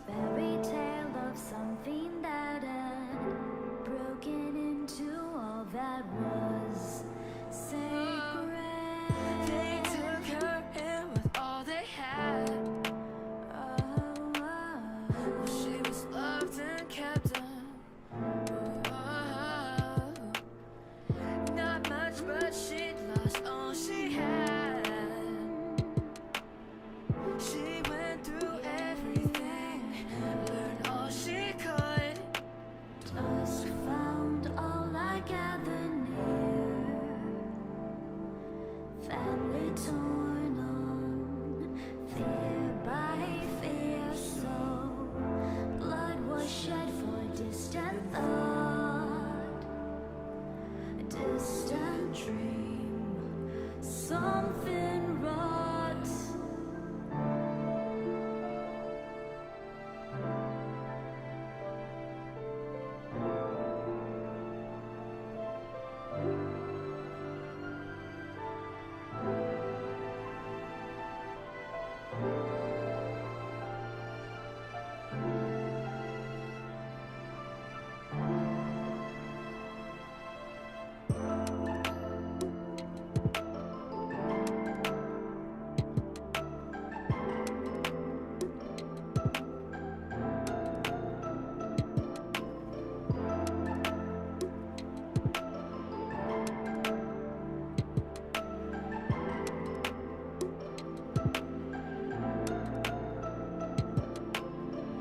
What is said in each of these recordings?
fairy tale of something that had broken into all that was sacred. They took her in with all they had. Well, she was loved and kept on. Not much, but she'd lost all she had. She went through everything, learned all she could. Dusk found all I gathered near, family torn on, fear by fear, so blood was shed for distant thought, a distant dream, something wrought.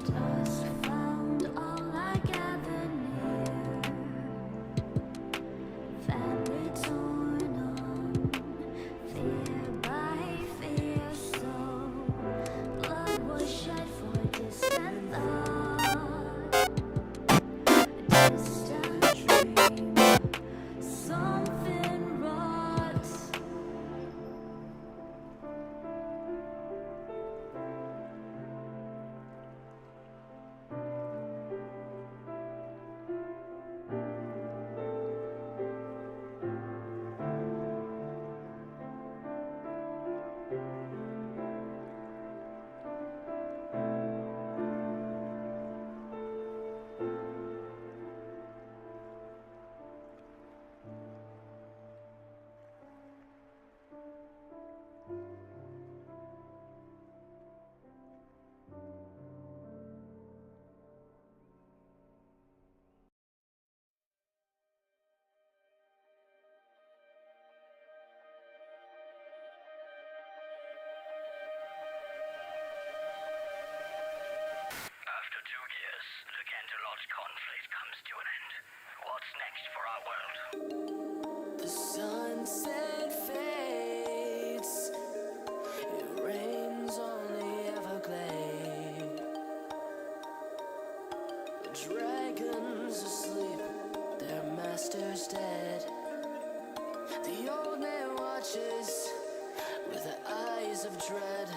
Dusk found all I gathered near, family torn on, fear by fear, so blood was shed for distant thought, a distant dream, something wrought. After 2 years, the Canterlot's conflict comes to an end. What's next for our world? The sunset fades, it rains on the Everglade. The dragons asleep, their master's dead. The old man watches with the eyes of dread.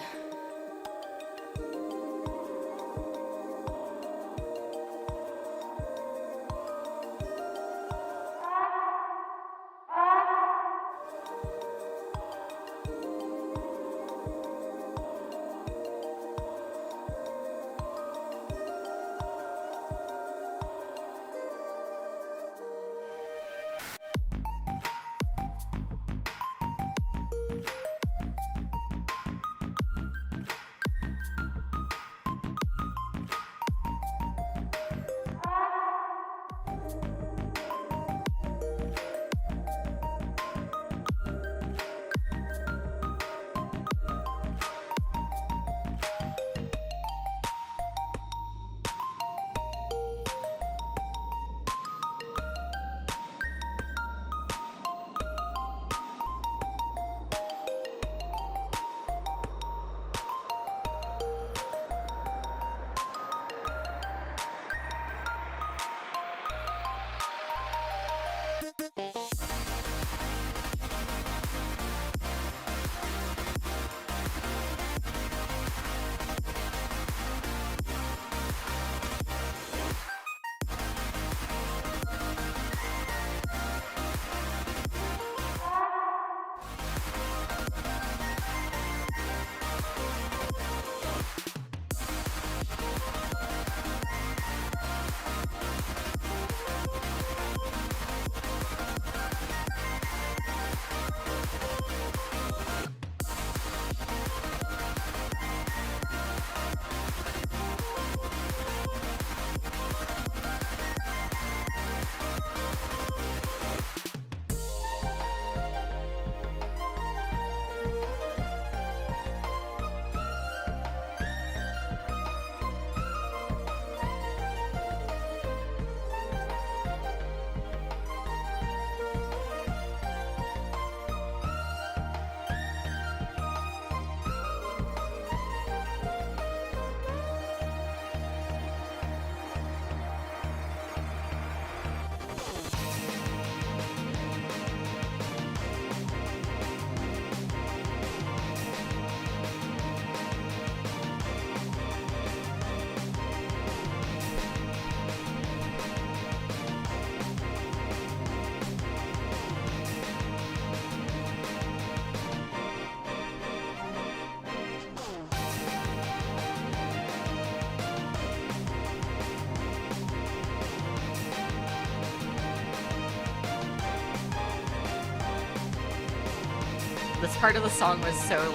This part of the song was so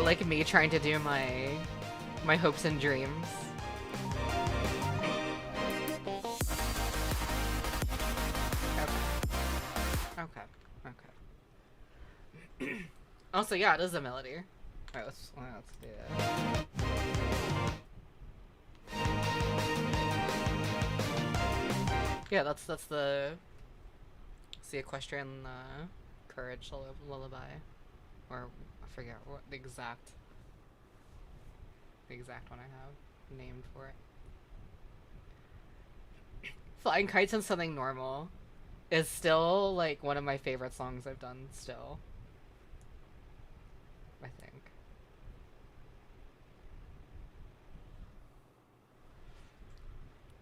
like me trying to do my hopes and dreams. Okay. Also, yeah, it is a melody. Alright, let's do that. Yeah, that's the equestrian courage lullaby, or I forget what the exact one I have named for it. Flying Kites and Something Normal is still like one of my favorite songs I've done still, I think.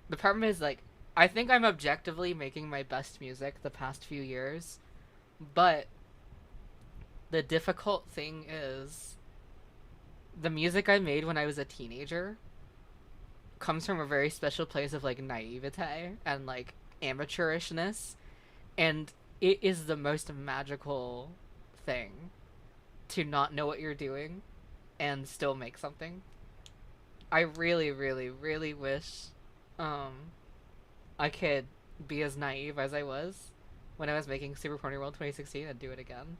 The problem is, like, I think I'm objectively making my best music the past few years, but the difficult thing is the music I made when I was a teenager comes from a very special place of, like, naivete and, like, amateurishness, and it is the most magical thing to not know what you're doing and still make something. I really, really, really wish I could be as naive as I was when I was making Super Pony World 2016 and do it again.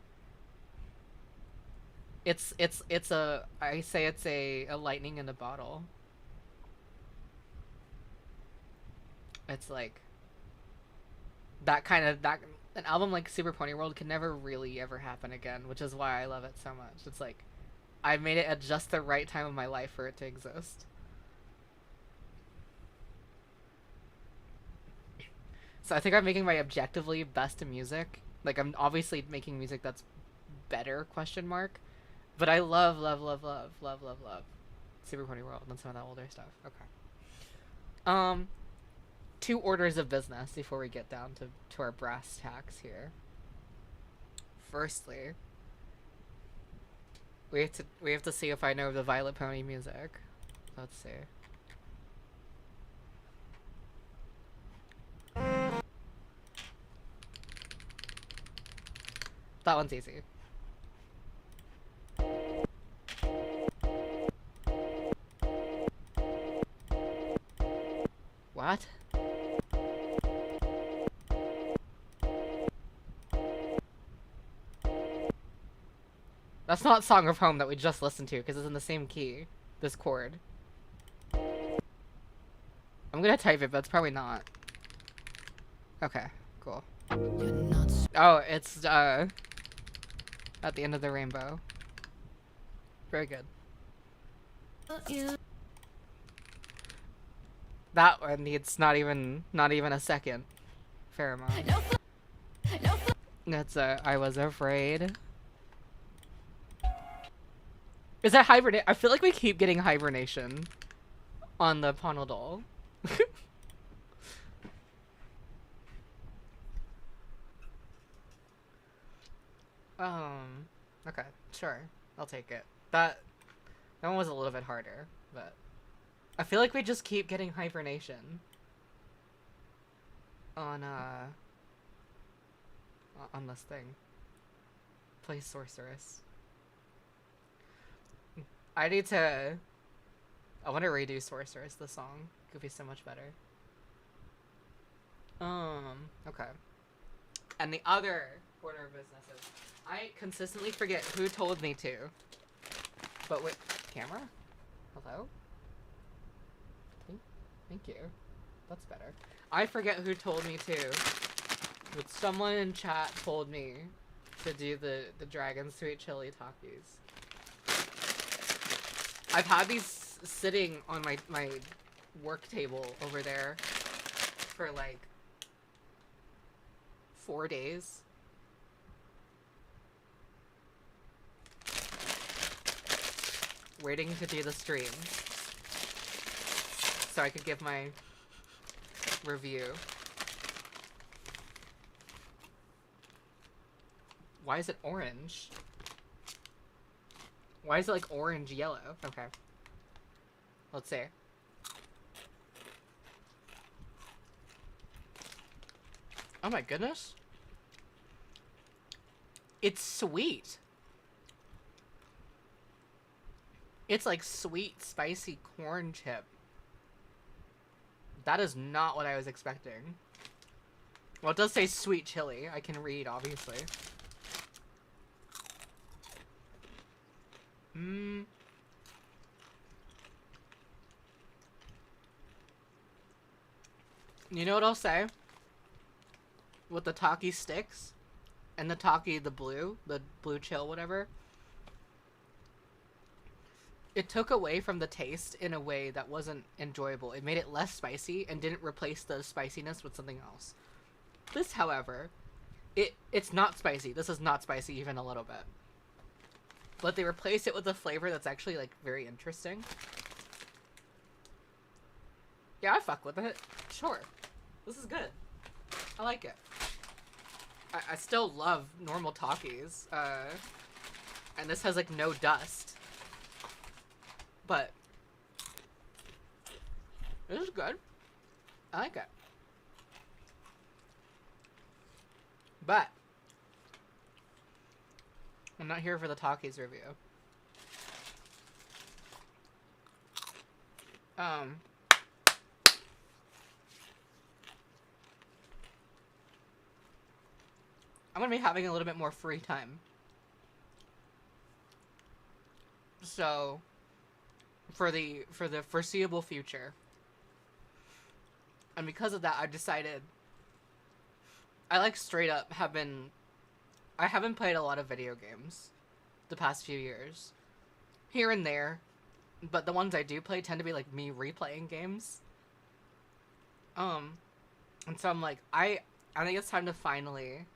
It's a, I say it's a lightning in a bottle. It's like that kind of, that an album like Super Pony World can never really ever happen again, which is why I love it so much. It's like I made it at just the right time of my life for it to exist. So I think I'm making my objectively best music. Like, I'm obviously making music that's better, question mark. But I love Super Pony World and some of that older stuff. Okay. 2 orders of business before we get down to our brass tacks here. Firstly, we have to see if I know the Vylet Pony music. Let's see. That one's easy. What? That's not Song of Home that we just listened to, because it's in the same key. This chord. I'm gonna type it, but it's probably not. Okay, cool. Oh, it's, At the End of the Rainbow. Very good. That one needs not even a second. Fair amount. That's I Was Afraid. Is that hibernate? I feel like we keep getting hibernation on the Ponodol. Okay, sure. I'll take it. That one was a little bit harder, but I feel like we just keep getting hibernation on this thing. Play Sorceress. I want to redo Sorceress, the song. Could be so much better. Okay. And the other order of business is, I consistently forget who told me to. But wait, camera? Hello? Thank you. That's better. I forget who told me to. But someone in chat told me to do the Dragon Sweet Chili Takis. I've had these sitting on my work table over there for like 4 days. Waiting to do the stream so I could give my review. Why is it orange? Why is it like orange yellow? Okay. Let's see. Oh my goodness. It's sweet. It's like sweet, spicy corn chip. That is not what I was expecting. Well, it does say sweet chili. I can read, obviously. Mmm. You know what I'll say? With the Taki sticks and the Taki, the blue chill, whatever. It took away from the taste in a way that wasn't enjoyable. It made it less spicy and didn't replace the spiciness with something else. This, however, it's not spicy. This is not spicy even a little bit. But they replace it with a flavor that's actually, like, very interesting. Yeah, I fuck with it. Sure. This is good. I like it. I still love normal Takis. And this has, like, no dust. But this is good. I like it. But I'm not here for the Takis review. I'm gonna be having a little bit more free time. So for the foreseeable future. And because of that, I've decided I like straight up I haven't played a lot of video games the past few years. Here and there. But the ones I do play tend to be like me replaying games. And so I'm like, I think it's time to finally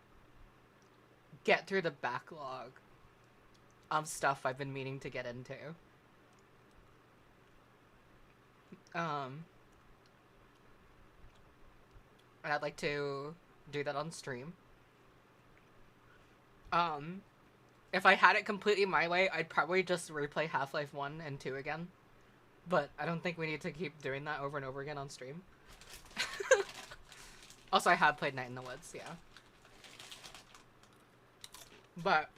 get through the backlog of stuff I've been meaning to get into. And I'd like to do that on stream. If I had it completely my way, I'd probably just replay Half-Life 1 and 2 again. But I don't think we need to keep doing that over and over again on stream. Also, I have played Night in the Woods, yeah. But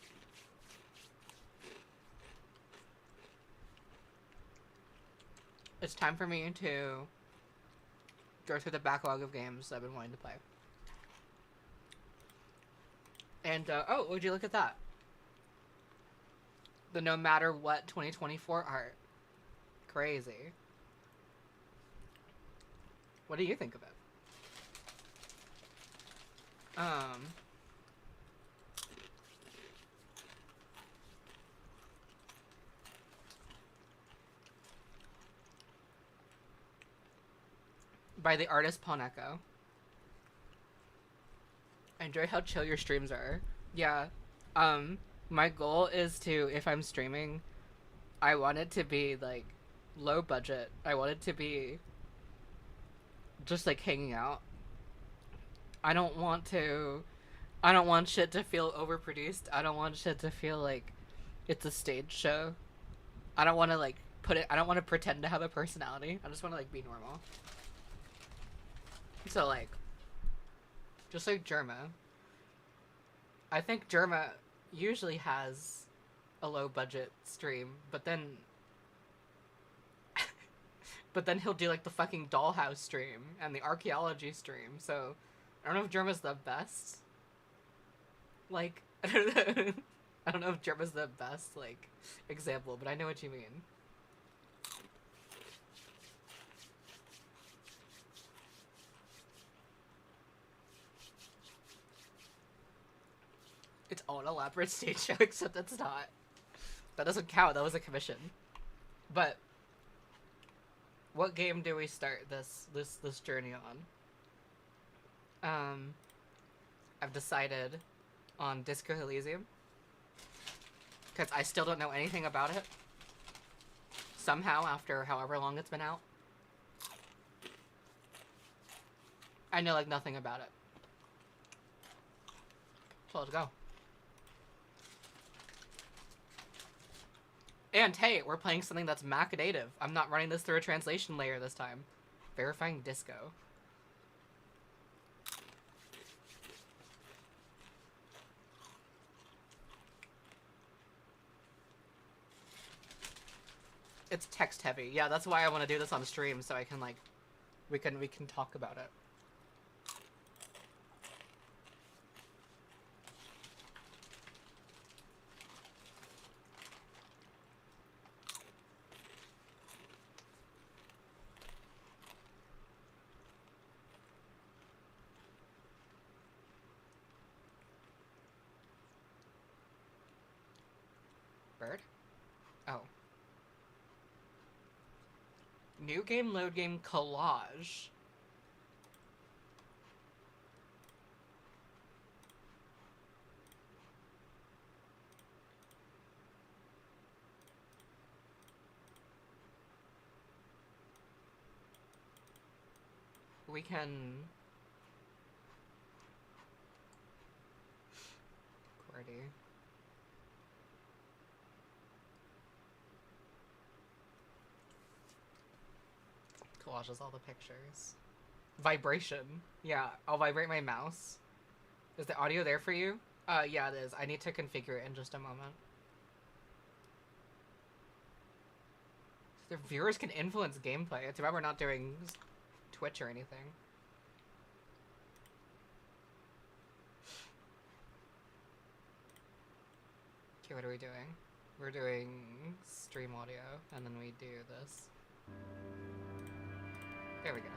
it's time for me to go through the backlog of games I've been wanting to play. And, oh, would you look at that? The No Matter What 2024 art. Crazy. What do you think of it? By the artist Poneko. I enjoy how chill your streams are. Yeah. My goal is to, if I'm streaming, I want it to be, like, low budget. I want it to be just, like, hanging out. I don't want shit to feel overproduced. I don't want shit to feel like it's a stage show. I don't want to, like, I don't want to pretend to have a personality. I just want to, like, be normal. So, like, just like Germa. I think Germa usually has a low budget stream, but then he'll do like the fucking dollhouse stream and the archaeology stream. So I don't know if Germa's the best. Like, I don't know if Germa's the best like example, but I know what you mean. It's all an elaborate stage show, except it's not. That doesn't count. That was a commission. But what game do we start this journey on? I've decided on Disco Elysium, because I still don't know anything about it. Somehow, after however long it's been out, I know like nothing about it. So let's go. And hey, we're playing something that's Mac native. I'm not running this through a translation layer this time. Verifying Disco. It's text heavy. Yeah, that's why I want to do this on stream so I can like we can talk about it. Bird? Oh. New game, load game, collage. We can... QWERTY. Collages all the pictures. Vibration. Yeah, I'll vibrate my mouse. Is the audio there for you? Yeah, it is. I need to configure it in just a moment. Their viewers can influence gameplay. It's about we're not doing Twitch or anything. Okay, what are we doing? We're doing stream audio, and then we do this. There we go.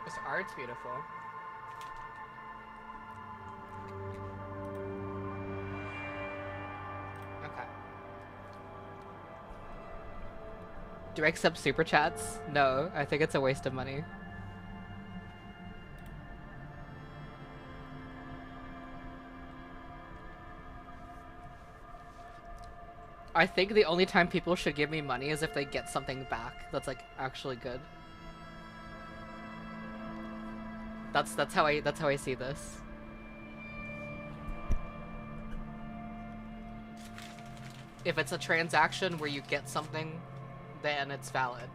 This art's beautiful. Okay. Do I accept super chats? No, I think it's a waste of money. I think the only time people should give me money is if they get something back that's like actually good. That's how I see this. If it's a transaction where you get something, then it's valid.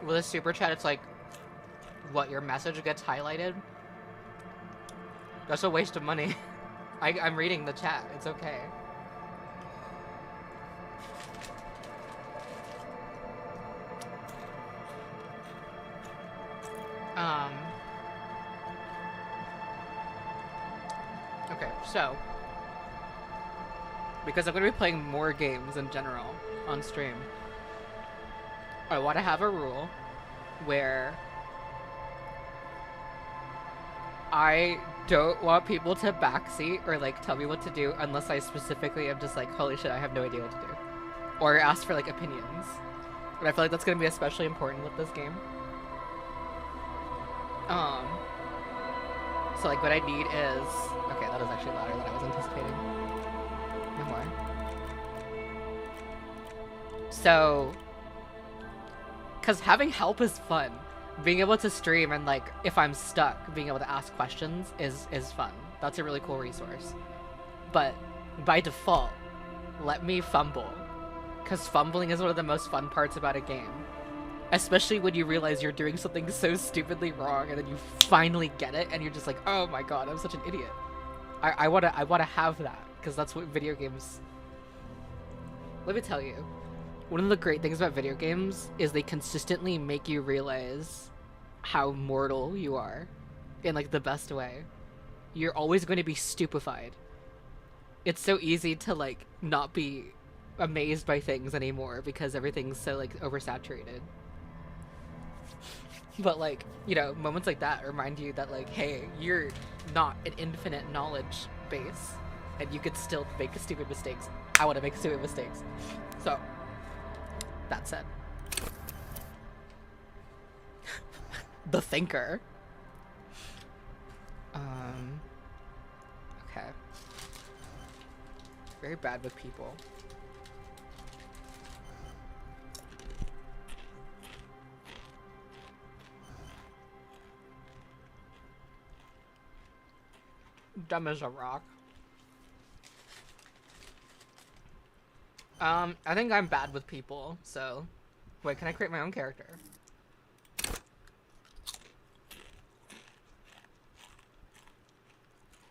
With a super chat, it's like, what, your message gets highlighted? That's a waste of money. I'm reading the chat, it's okay. Okay, so because I'm going to be playing more games in general on stream, I want to have a rule where I don't want people to backseat or like tell me what to do unless I specifically am just like, holy shit, I have no idea what to do, or ask for like opinions. And I feel like that's going to be especially important with this game. So like what I need is... Okay, that is actually louder than I was anticipating. No more. So... Because having help is fun. Being able to stream and like, if I'm stuck, being able to ask questions is fun. That's a really cool resource. But by default, let me fumble. Because fumbling is one of the most fun parts about a game. Especially when you realize you're doing something so stupidly wrong and then you finally get it and you're just like, oh my god, I'm such an idiot. I wanna have that, because that's what video games... Let me tell you, one of the great things about video games is they consistently make you realize how mortal you are in like the best way. You're always going to be stupefied. It's so easy to like not be amazed by things anymore because everything's so like oversaturated. But like, you know, moments like that remind you that like, hey, you're not an infinite knowledge base and you could still make stupid mistakes. I want to make stupid mistakes. So, that said. The thinker. Okay. Very bad with people. Dumb as a rock. I think I'm bad with people, so... Wait, can I create my own character?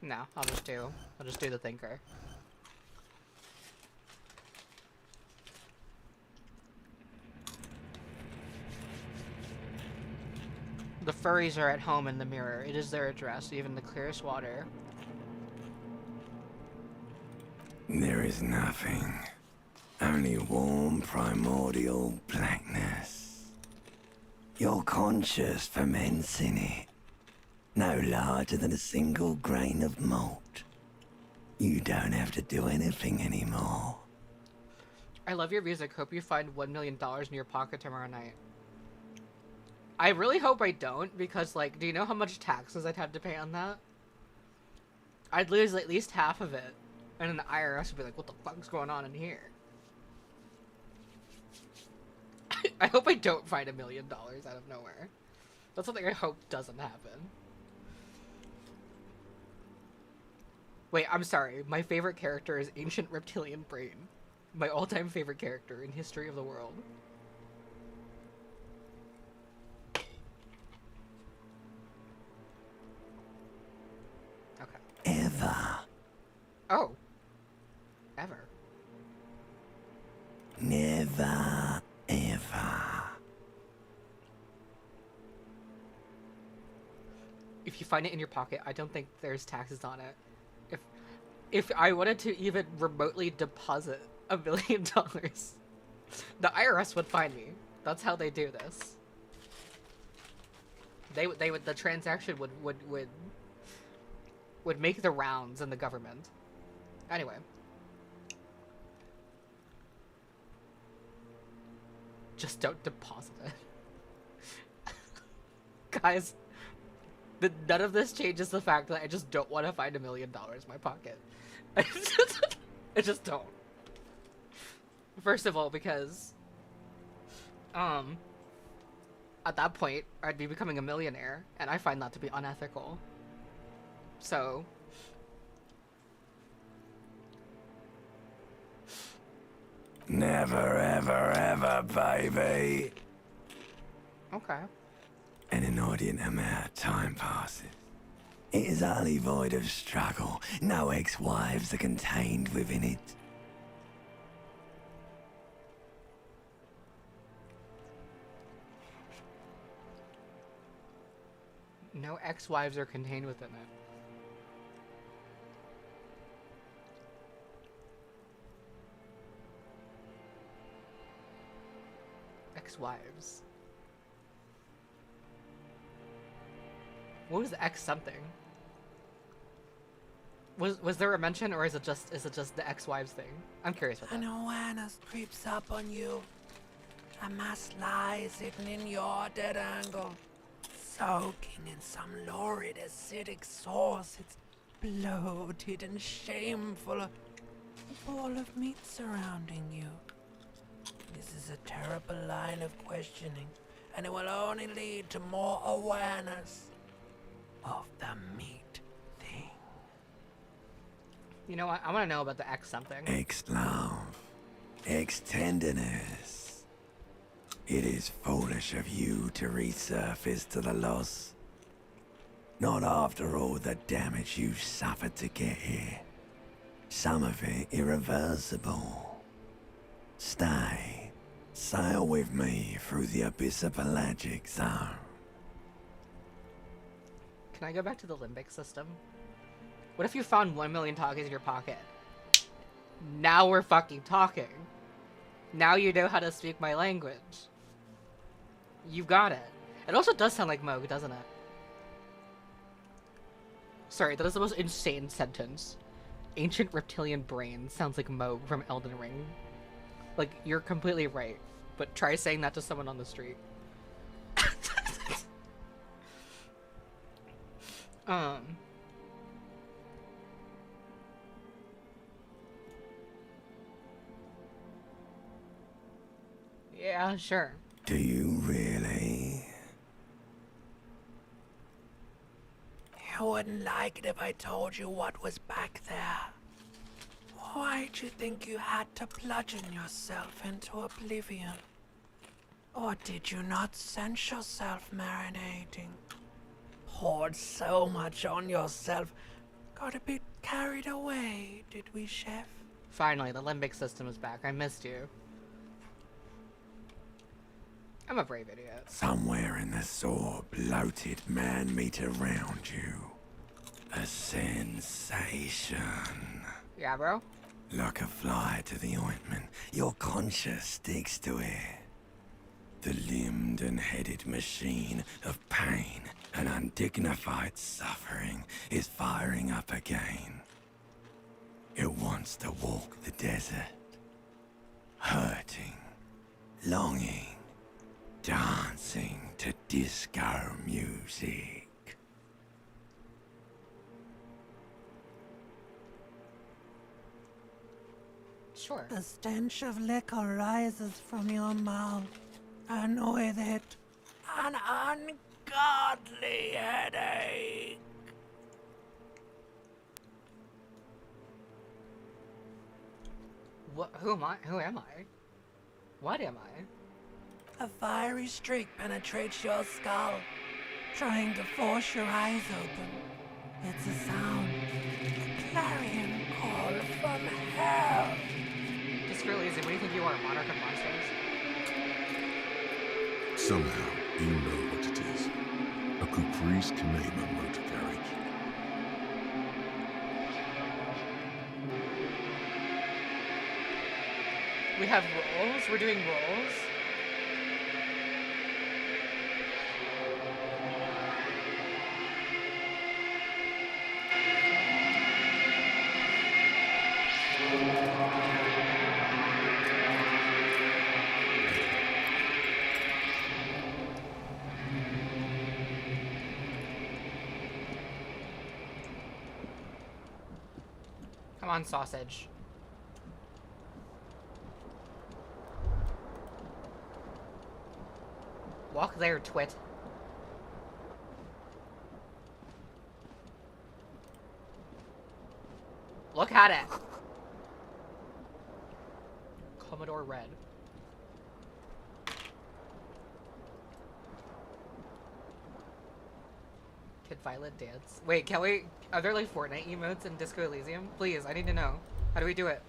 No, I'll just do the thinker. The furries are at home in the mirror. It is their address, even the clearest water. There is nothing. Only warm primordial blackness. You're conscious ferments in it. No larger than a single grain of malt. You don't have to do anything anymore. I love your music. Hope you find $1 million in your pocket tomorrow night. I really hope I don't, because, like, do you know how much taxes I'd have to pay on that? I'd lose at least half of it. And then the IRS would be like, what the fuck's going on in here? I hope I don't find $1 million out of nowhere. That's something I hope doesn't happen. Wait, I'm sorry. My favorite character is Ancient Reptilian Brain. My all-time favorite character in history of the world. Okay. Ever. Oh. Ever. Never, ever. If you find it in your pocket, I don't think there's taxes on it. If I wanted to even remotely deposit $1 million, the IRS would find me. That's how they do this. The transaction would make the rounds in the government. Anyway. Just don't deposit it. Guys, none of this changes the fact that I just don't want to find $1 million in my pocket. I just don't. First of all, because at that point I'd be becoming a millionaire, and I find that to be unethical. So Never, ever, ever, baby. okay. An inordinate amount of time passes. It is utterly void of struggle. No ex-wives are contained within it. No ex-wives are contained within it. Ex-wives. What was the X something? Was there a mention, or is it just the ex-wives thing? I'm curious about An that. awareness creeps up on you. A mass lies hidden in your dead angle, soaking in some lurid acidic sauce. It's bloated and shameful, a ball of meat surrounding you. This is a terrible line of questioning, and it will only lead to more awareness of the meat thing. You know what? I want to know about the X something. Ex-love. Ex-tenderness. It is foolish of you to resurface to the loss. Not after all the damage you've suffered to get here. Some of it irreversible. Stay. Sail with me through the abyss of pelagic zone. Can I go back to the limbic system? What if you found 1 million talkies in your pocket? Now we're fucking talking. Now you know how to speak my language. You got it. It also does sound like Moog, doesn't it? Sorry, that is the most insane sentence. Ancient reptilian brain sounds like Moog from Elden Ring. Like, you're completely right. But try saying that to someone on the street. Yeah, sure. Do you really? wouldn't like it if I told you what was back there. Why'd you think you had to bludgeon yourself into oblivion? Or did you not sense yourself marinating? Poured so much on yourself. Got a bit carried away, did we, Chef? Finally, the limbic system is back. I missed you. I'm a brave idiot. Somewhere in the sore, bloated man-meat around you. A sensation. Yeah, bro? Like a fly to the ointment, your conscience sticks to it. The limbed and headed machine of pain and undignified suffering is firing up again. It wants to walk the desert. Hurting, longing, dancing to disco music. Sure. The stench of liquor rises from your mouth, and with it, an ungodly headache. What? Who am I? Who am I? What am I? A fiery streak penetrates your skull, trying to force your eyes open. It's a sound, a clarion call from hell. Just real easy. What do you think you are, Monarch of Monsters? Somehow, you know what it is. A Caprice Canema motor carriage. We have rolls? We're doing rolls? Come on, sausage. Walk there, twit. Look at it! Commodore Red. Kid Violet dance. Wait, can we... Are there like Fortnite emotes in Disco Elysium? Please, I need to know. How do we do it?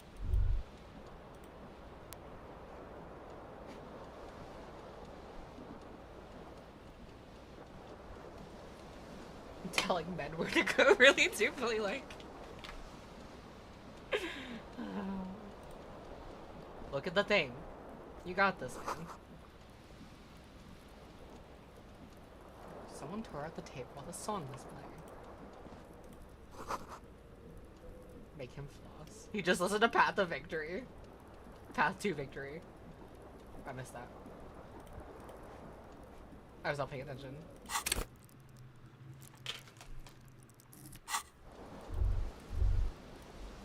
I'm telling men where to go really deeply, like... Look at the thing. You got this, man. Someone tore out the tape while the song was playing. Make him floss. He just listened to Path of Victory. Path to Victory. I missed that. I was not paying attention.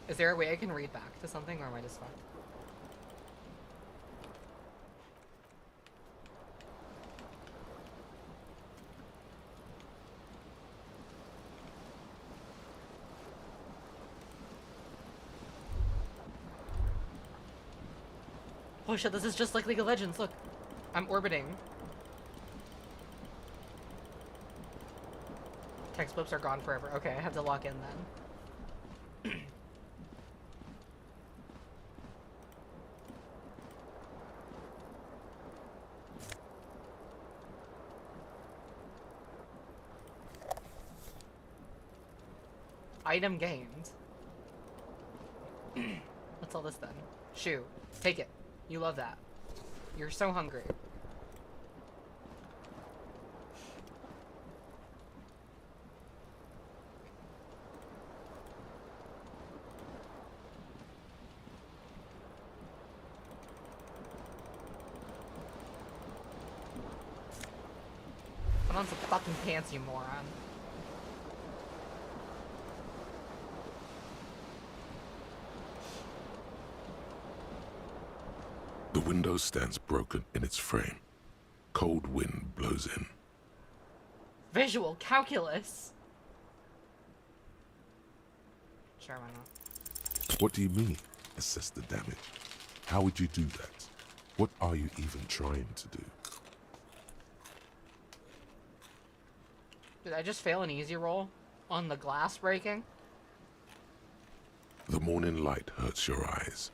Is there a way I can read back to something, or am I just fucked? Oh shit, this is just like League of Legends, look. I'm orbiting. Text blips are gone forever. Okay, I have to lock in then. Item gained. What's all this then? Shoe. Take it. You love that. You're so hungry. Put on some fucking pants, you moron. The window stands broken in its frame. Cold wind blows in. Visual calculus. Sure, why not? What do you mean, assess the damage? How would you do that? What are you even trying to do? Did I just fail an easy roll on the glass breaking? The morning light hurts your eyes.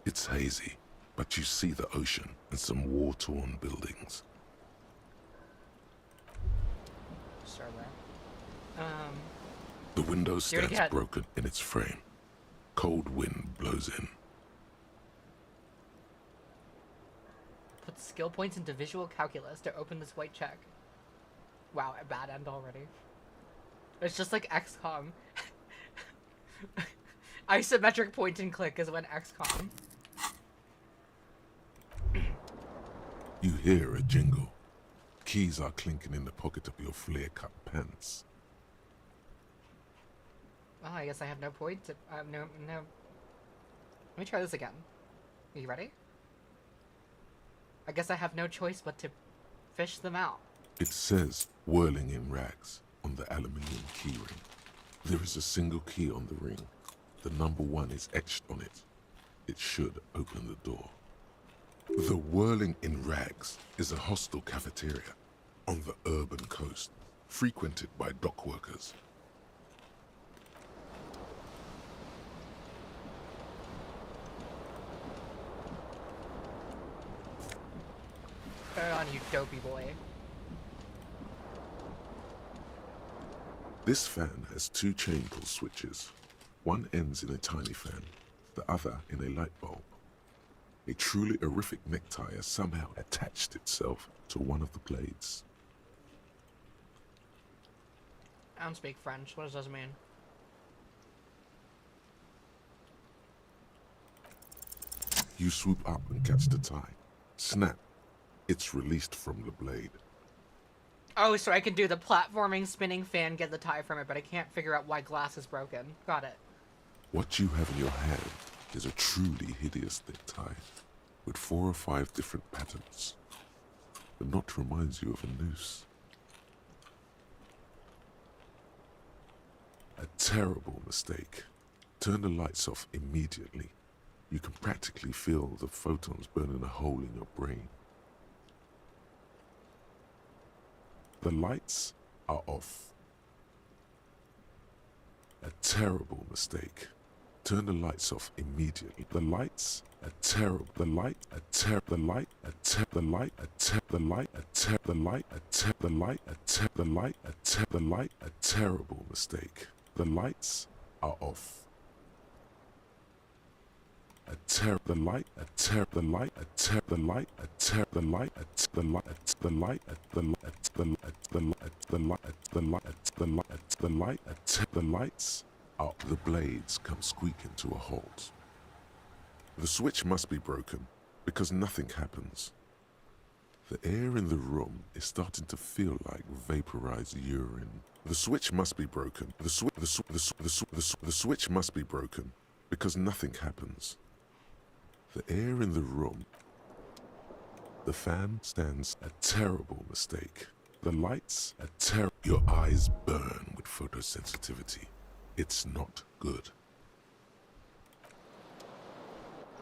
It's hazy, but you see the ocean and some war-torn buildings. Sure, there. The window Do it stands again. broken in its frame. Cold wind blows in. Put skill points into visual calculus to open this white check. Wow, a bad end already. It's just like XCOM. Isometric point and click is when XCOM. You hear a jingle. Keys are clinking in the pocket of your flare-cut pants. Well, I guess I have no point to, no. Let me try this again. Are you ready? I guess I have no choice but to fish them out. It says, whirling in rags, on the aluminium keyring. There is a single key on the ring. The number 1 is etched on it. It should open the door. The Whirling in Rags is a hostel cafeteria on the urban coast, frequented by dock workers. Turn on, you dopey boy. This fan has 2 chain pull switches. One ends in a tiny fan, the other in a light bulb. A truly horrific necktie has somehow attached itself to one of the blades. I don't speak French. What does this mean? You swoop up and catch the tie. Snap. It's released from the blade. Oh, so I can do the platforming, spinning fan, get the tie from it, but I can't figure out why glass is broken. Got it. What you have in your hand is a truly hideous necktie with 4 or 5 different patterns. The knot reminds you of a noose. A terrible mistake. Turn the lights off immediately. You can practically feel the photons burning a hole in your brain. The lights are off. A terrible mistake. Turn the lights off immediately. The lights, a terrible, the light, a ter, the light, a ter, the light, a ter, the light, a ter, the light, a ter, the light, a ter, the light, a ter, the light, a terrible mistake. The lights are off. A ter, the light, a ter, the light, a ter, the light, a ter, the light, a ter, the light, the light, the light, the light, the light, the light, the light, the light, the light, the lights are. The blades come squeaking to a halt. The switch must be broken because nothing happens. The air in the room is starting to feel like vaporized urine. The switch must be broken. The switch must be broken because nothing happens. The air in the room. The fan stands a terrible mistake. The lights a ter. Your eyes burn with photosensitivity. It's not good.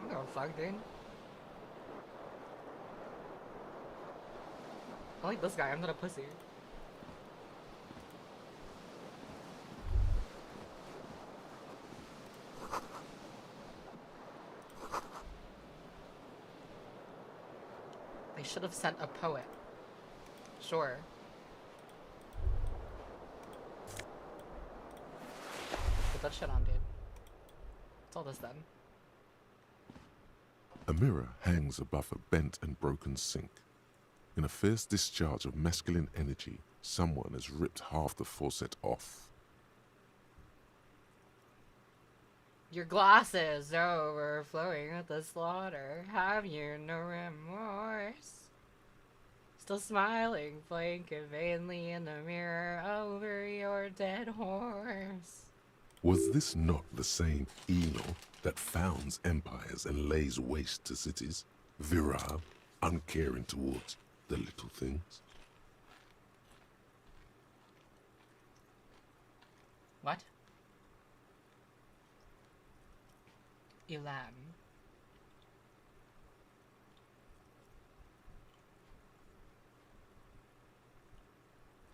I'm gonna fuck, dude. I like this guy. I'm not a pussy. They should have sent a poet. Sure. Put that shit on, dude. What's all this then? A mirror hangs above a bent and broken sink. In a fierce discharge of masculine energy, someone has ripped half the faucet off. Your glasses overflowing with the slaughter. Have you no remorse? Still smiling, blinking vainly in the mirror over your dead horse. Was this not the same Eno that founds empires and lays waste to cities, virile, uncaring towards the little things? What? Elan.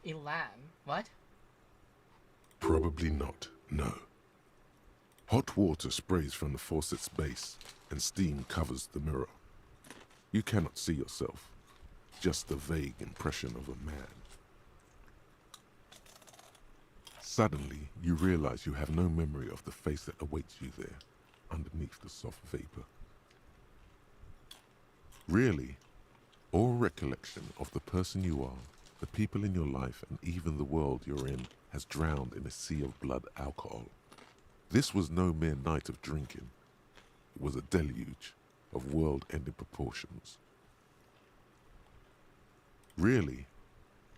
Elan? What? Probably not, no. Hot water sprays from the faucet's base, and steam covers the mirror. You cannot see yourself, just the vague impression of a man. Suddenly, you realize you have no memory of the face that awaits you there, underneath the soft vapor. Really, all recollection of the person you are, the people in your life, and even the world you're in has drowned in a sea of blood alcohol. This was no mere night of drinking. It was a deluge of world-ending proportions. Really,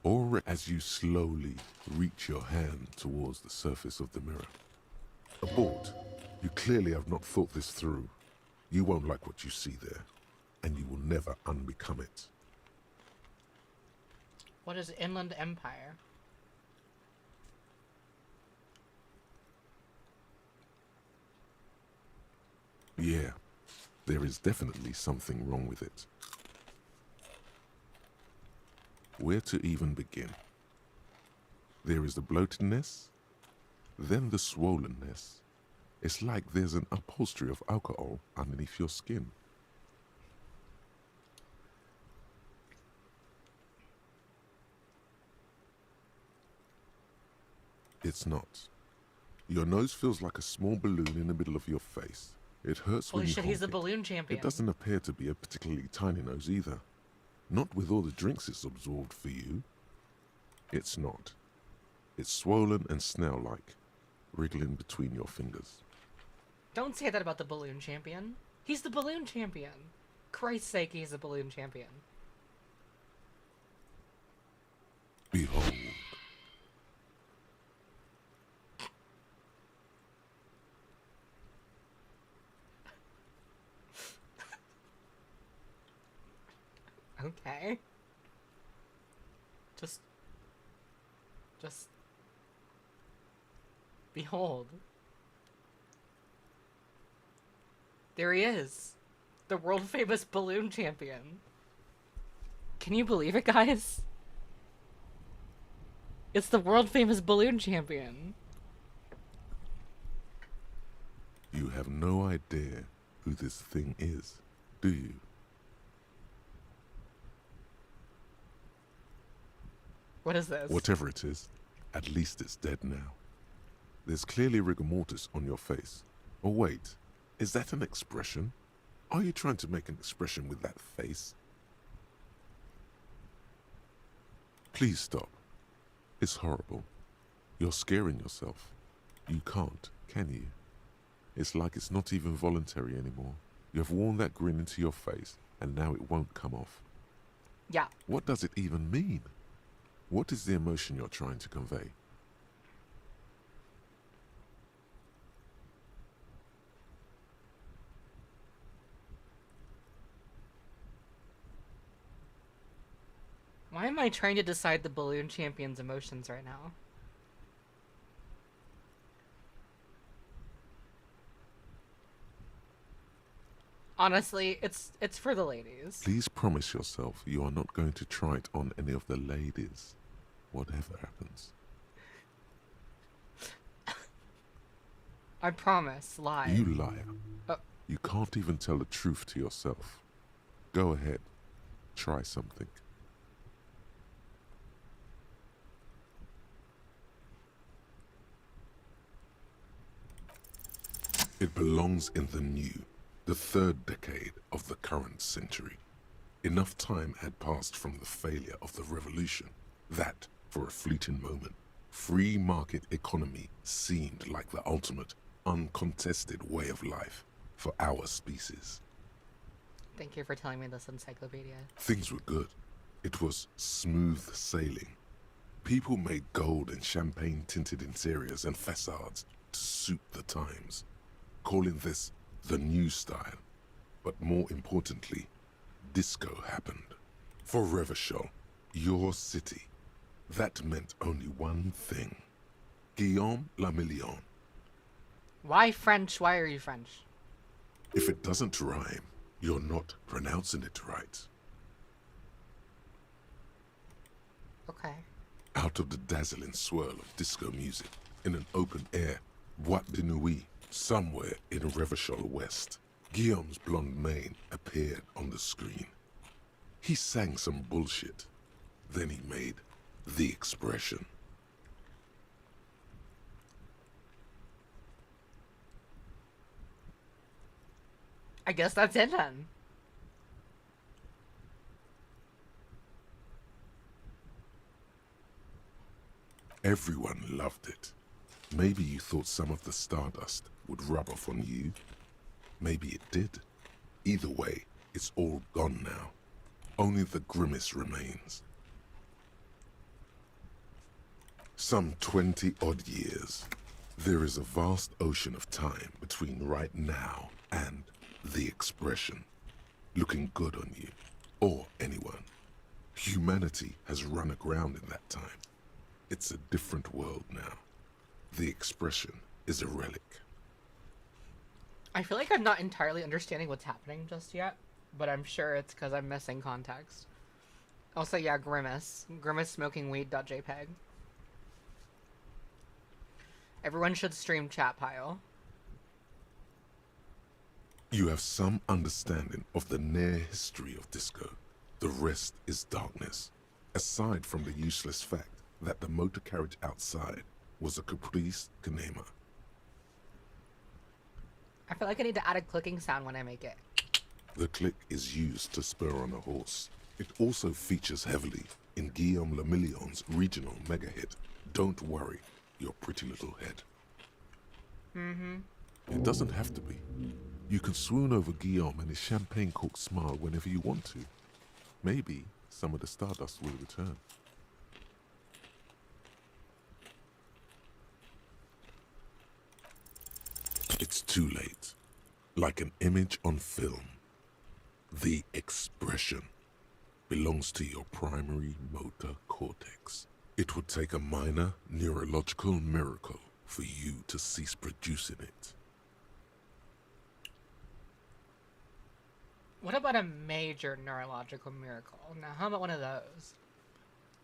or as you slowly reach your hand towards the surface of the mirror. Abort. You clearly have not thought this through. You won't like what you see there, and you will never unbecome it. What is Inland Empire? Yeah, there is definitely something wrong with it. Where to even begin? There is the bloatedness, then the swollenness. It's like there's an upholstery of alcohol underneath your skin. It's not. Your nose feels like a small balloon in the middle of your face. It hurts when Holy you shit, hold he's the it. balloon champion. It doesn't appear to be a particularly tiny nose either. Not with all the drinks it's absorbed for you. It's not. It's swollen and snail-like, wriggling between your fingers. Don't say that about the balloon champion. He's the balloon champion. Christ's sake, he's a balloon champion. Behold. Okay. Just behold. There he is. The world famous balloon champion. Can you believe it, guys? It's the world famous balloon champion. You have no idea who this thing is, do you? What is this? Whatever it is, at least it's dead now. There's clearly rigor mortis on your face. Oh wait, is that an expression? Are you trying to make an expression with that face? Please stop. It's horrible. You're scaring yourself. You can't, can you? It's like it's not even voluntary anymore. You have worn that grin into your face, and now it won't come off. Yeah. What does it even mean? What is the emotion you're trying to convey? Why am I trying to decide the balloon champion's emotions right now? Honestly, it's for the ladies. Please promise yourself you are not going to try it on any of the ladies, whatever happens. I promise, lie. You liar. Oh. You can't even tell the truth to yourself. Go ahead. Try something. It belongs in the new, the third decade of the current century. Enough time had passed from the failure of the revolution that, for a fleeting moment, free market economy seemed like the ultimate, uncontested way of life for our species. Thank you for telling me this encyclopedia. Things were good. It was smooth sailing. People made gold and champagne-tinted interiors and facades to suit the times, calling this the new style. But more importantly, disco happened. For Revachol, your city, that meant only one thing. Guillaume le Million. Why French? Why are you French? If it doesn't rhyme, you're not pronouncing it right. Okay. Out of the dazzling swirl of disco music, in an open air, Boîte de Nuit, somewhere in Revachol West, Guillaume's blonde mane appeared on the screen. He sang some bullshit. Then he made the expression. I guess that's it then. Everyone loved it. Maybe you thought some of the stardust would rub off on you. Maybe it did. Either way, it's all gone now. Only the grimace remains. Some 20-odd years. There is a vast ocean of time between right now and the expression. Looking good on you, or anyone. Humanity has run aground in that time. It's a different world now. The expression is a relic. I feel like I'm not entirely understanding what's happening just yet, but I'm sure it's because I'm missing context. Also, yeah, Grimace. Grimace smoking weed.jpg. Everyone should stream chat pile. You have some understanding of the near history of disco. The rest is darkness. Aside from the useless fact that the motor carriage outside was a caprice kinema. I feel like I need to add a clicking sound when I make it. The click is used to spur on a horse. It also features heavily in Guillaume Lemillion's regional mega hit, Don't Worry, Your Pretty Little Head. It doesn't have to be. You can swoon over Guillaume and his champagne-corked smile whenever you want to. Maybe some of the stardust will return. It's too late. Like an image on film. The expression belongs to your primary motor cortex. It would take a minor neurological miracle for you to cease producing it. What about a major neurological miracle? Now, how about one of those?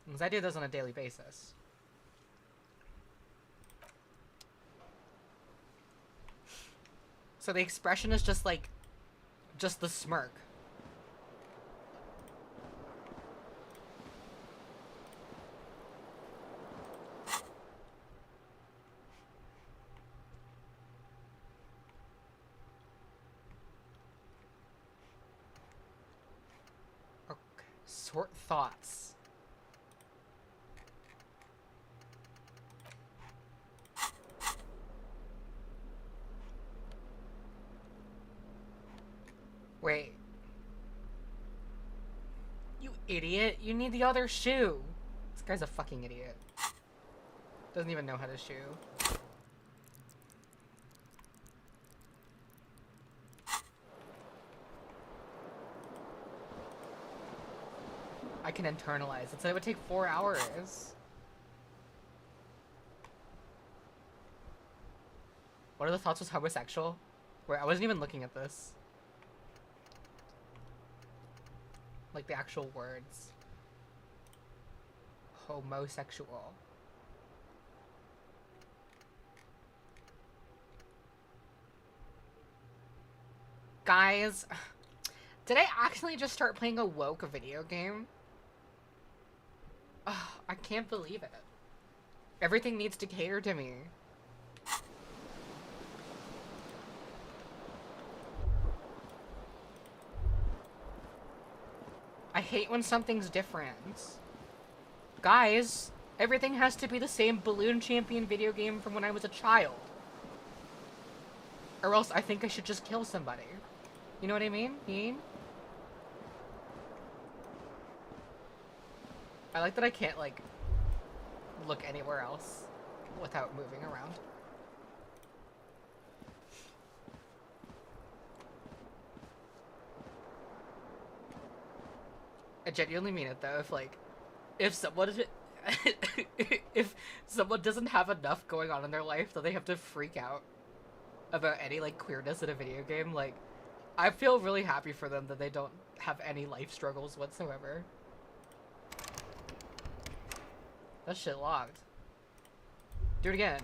Because I do those on a daily basis. So the expression is just like, just the smirk. Okay, sort thoughts. Wait. You idiot. You need the other shoe. This guy's a fucking idiot. Doesn't even know how to shoe. I can internalize. It said it would take 4 hours. What are the thoughts was homosexual? Wait, I wasn't even looking at this. Like the actual words. Homosexual. Guys, did I accidentally just start playing a woke video game? Ugh, I can't believe it. Everything needs to cater to me. I hate when something's different. Guys, everything has to be the same Balloon Champion video game from when I was a child. Or else I think I should just kill somebody. You know what I mean? I like that I can't, like, look anywhere else without moving around. I genuinely mean it though. If someone if someone doesn't have enough going on in their life that they have to freak out about any like queerness in a video game, like I feel really happy for them that they don't have any life struggles whatsoever. That shit locked. Do it again.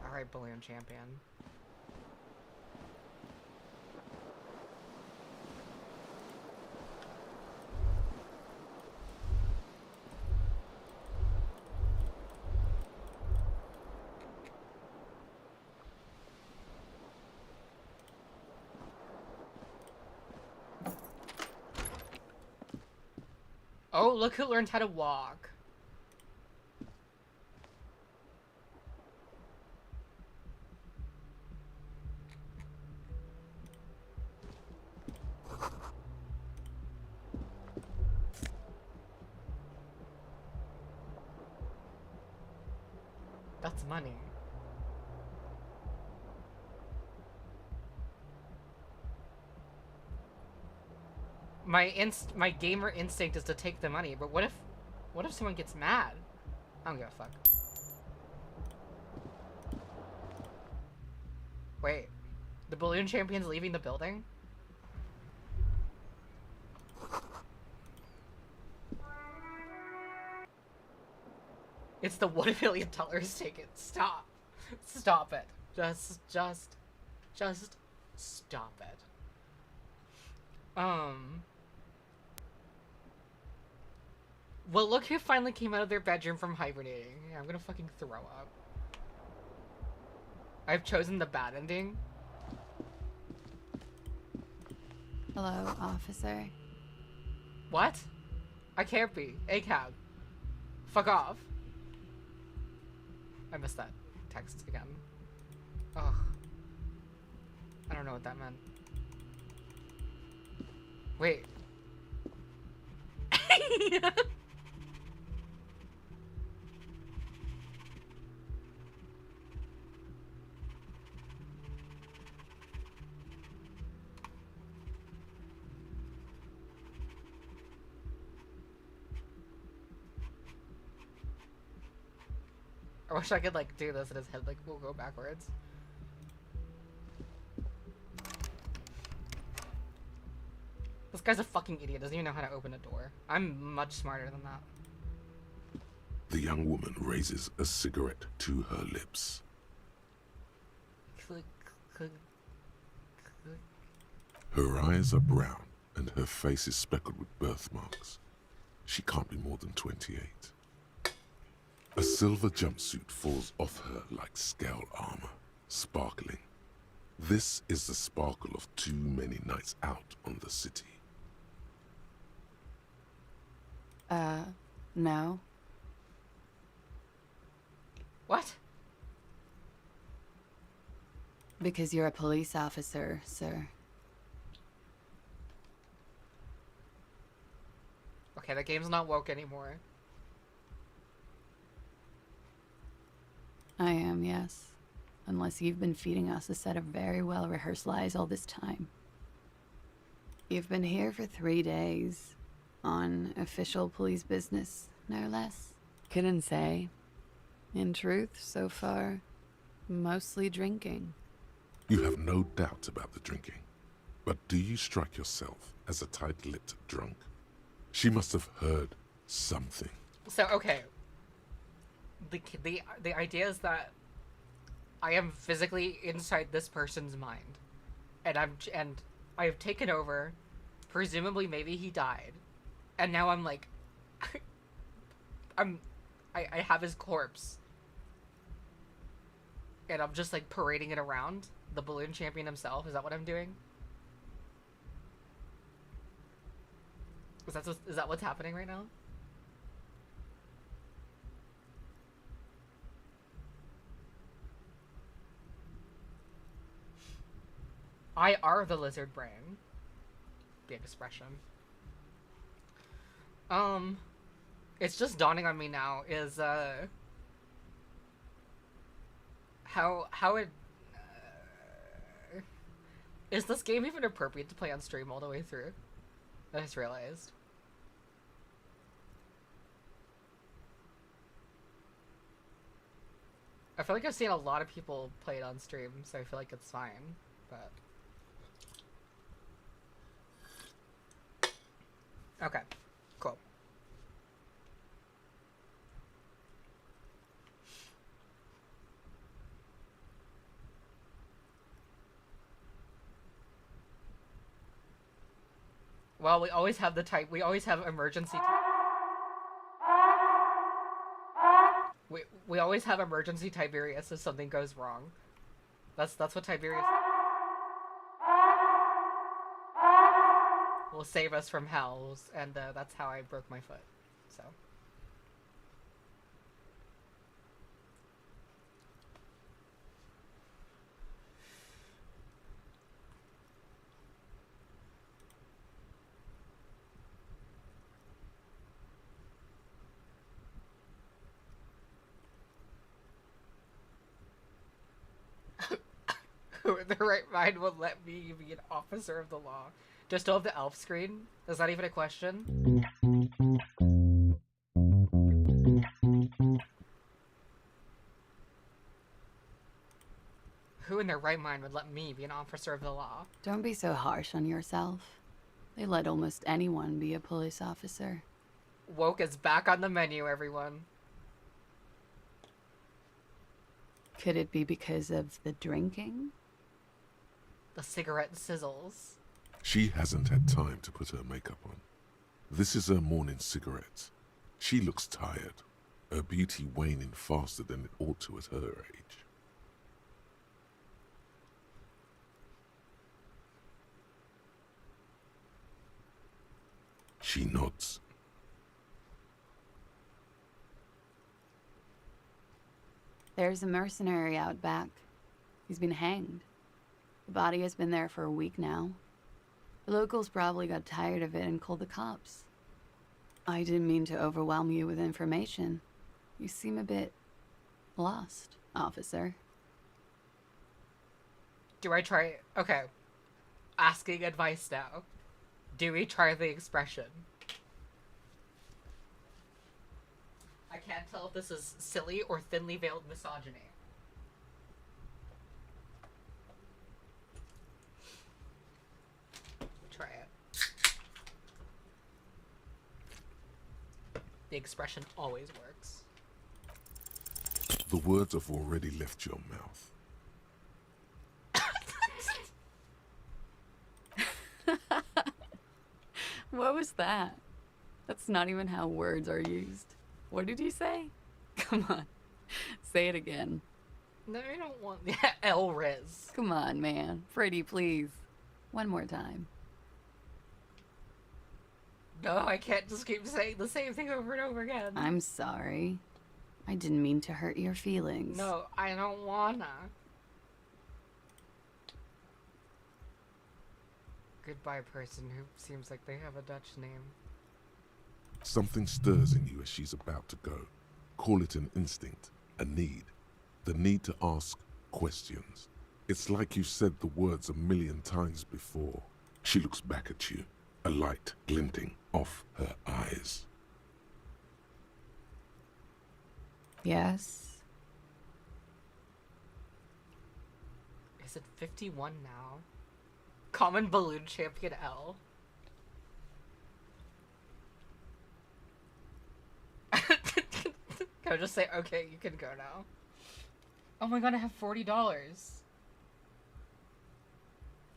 Alright, balloon champion. Oh, look who learned how to walk. That's money. My gamer instinct is to take the money, but what if someone gets mad? I don't give a fuck. Wait, the balloon champion's leaving the building? It's the $1 million ticket. Stop. Stop it. Just stop it. Well, look who finally came out of their bedroom from hibernating. I'm gonna fucking throw up. I've chosen the bad ending. Hello, officer. What? I can't be. A-cab. Fuck off. I missed that text again. Ugh. I don't know what that meant. Wait. I wish I could like do this and his head like will go backwards. This guy's a fucking idiot, doesn't even know how to open a door. I'm much smarter than that. The young woman raises a cigarette to her lips. Click, click, click. Her eyes are brown and her face is speckled with birthmarks. She can't be more than 28. A silver jumpsuit falls off her like scale armor, sparkling. This is the sparkle of too many nights out on the city. No. What? Because you're a police officer, sir. Okay, the game's not woke anymore. I am, yes. Unless you've been feeding us a set of very well-rehearsed lies all this time. You've been here for 3 days. On official police business, no less. Couldn't say. In truth, so far, mostly drinking. You have no doubt about the drinking. But do you strike yourself as a tight-lipped drunk? She must have heard something. So, okay. The idea is that I am physically inside this person's mind. And I have taken over. Presumably maybe he died. And now I'm like I have his corpse. And I'm just like parading it around. The balloon champion himself. Is that what I'm doing? Is that what's happening right now? I are the lizard brain. Big expression. It's just dawning on me now is, how it, is this game even appropriate to play on stream all the way through? I just realized. I feel like I've seen a lot of people play it on stream, so I feel like it's fine, but... Okay, cool. Well, we always have we always have emergency we always have emergency Tiberius if something goes wrong. That's what Tiberius will save us from hells, and that's how I broke my foot. So. Who in their right mind would let me be an officer of the law? Just to have the elf screen? Is that even a question? Who in their right mind would let me be an officer of the law? Don't be so harsh on yourself. They let almost anyone be a police officer. Woke is back on the menu, everyone. Could it be because of the drinking? The cigarette sizzles. She hasn't had time to put her makeup on. This is her morning cigarette. She looks tired, her beauty waning faster than it ought to at her age. She nods. There's a mercenary out back. He's been hanged. The body has been there for a week now. The locals probably got tired of it and called the cops. I didn't mean to overwhelm you with information. You seem a bit lost, officer. Do I try... Okay. Asking advice now. Do we try the expression? I can't tell if this is silly or thinly veiled misogyny. Try it. The expression always works. The words have already left your mouth. What was that? That's not even how words are used. What did you say? Come on. Say it again. No, I don't want... El Riz. Come on, man. Pretty, please. One more time. No, I can't just keep saying the same thing over and over again. I'm sorry. I didn't mean to hurt your feelings. No, I don't wanna. Goodbye, person who seems like they have a Dutch name. Something stirs in you as she's about to go. Call it an instinct, a need. The need to ask questions. It's like you've said the words 1,000,000 times before. She looks back at you, a light glinting off her eyes. Yes? Is it 51 now? Common Balloon Champion L. Can I just say, okay, you can go now? Oh my god, I have $40.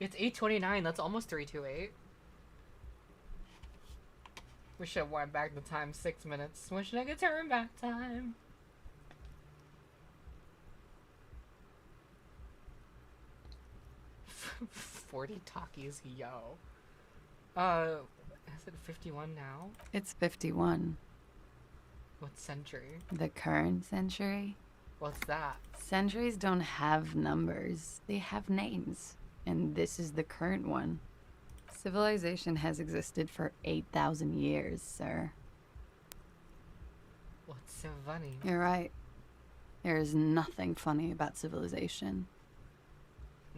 It's 8:29, that's almost 3:28. Wish I went back the time 6 minutes. Wish I could turn back time. $40 Takis, yo. Is it 51 now? It's 51. What century? The current century? What's that? Centuries don't have numbers. They have names. And this is the current one. Civilization has existed for 8,000 years, sir. What's so funny? You're right. There is nothing funny about civilization.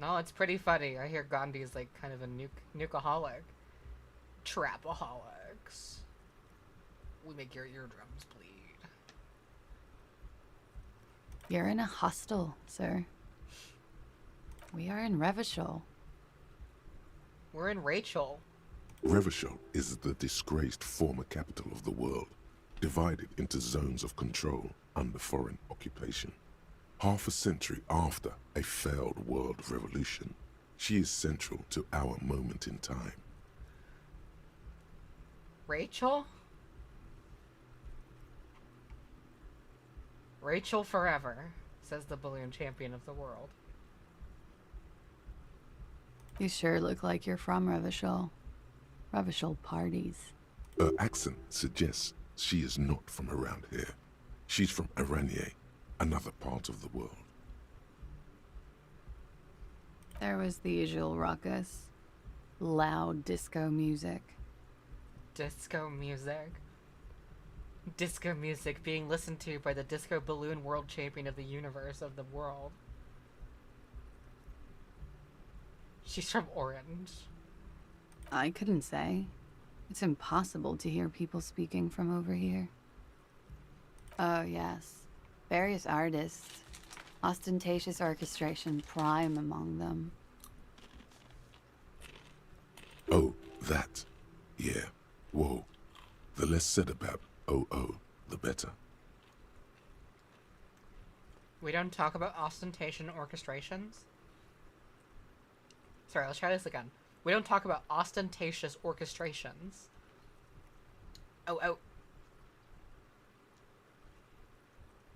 No, it's pretty funny. I hear Gandhi is like kind of a nukeaholic. Trapaholics. We make your eardrums bleed. You're in a hostel, sir. We are in Revachol. We're in Rachel. Revachol is the disgraced former capital of the world, divided into zones of control under foreign occupation. Half a century after a failed world revolution, she is central to our moment in time. Rachel? Rachel forever, says the balloon champion of the world. You sure look like you're from Revachol. Revachol parties. Her accent suggests she is not from around here. She's from Aranier, another part of the world. There was the usual ruckus. Loud disco music. Disco music. Disco music being listened to by the disco balloon world champion of the universe of the world. She's from Orange. I couldn't say. It's impossible to hear people speaking from over here. Oh, yes. Various artists. Ostentatious orchestration prime among them. Oh, that. Yeah. Whoa. The less said about OO, the better. We don't talk about ostentation orchestrations? Sorry, let's try this again. We don't talk about ostentatious orchestrations. Oh.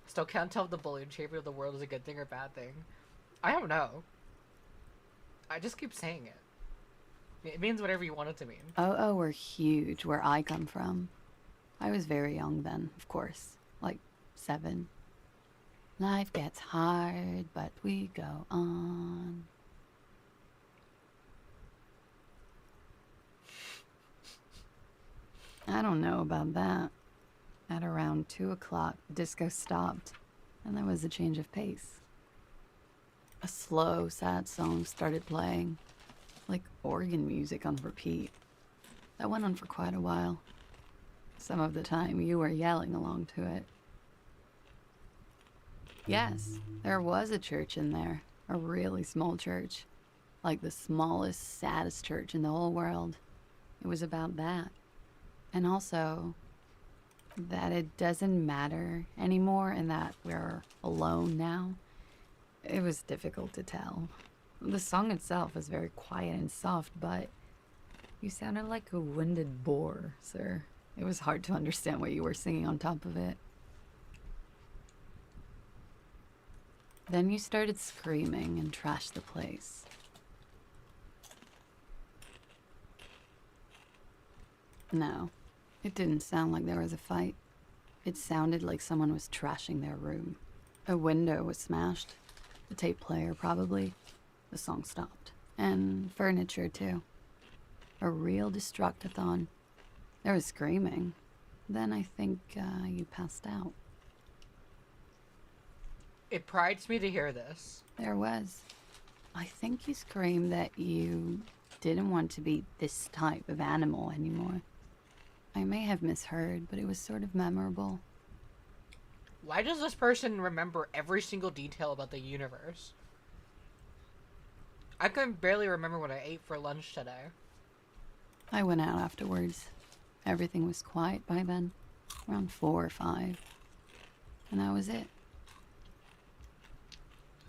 Still can't tell if the balloon champion of the world is a good thing or bad thing. I don't know. I just keep saying it. It means whatever you want it to mean. OO were huge where I come from. I was very young then, of course. Like 7. Life gets hard, but we go on. I don't know about that. At around 2 o'clock, the disco stopped, and there was a change of pace. A slow, sad song started playing, like organ music on repeat. That went on for quite a while. Some of the time, you were yelling along to it. Yes, there was a church in there, a really small church, like the smallest, saddest church in the whole world. It was about that. And also, that it doesn't matter anymore and that we're alone now. It was difficult to tell. The song itself was very quiet and soft, but you sounded like a winded boar, sir. It was hard to understand what you were singing on top of it. Then you started screaming and trashed the place. No, it didn't sound like there was a fight. It sounded like someone was trashing their room. A window was smashed. The tape player, probably. The song stopped. And furniture, too. A real destructathon. There was screaming. Then I think you passed out. It prides me to hear this. There was. I think you screamed that you didn't want to be this type of animal anymore. I may have misheard, but it was sort of memorable. Why does this person remember every single detail about the universe? I can barely remember what I ate for lunch today. I went out afterwards. Everything was quiet by then, around 4 or 5. And that was it.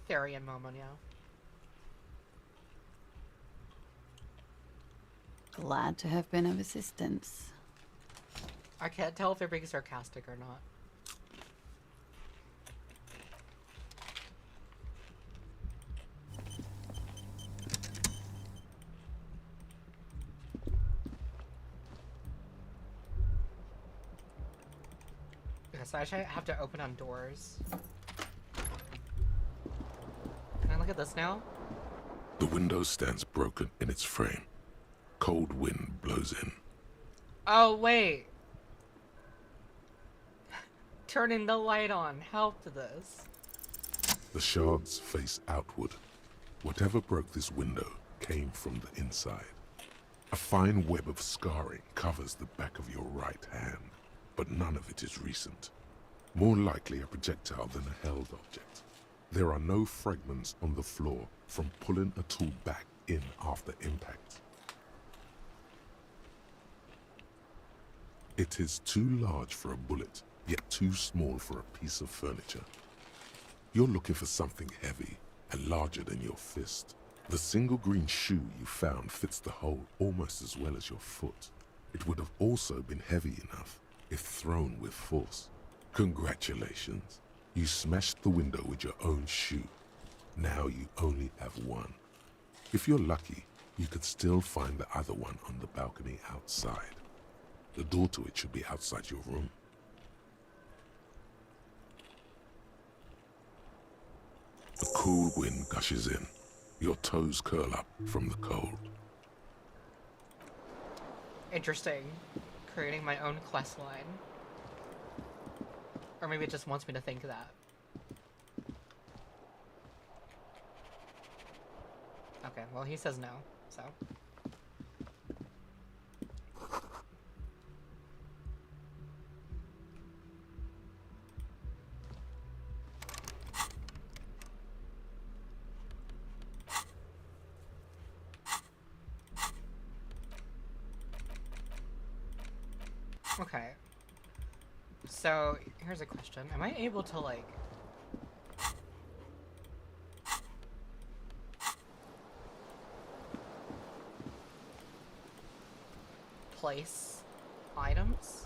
Therian moment, yeah. Glad to have been of assistance. I can't tell if they're being sarcastic or not. Okay, so I actually have to open on doors. Can I look at this now? The window stands broken in its frame. Cold wind blows in. Oh, wait. Turning the light on helped this. The shards face outward. Whatever broke this window came from the inside. A fine web of scarring covers the back of your right hand, but none of it is recent. More likely a projectile than a held object. There are no fragments on the floor from pulling a tool back in after impact. It is too large for a bullet, yet too small for a piece of furniture. You're looking for something heavy and larger than your fist. The single green shoe you found fits the hole almost as well as your foot. It would have also been heavy enough if thrown with force. Congratulations. You smashed the window with your own shoe. Now you only have one. If you're lucky, you could still find the other one on the balcony outside. The door to it should be outside your room. The cool wind gushes in. Your toes curl up from the cold. Interesting. Creating my own quest line. Or maybe it just wants me to think that. Okay, well he says no, so. Okay. So, here's a question. Am I able to, like... place items?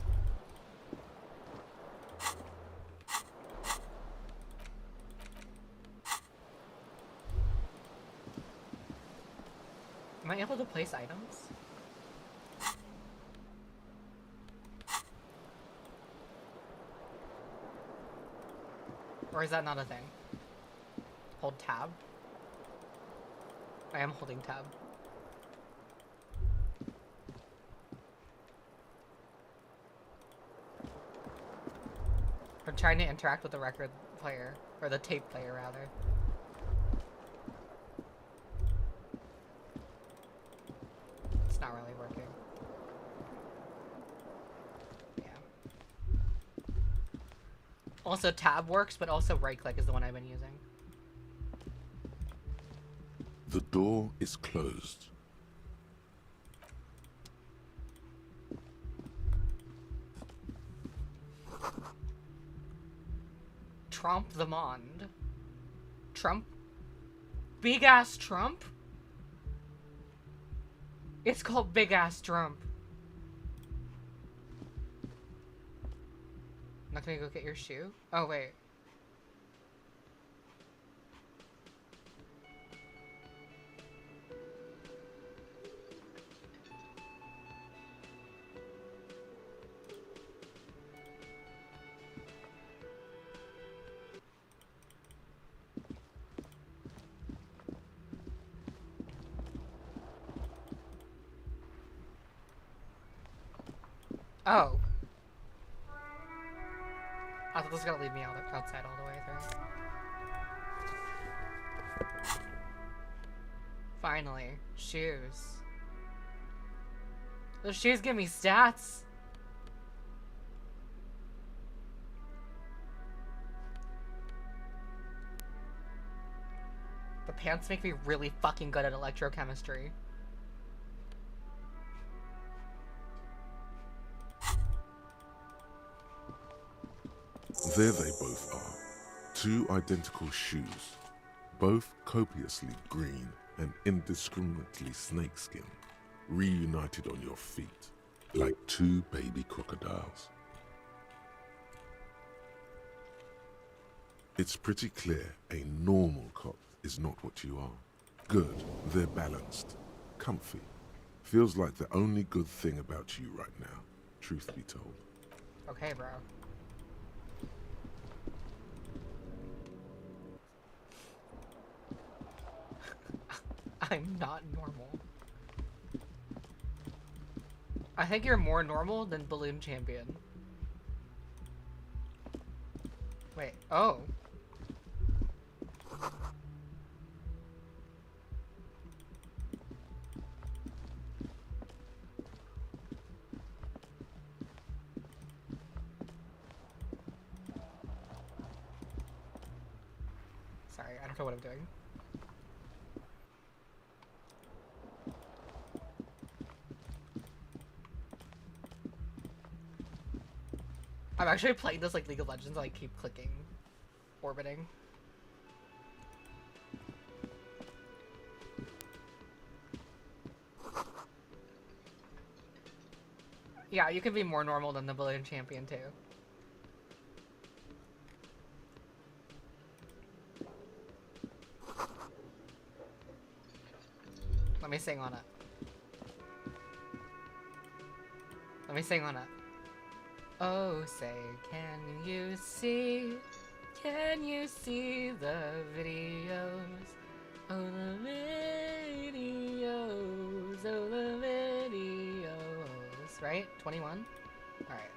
Am I able to place items? Or is that not a thing? Hold tab? I am holding tab. I'm trying to interact with the record player, or the tape player rather. It's not really working. Also, tab works, but also right-click is the one I've been using. The door is closed. Trump the Mond. Trump? Big-ass Trump? It's called Big-ass Trump. I'm not gonna go get your shoe? Oh, wait. Oh. I thought this was gonna leave me outside all the way through. Finally. Shoes. Those shoes give me stats! The pants make me really fucking good at electrochemistry. There they both are. Two identical shoes, both copiously green and indiscriminately snakeskin, reunited on your feet, like two baby crocodiles. It's pretty clear a normal cop is not what you are. Good, they're balanced, comfy. Feels like the only good thing about you right now, truth be told. Okay, bro. I'm not normal. I think you're more normal than Balloon Champion. Wait, oh. Sorry, I don't know what I'm doing. I'm actually playing this like League of Legends, I keep clicking, orbiting. Yeah, you can be more normal than the Billion Champion too. Let me sing on it. Let me sing on it. Oh, say, can you see the videos? Oh, the videos, oh, the videos. Right? 21? Alright.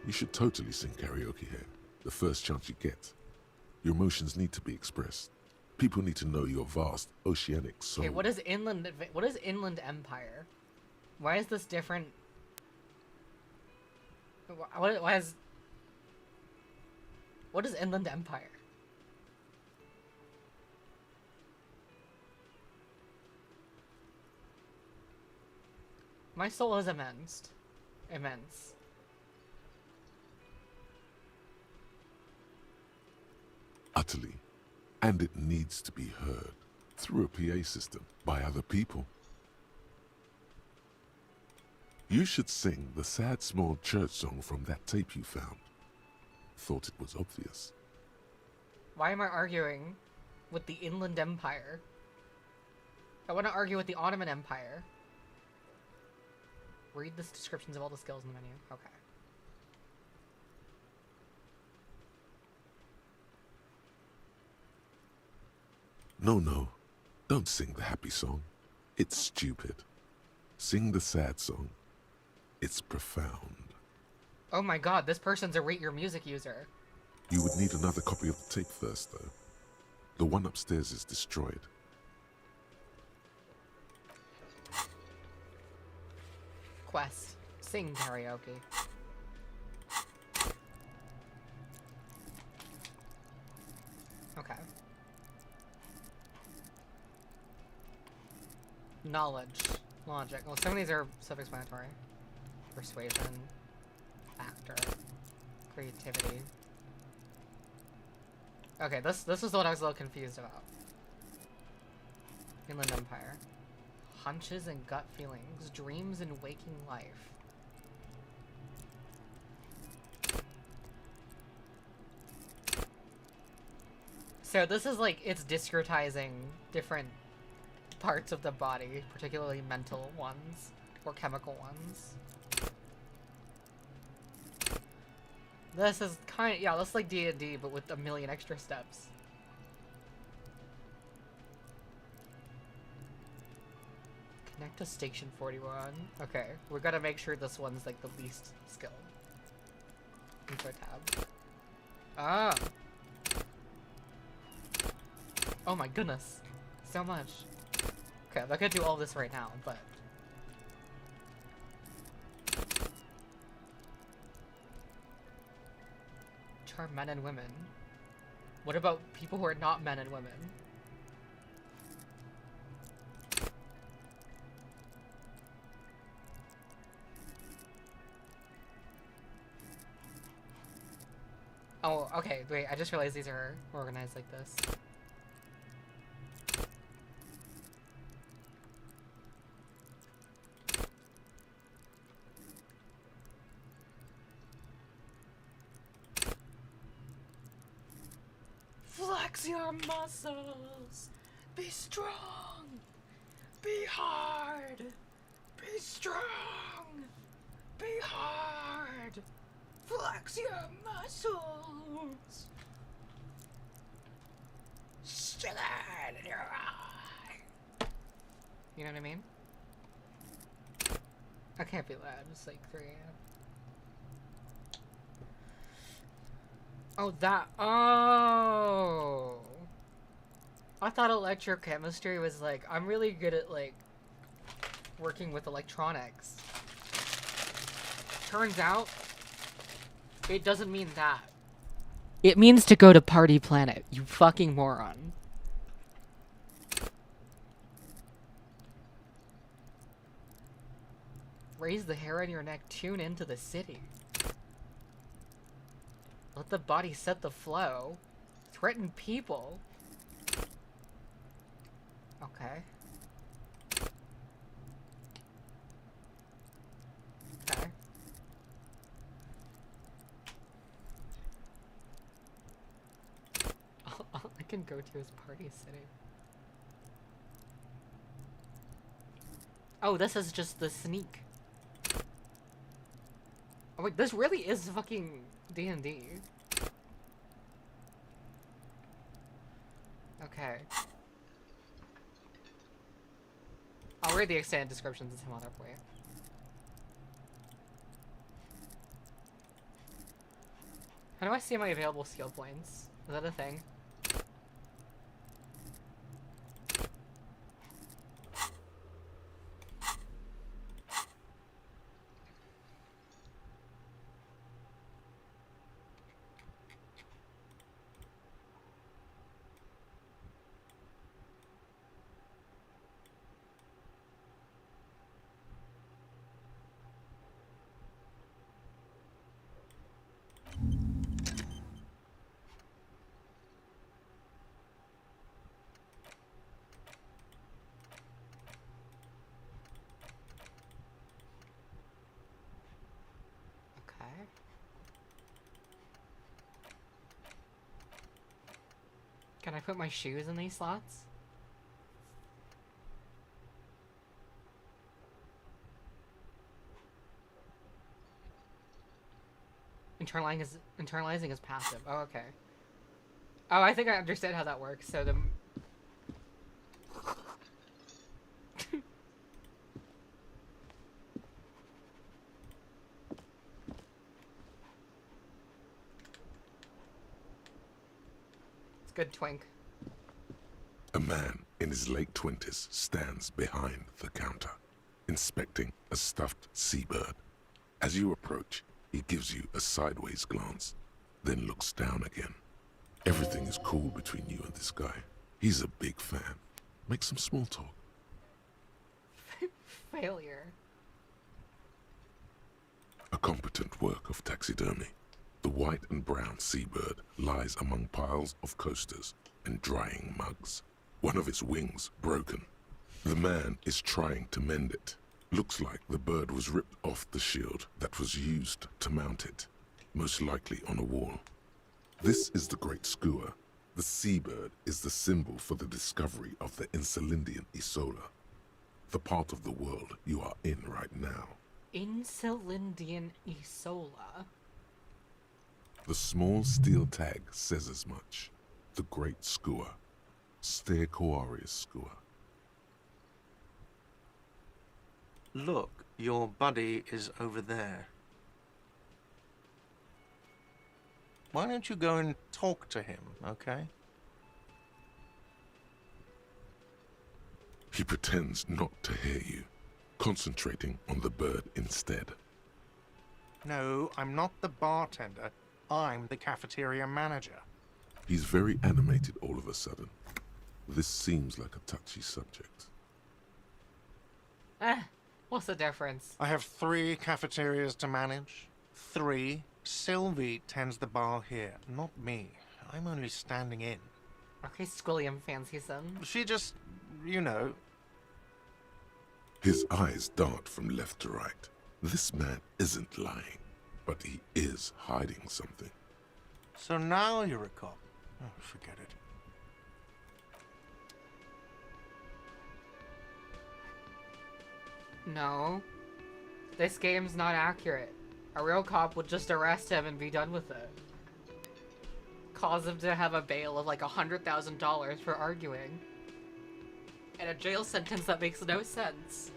You should totally sing karaoke here, the first chance you get. Your emotions need to be expressed. People need to know your vast oceanic soul. Okay, what is Inland Empire? Why is this different? Why is... What is Inland Empire? My soul is immense. Immense. Utterly. And it needs to be heard through a PA system by other people. You should sing the sad small church song from that tape you found. Thought it was obvious. Why am I arguing with the Inland Empire? I want to argue with the Ottoman Empire. Read the descriptions of all the skills in the menu. Okay. No. Don't sing the happy song. It's stupid. Sing the sad song. It's profound. Oh my god, this person's a Rate Your Music user. You would need another copy of the tape first, though. The one upstairs is destroyed. Quest. Sing karaoke. Okay. Knowledge. Logic. Well, some of these are self-explanatory. Persuasion. Factor. Creativity. Okay, this is what I was a little confused about. Inland Empire. Hunches and gut feelings. Dreams and waking life. So this is like, it's discretizing different parts of the body, particularly mental ones, or chemical ones. This is kind of, yeah, that's like D&D, but with a million extra steps. Connect to Station 41. Okay, we're gonna make sure this one's like the least skill. Info tab. Ah! Oh my goodness. So much. Okay, I'm not gonna do all this right now, but... Charm men and women. What about people who are not men and women? Oh, okay, wait, I just realized these are organized like this. Flex your muscles! Be strong! Be hard! Be strong! Be hard! Flex your muscles! Sugar in your eye! You know what I mean? I can't be loud, it's like 3 AM. Oh, that. Oh! I thought electrochemistry was like, I'm really good at like working with electronics. Turns out, it doesn't mean that. It means to go to Party Planet, you fucking moron. Raise the hair on your neck, tune into the city. Let the body set the flow. Threaten people. Okay. Okay. All I can go to is Party City. Oh, this is just the sneak. Oh wait, this really is fucking D&D. Okay. I'll read the extended descriptions in some other point. How do I see my available skill points? Is that a thing? Okay. Can I put my shoes in these slots? Internalizing is passive. Oh, okay. Oh, I think I understand how that works. So the it's good twink. A man in his late 20s stands behind the counter, inspecting a stuffed seabird. As you approach, he gives you a sideways glance, then looks down again. Everything is cool between you and this guy. He's a big fan. Make some small talk. Failure. A competent work of taxidermy. The white and brown seabird lies among piles of coasters and drying mugs. One of its wings broken. The man is trying to mend it. Looks like the bird was ripped off the shield that was used to mount it, most likely on a wall. This is the Great Skua. The seabird is the symbol for the discovery of the Insulindian Isola, the part of the world you are in right now. Insulindian Isola. The small steel tag says as much. The Great Skua. Stegoarius Skua. Look, your buddy is over there. Why don't you go and talk to him, okay? He pretends not to hear you, concentrating on the bird instead. No, I'm not the bartender. I'm the cafeteria manager. He's very animated all of a sudden. This seems like a touchy subject. What's the difference? I have 3 cafeterias to manage. 3. Sylvie tends the bar here, not me. I'm only standing in. Okay, Squilliam fancy son. She just, you know. His eyes dart from left to right. This man isn't lying, but he is hiding something. So now you're a cop. Oh, forget it. No. This game's not accurate. A real cop would just arrest him and be done with it. Cause him to have a bail of like $100,000 for arguing. And a jail sentence that makes no sense.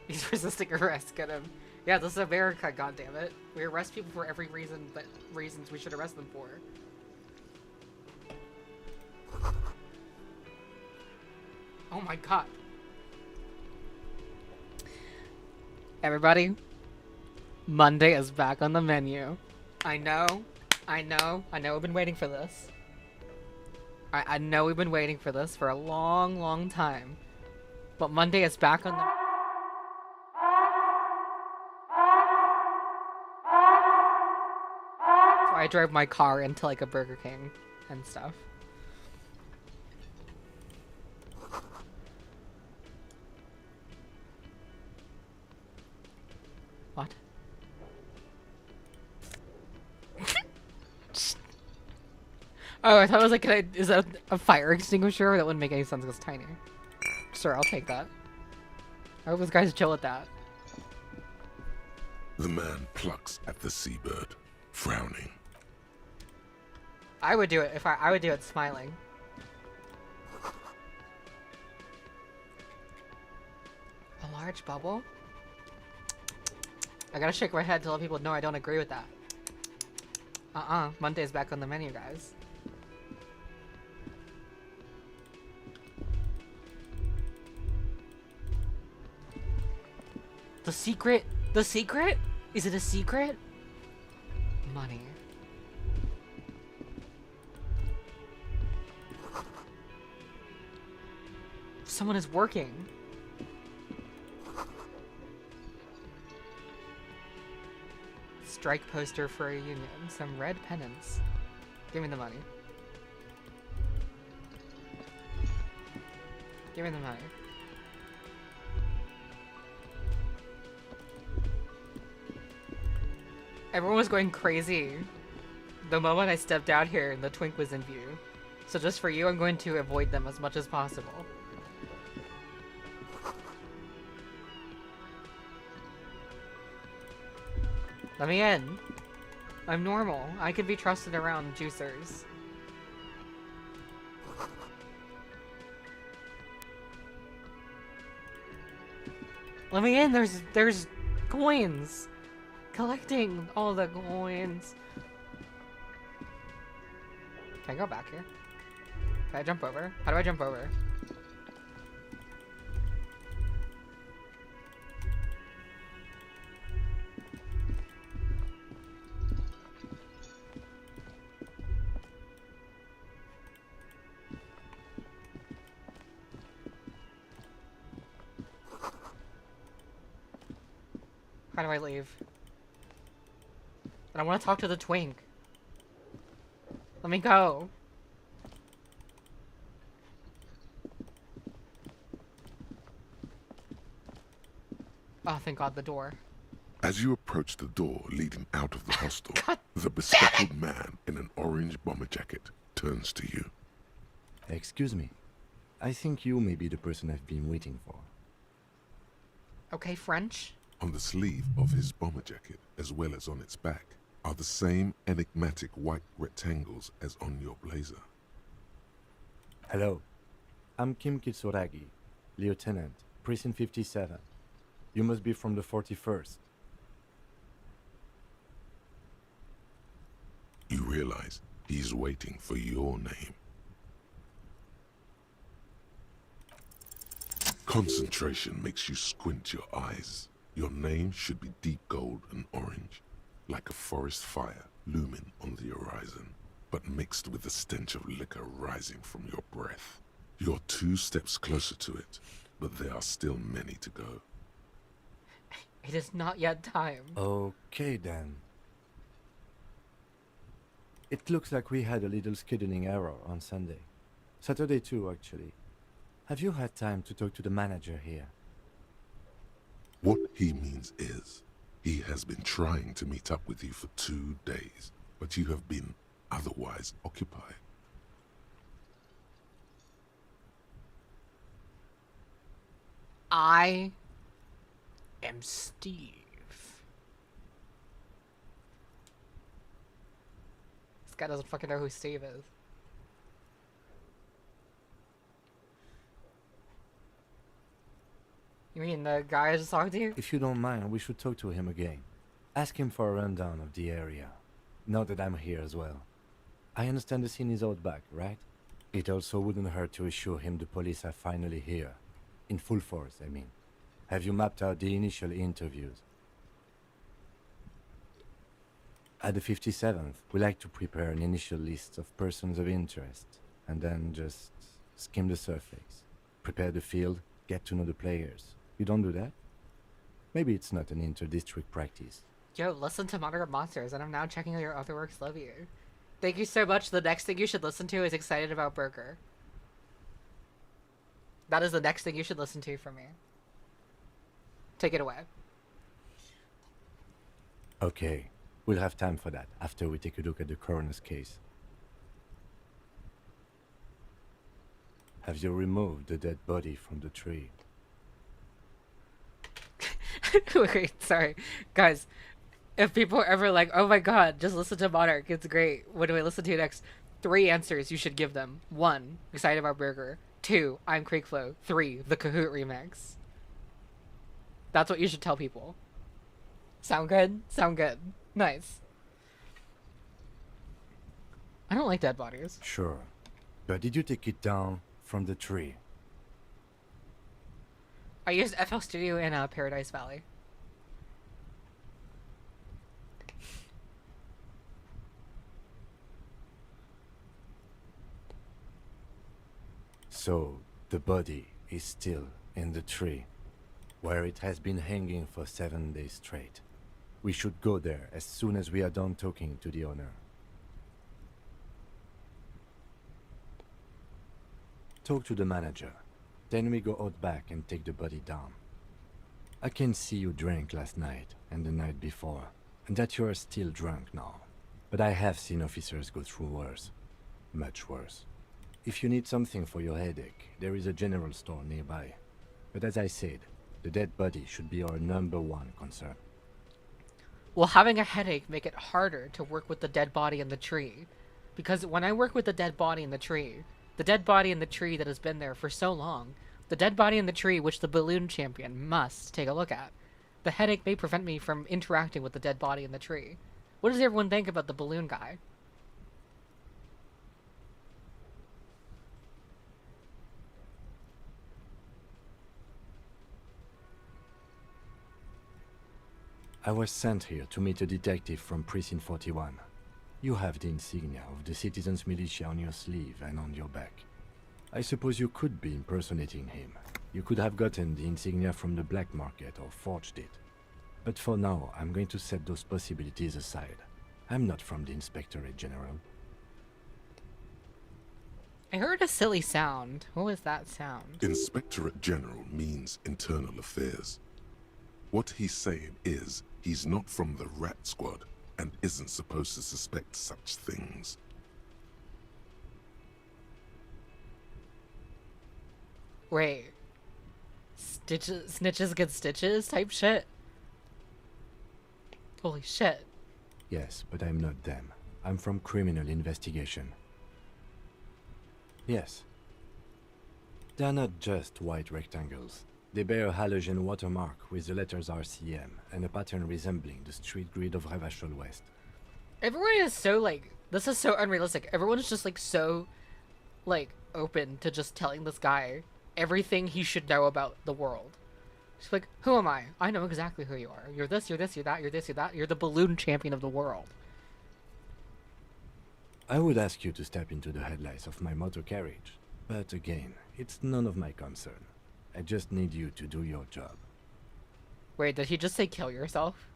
He's resisting arrest, get him. Yeah, this is America, goddammit. We arrest people for every reason that reasons we should arrest them for. Oh my god. Everybody, Monday is back on the menu. I know we've been waiting for this. I know we've been waiting for this for a long, long time. But Monday is back on the... So I drove my car into like a Burger King and stuff. What? Oh, I thought it was like, is that a fire extinguisher? That wouldn't make any sense because it's tiny. Sure, I'll take that. I hope this guy's chill with that. The man plucks at the seabird, frowning. I would do it if I would do it smiling. A large bubble? I gotta shake my head to let people know I don't agree with that. Monday's back on the menu, guys. The secret? The secret? Is it a secret? Money. Someone is working. Strike poster for a union. Some red pennants. Give me the money. Give me the money. Everyone was going crazy the moment I stepped out here and the twink was in view. So just for you, I'm going to avoid them as much as possible. Let me in. I'm normal. I can be trusted around juicers. Let me in. There's coins. Collecting all the coins. Can I go back here? Can I jump over? How do I jump over? How do I leave? And I want to talk to the twink. Let me go. Oh, thank God, the door. As you approach the door leading out of the hostel, God the bespectacled man in an orange bomber jacket turns to you. Excuse me. I think you may be the person I've been waiting for. Okay, French. On the sleeve of his bomber jacket, as well as on its back, are the same enigmatic white rectangles as on your blazer. Hello. I'm Kim Kitsuragi, Lieutenant, Precinct 57. You must be from the 41st. You realize he's waiting for your name. Concentration makes you squint your eyes. Your name should be deep gold and orange, like a forest fire looming on the horizon, but mixed with the stench of liquor rising from your breath. You're 2 steps closer to it, but there are still many to go. It is not yet time. Okay then. It looks like we had a little scheduling error on Sunday. Saturday too, actually. Have you had time to talk to the manager here? What he means is, he has been trying to meet up with you for 2 days, but you have been otherwise occupied. I am Steve. This guy doesn't fucking know who Steve is. You mean the guy I just talked to you? If you don't mind, we should talk to him again. Ask him for a rundown of the area. Now that I'm here as well. I understand the scene is out back, right? It also wouldn't hurt to assure him the police are finally here. In full force, I mean. Have you mapped out the initial interviews? At the 57th, we like to prepare an initial list of persons of interest, and then just skim the surface. Prepare the field, get to know the players. You don't do that? Maybe it's not an inter-district practice. Yo, listen to Monitor Monsters, and I'm now checking out your other works. Love you. Thank you so much. The next thing you should listen to is Excited About Burger. That is the next thing you should listen to from me. Take it away. Okay, we'll have time for that after we take a look at the coroner's case. Have you removed the dead body from the tree? Wait, sorry. Guys, if people are ever like, oh my god, just listen to Monarch, it's great. What do I listen to next? 3 answers you should give them. 1, Excited About Burger. 2, I'm Creekflow. 3, the Kahoot remix. That's what you should tell people. Sound good? Sound good. Nice. I don't like dead bodies. Sure. But did you take it down from the tree? I used FL Studio in Paradise Valley. So, the body is still in the tree, where it has been hanging for 7 days straight. We should go there as soon as we are done talking to the owner. Talk to the manager. Then we go out back and take the body down. I can see you drank last night and the night before, and that you are still drunk now. But I have seen officers go through worse. Much worse. If you need something for your headache, there is a general store nearby. But as I said, the dead body should be our #1 concern. Will having a headache make it harder to work with the dead body in the tree? Because when I work with the dead body in the tree, the dead body in the tree that has been there for so long, the dead body in the tree which the balloon champion must take a look at, the headache may prevent me from interacting with the dead body in the tree. What does everyone think about the balloon guy? I was sent here to meet a detective from Precinct 41. You have the insignia of the Citizens Militia on your sleeve and on your back. I suppose you could be impersonating him. You could have gotten the insignia from the black market or forged it. But for now, I'm going to set those possibilities aside. I'm not from the Inspectorate General. I heard a silly sound. What was that sound? Inspectorate General means internal affairs. What he's saying is, he's not from the Rat Squad and isn't supposed to suspect such things. Wait. Snitches get stitches type shit? Holy shit. Yes, but I'm not them. I'm from criminal investigation. Yes. They're not just white rectangles. They bear a halogen watermark with the letters RCM and a pattern resembling the street grid of Revachol West. Everyone is so, like, this is so unrealistic. Everyone is just, like, so, like, open to just telling this guy everything he should know about the world. She's like, who am I? I know exactly who you are. You're this, you're this, you're that, you're this, you're that. You're the balloon champion of the world. I would ask you to step into the headlights of my motor carriage, but again, it's none of my concern. I just need you to do your job. Wait, did he just say kill yourself?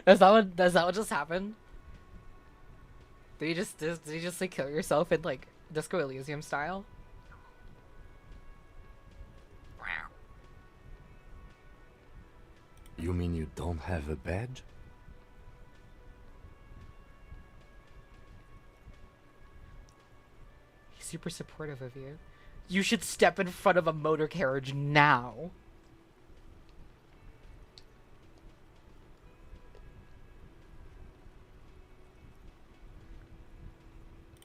Is that what just happened? Did he just say kill yourself in, like, Disco Elysium style? You mean you don't have a badge? He's super supportive of you. You should step in front of a motor carriage now.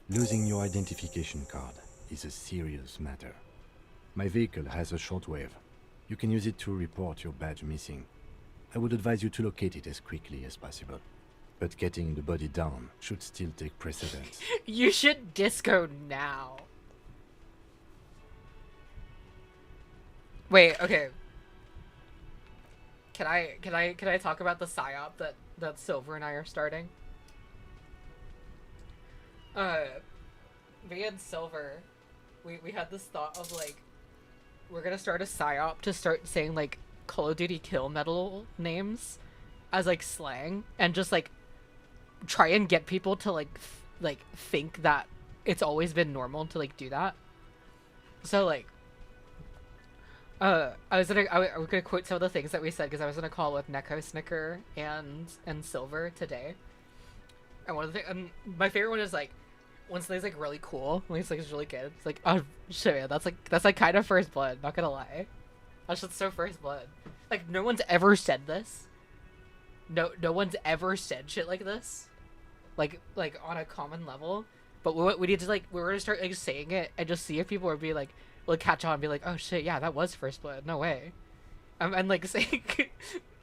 Losing your identification card is a serious matter. My vehicle has a shortwave. You can use it to report your badge missing. I would advise you to locate it as quickly as possible. But getting the body down should still take precedence. You should disco now. Wait, okay. Can I talk about the psyop that Silver and I are starting? Me and Silver, we had this thought of like, we're gonna start a psyop to start saying like Call of Duty kill medal names as like slang, and just like try and get people to like think that it's always been normal to like do that. So like, I was gonna quote some of the things that we said because I was in a call with Neko Snicker and Silver today, and one of the my favorite one is like, when something's like really cool, when it's like it's really good, it's like, oh shit, man, that's like kind of First Blood, not gonna lie. That's just so First Blood. Like no one's ever said this. No one's ever said shit like this. Like on a common level. But we need to like, we're gonna start like saying it and just see if people are be like, will catch on and be like, oh shit, yeah, that was First Blood, no way. And like saying,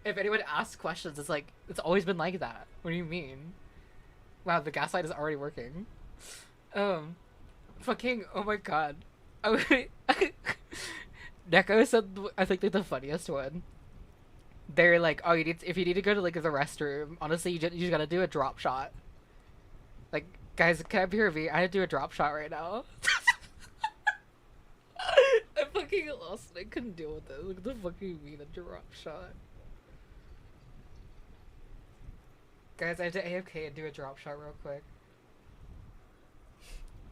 if anyone asks questions, it's like, it's always been like that. What do you mean? Wow, the gaslight is already working. Fucking, oh my god. Neko said, I think like the funniest one. They're like, oh, if you need to go to like the restroom, honestly, you just gotta do a drop shot. Like, guys, can I PRV? I had to do a drop shot right now. I fucking lost it. I couldn't deal with it. Look at the fucking mean a drop shot. Guys, I had to AFK and do a drop shot real quick.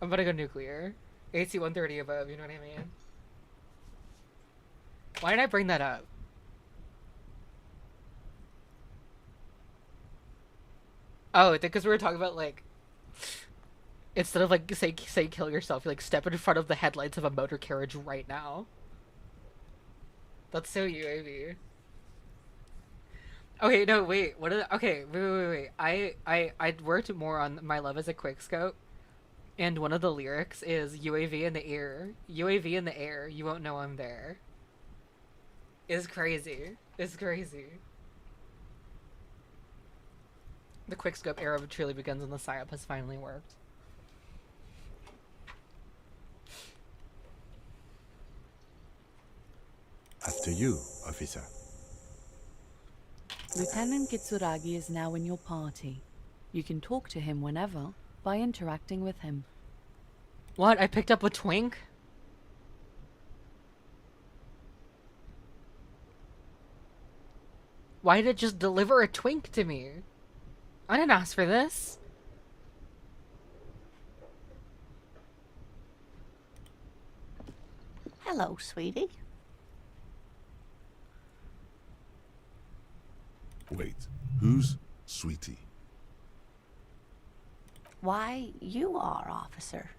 I'm about to go nuclear. AC 130 above, you know what I mean? Why did I bring that up? Oh, because we were talking about like, instead of like say kill yourself, you like step in front of the headlights of a motor carriage right now. That's so UAV. Okay, no, wait. What? Okay, wait. I worked more on My Love Is a Quickscope, and one of the lyrics is UAV in the air. UAV in the air. You won't know I'm there. It's crazy. It's crazy. The quickscope era truly begins when the psyop has finally worked. After you, officer. Lieutenant Kitsuragi is now in your party. You can talk to him whenever by interacting with him. What? I picked up a twink? Why did it just deliver a twink to me? I didn't ask for this. Hello, sweetie. Wait, who's Sweetie? Why, you are, officer.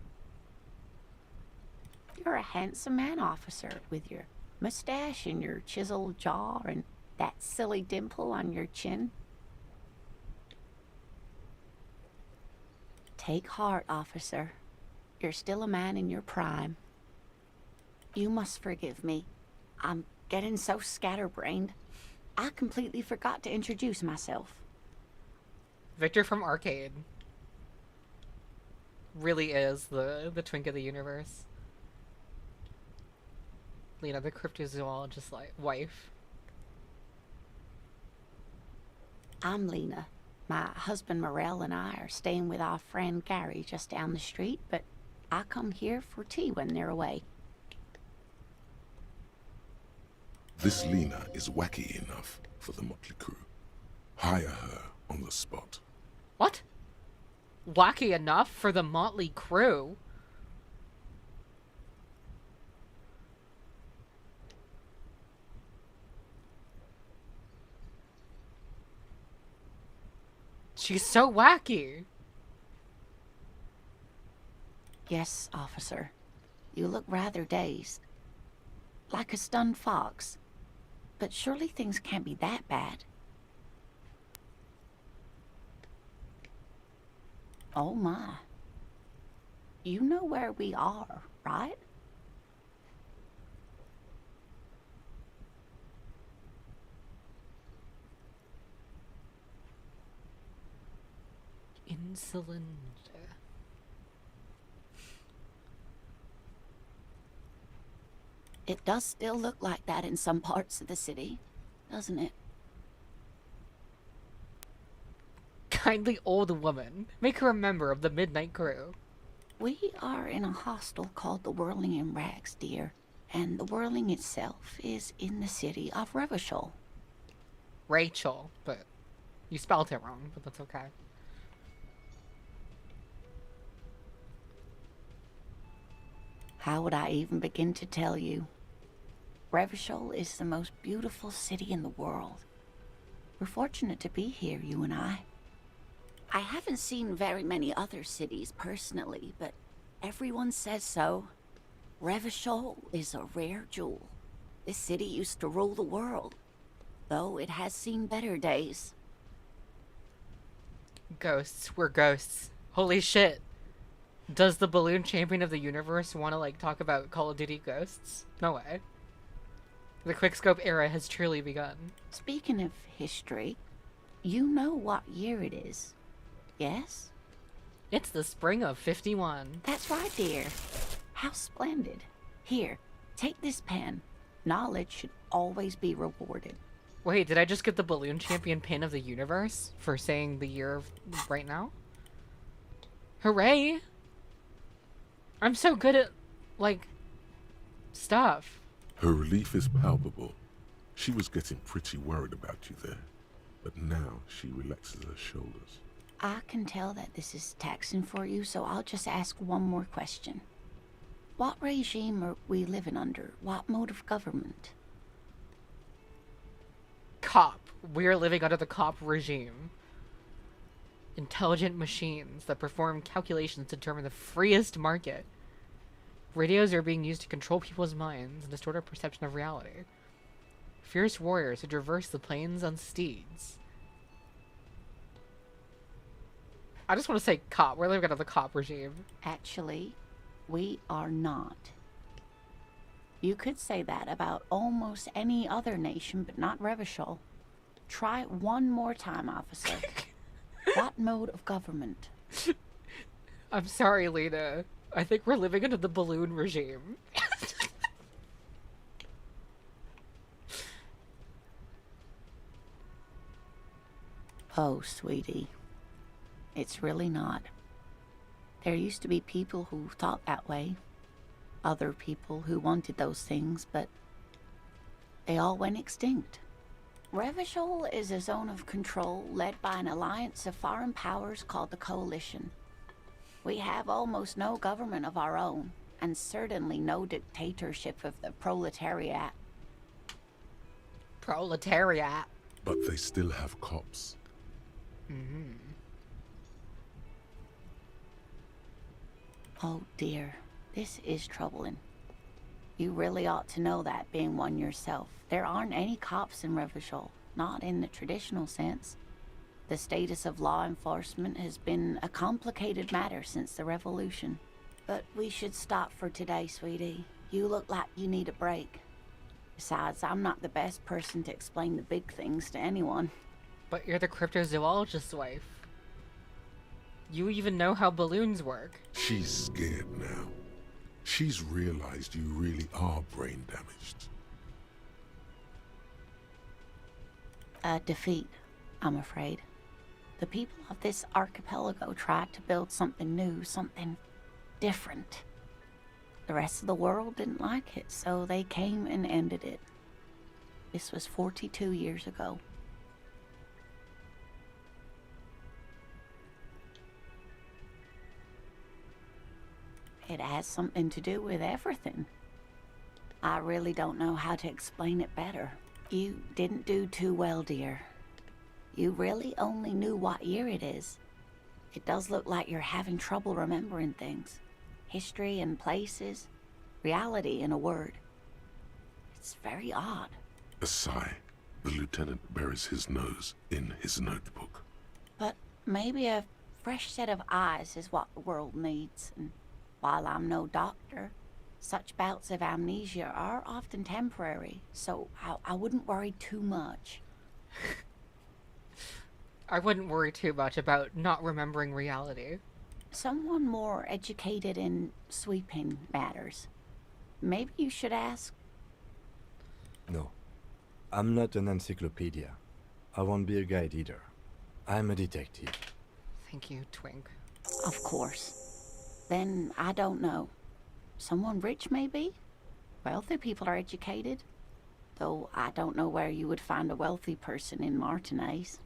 You're a handsome man, officer, with your mustache and your chiseled jaw and that silly dimple on your chin. Take heart, officer. You're still a man in your prime. You must forgive me. I'm getting so scatterbrained. I completely forgot to introduce myself. Victor from Arcade really is the twink of the universe. Lena, the cryptozoologist wife. I'm Lena. My husband Morel and I are staying with our friend Gary just down the street, but I come here for tea when they're away. This Lena is wacky enough for the Motley Crew. Hire her on the spot. What? Wacky enough for the Motley Crew? She's so wacky. Yes, officer. You look rather dazed. Like a stunned fox. But surely things can't be that bad. Oh my. You know where we are, right? In cylinder. It does still look like that in some parts of the city, doesn't it? Kindly old woman. Make her a member of the Midnight Crew. We are in a hostel called the Whirling in Rags, dear. And the Whirling itself is in the city of Revachol. Rachel, but you spelled it wrong, but that's okay. How would I even begin to tell you? Revachol is the most beautiful city in the world. We're fortunate to be here, you and I. I haven't seen very many other cities personally, but everyone says so. Revachol is a rare jewel. This city used to rule the world, though it has seen better days. Ghosts. We're ghosts. Holy shit. Does the balloon champion of the universe want to, like, talk about Call of Duty ghosts? No way. The quickscope era has truly begun. Speaking of history, you know what year it is, yes? It's the spring of 51. That's right, dear. How splendid. Here, take this pen. Knowledge should always be rewarded. Wait, did I just get the balloon champion pin of the universe for saying the year of right now? Hooray! I'm so good at, like, stuff. Her relief is palpable. She was getting pretty worried about you there, but now she relaxes her shoulders. I can tell that this is taxing for you, so I'll just ask one more question. What regime are we living under? What mode of government? Cop. We're living under the cop regime. Intelligent machines that perform calculations to determine the freest market. Radios are being used to control people's minds and distort our perception of reality. Fierce warriors who traverse the plains on steeds. I just want to say cop. We're living under the cop regime. Actually, we are not. You could say that about almost any other nation, but not Revachol. Try one more time, officer. What mode of government? I'm sorry, Lena. I think we're living under the balloon regime. Oh, sweetie. It's really not. There used to be people who thought that way. Other people who wanted those things, but they all went extinct. Revachol is a zone of control led by an alliance of foreign powers called the Coalition. We have almost no government of our own, and certainly no dictatorship of the proletariat. Proletariat. But they still have cops. Mm-hmm. Oh dear, this is troubling. You really ought to know that, being one yourself. There aren't any cops in Revachol, not in the traditional sense. The status of law enforcement has been a complicated matter since the revolution. But we should stop for today, sweetie. You look like you need a break. Besides, I'm not the best person to explain the big things to anyone. But you're the cryptozoologist's wife. You even know how balloons work. She's scared now. She's realized you really are brain damaged. A defeat, I'm afraid. The people of this archipelago tried to build something new, something different. The rest of the world didn't like it, so they came and ended it. This was 42 years ago. It has something to do with everything. I really don't know how to explain it better. You didn't do too well, dear. You really only knew what year it is. It does look like you're having trouble remembering things. History and places. Reality, in a word. It's very odd. A sigh. The lieutenant buries his nose in his notebook. But maybe a fresh set of eyes is what the world needs. And while I'm no doctor, such bouts of amnesia are often temporary, so I wouldn't worry too much. I wouldn't worry too much about not remembering reality. Someone more educated in sweeping matters. Maybe you should ask No. I'm not an encyclopedia. I won't be a guide either. I'm a detective. Thank you, Twink. Of course. Then I don't know. Someone rich, maybe? Wealthy people are educated. Though I don't know where you would find a wealthy person in Martinez.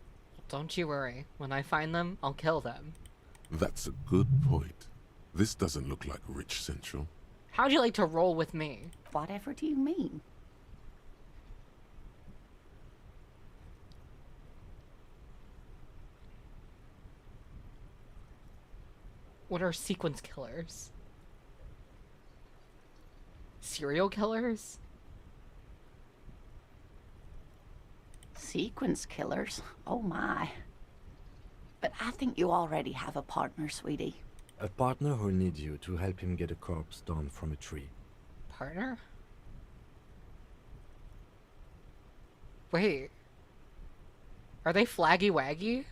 Don't you worry. When I find them, I'll kill them. That's a good point. This doesn't look like Rich Central. How'd you like to roll with me? Whatever do you mean? What are sequence killers? Serial killers? Sequence killers? Oh my. But I think you already have a partner, sweetie. A partner who needs you to help him get a corpse down from a tree. Partner? Wait. Are they Flaggy Waggy?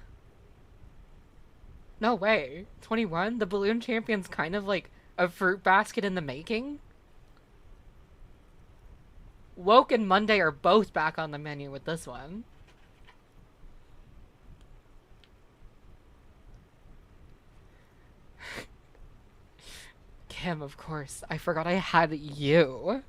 No way. 21? The Balloon Champion's kind of like a fruit basket in the making? Woke and Monday are both back on the menu with this one. Kim, of course. I forgot I had you.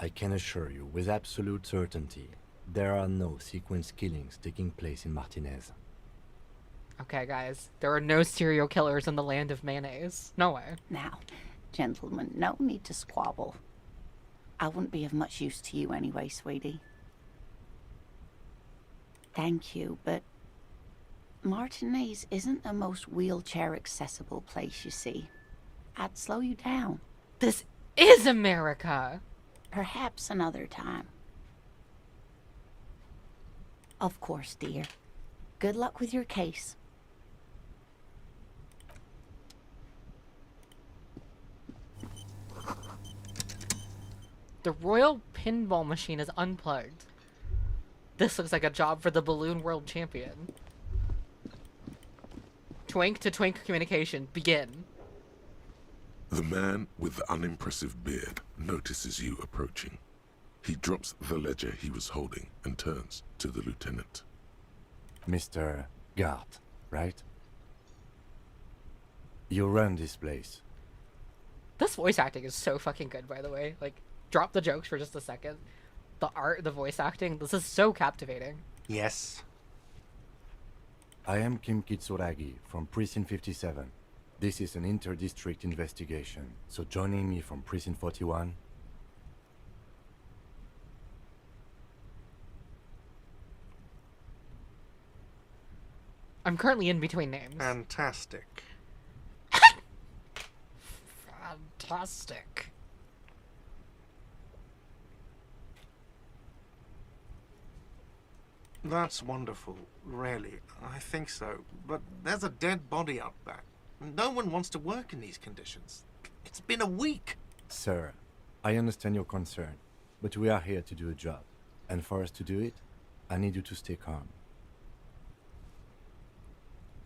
I can assure you with absolute certainty, there are no sequence killings taking place in Martinez. Okay, guys. There are no serial killers in the land of mayonnaise. No way. Now, gentlemen, no need to squabble. I wouldn't be of much use to you anyway, sweetie. Thank you, but Martinez isn't the most wheelchair-accessible place, you see. I'd slow you down. This is America! Perhaps another time. Of course, dear. Good luck with your case. The Royal Pinball Machine is unplugged. This looks like a job for the Balloon World Champion. Twink to Twink communication. Begin. The man with the unimpressive beard notices you approaching. He drops the ledger he was holding and turns to the lieutenant. Mr. Gart, right? You run this place. This voice acting is so fucking good, by the way. Like, drop the jokes for just a second. The art, the voice acting, this is so captivating. Yes. I am Kim Kitsuragi from Precinct 57. This is an inter-district investigation, so joining me from Precinct 41... I'm currently in between names. Fantastic. Fantastic. That's wonderful, really. I think so. But there's a dead body out back. No one wants to work in these conditions. It's been a week. Sir, I understand your concern, but we are here to do a job. And for us to do it, I need you to stay calm.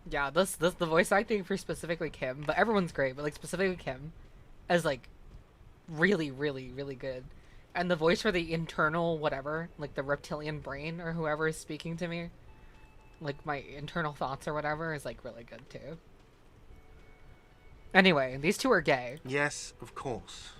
Yeah, the voice acting for specifically Kim, but everyone's great, but like specifically Kim is like really, really, really good. And the voice for the internal whatever, like the reptilian brain or whoever is speaking to me, like my internal thoughts or whatever, is like really good too. Anyway, these two are gay. Yes, of course.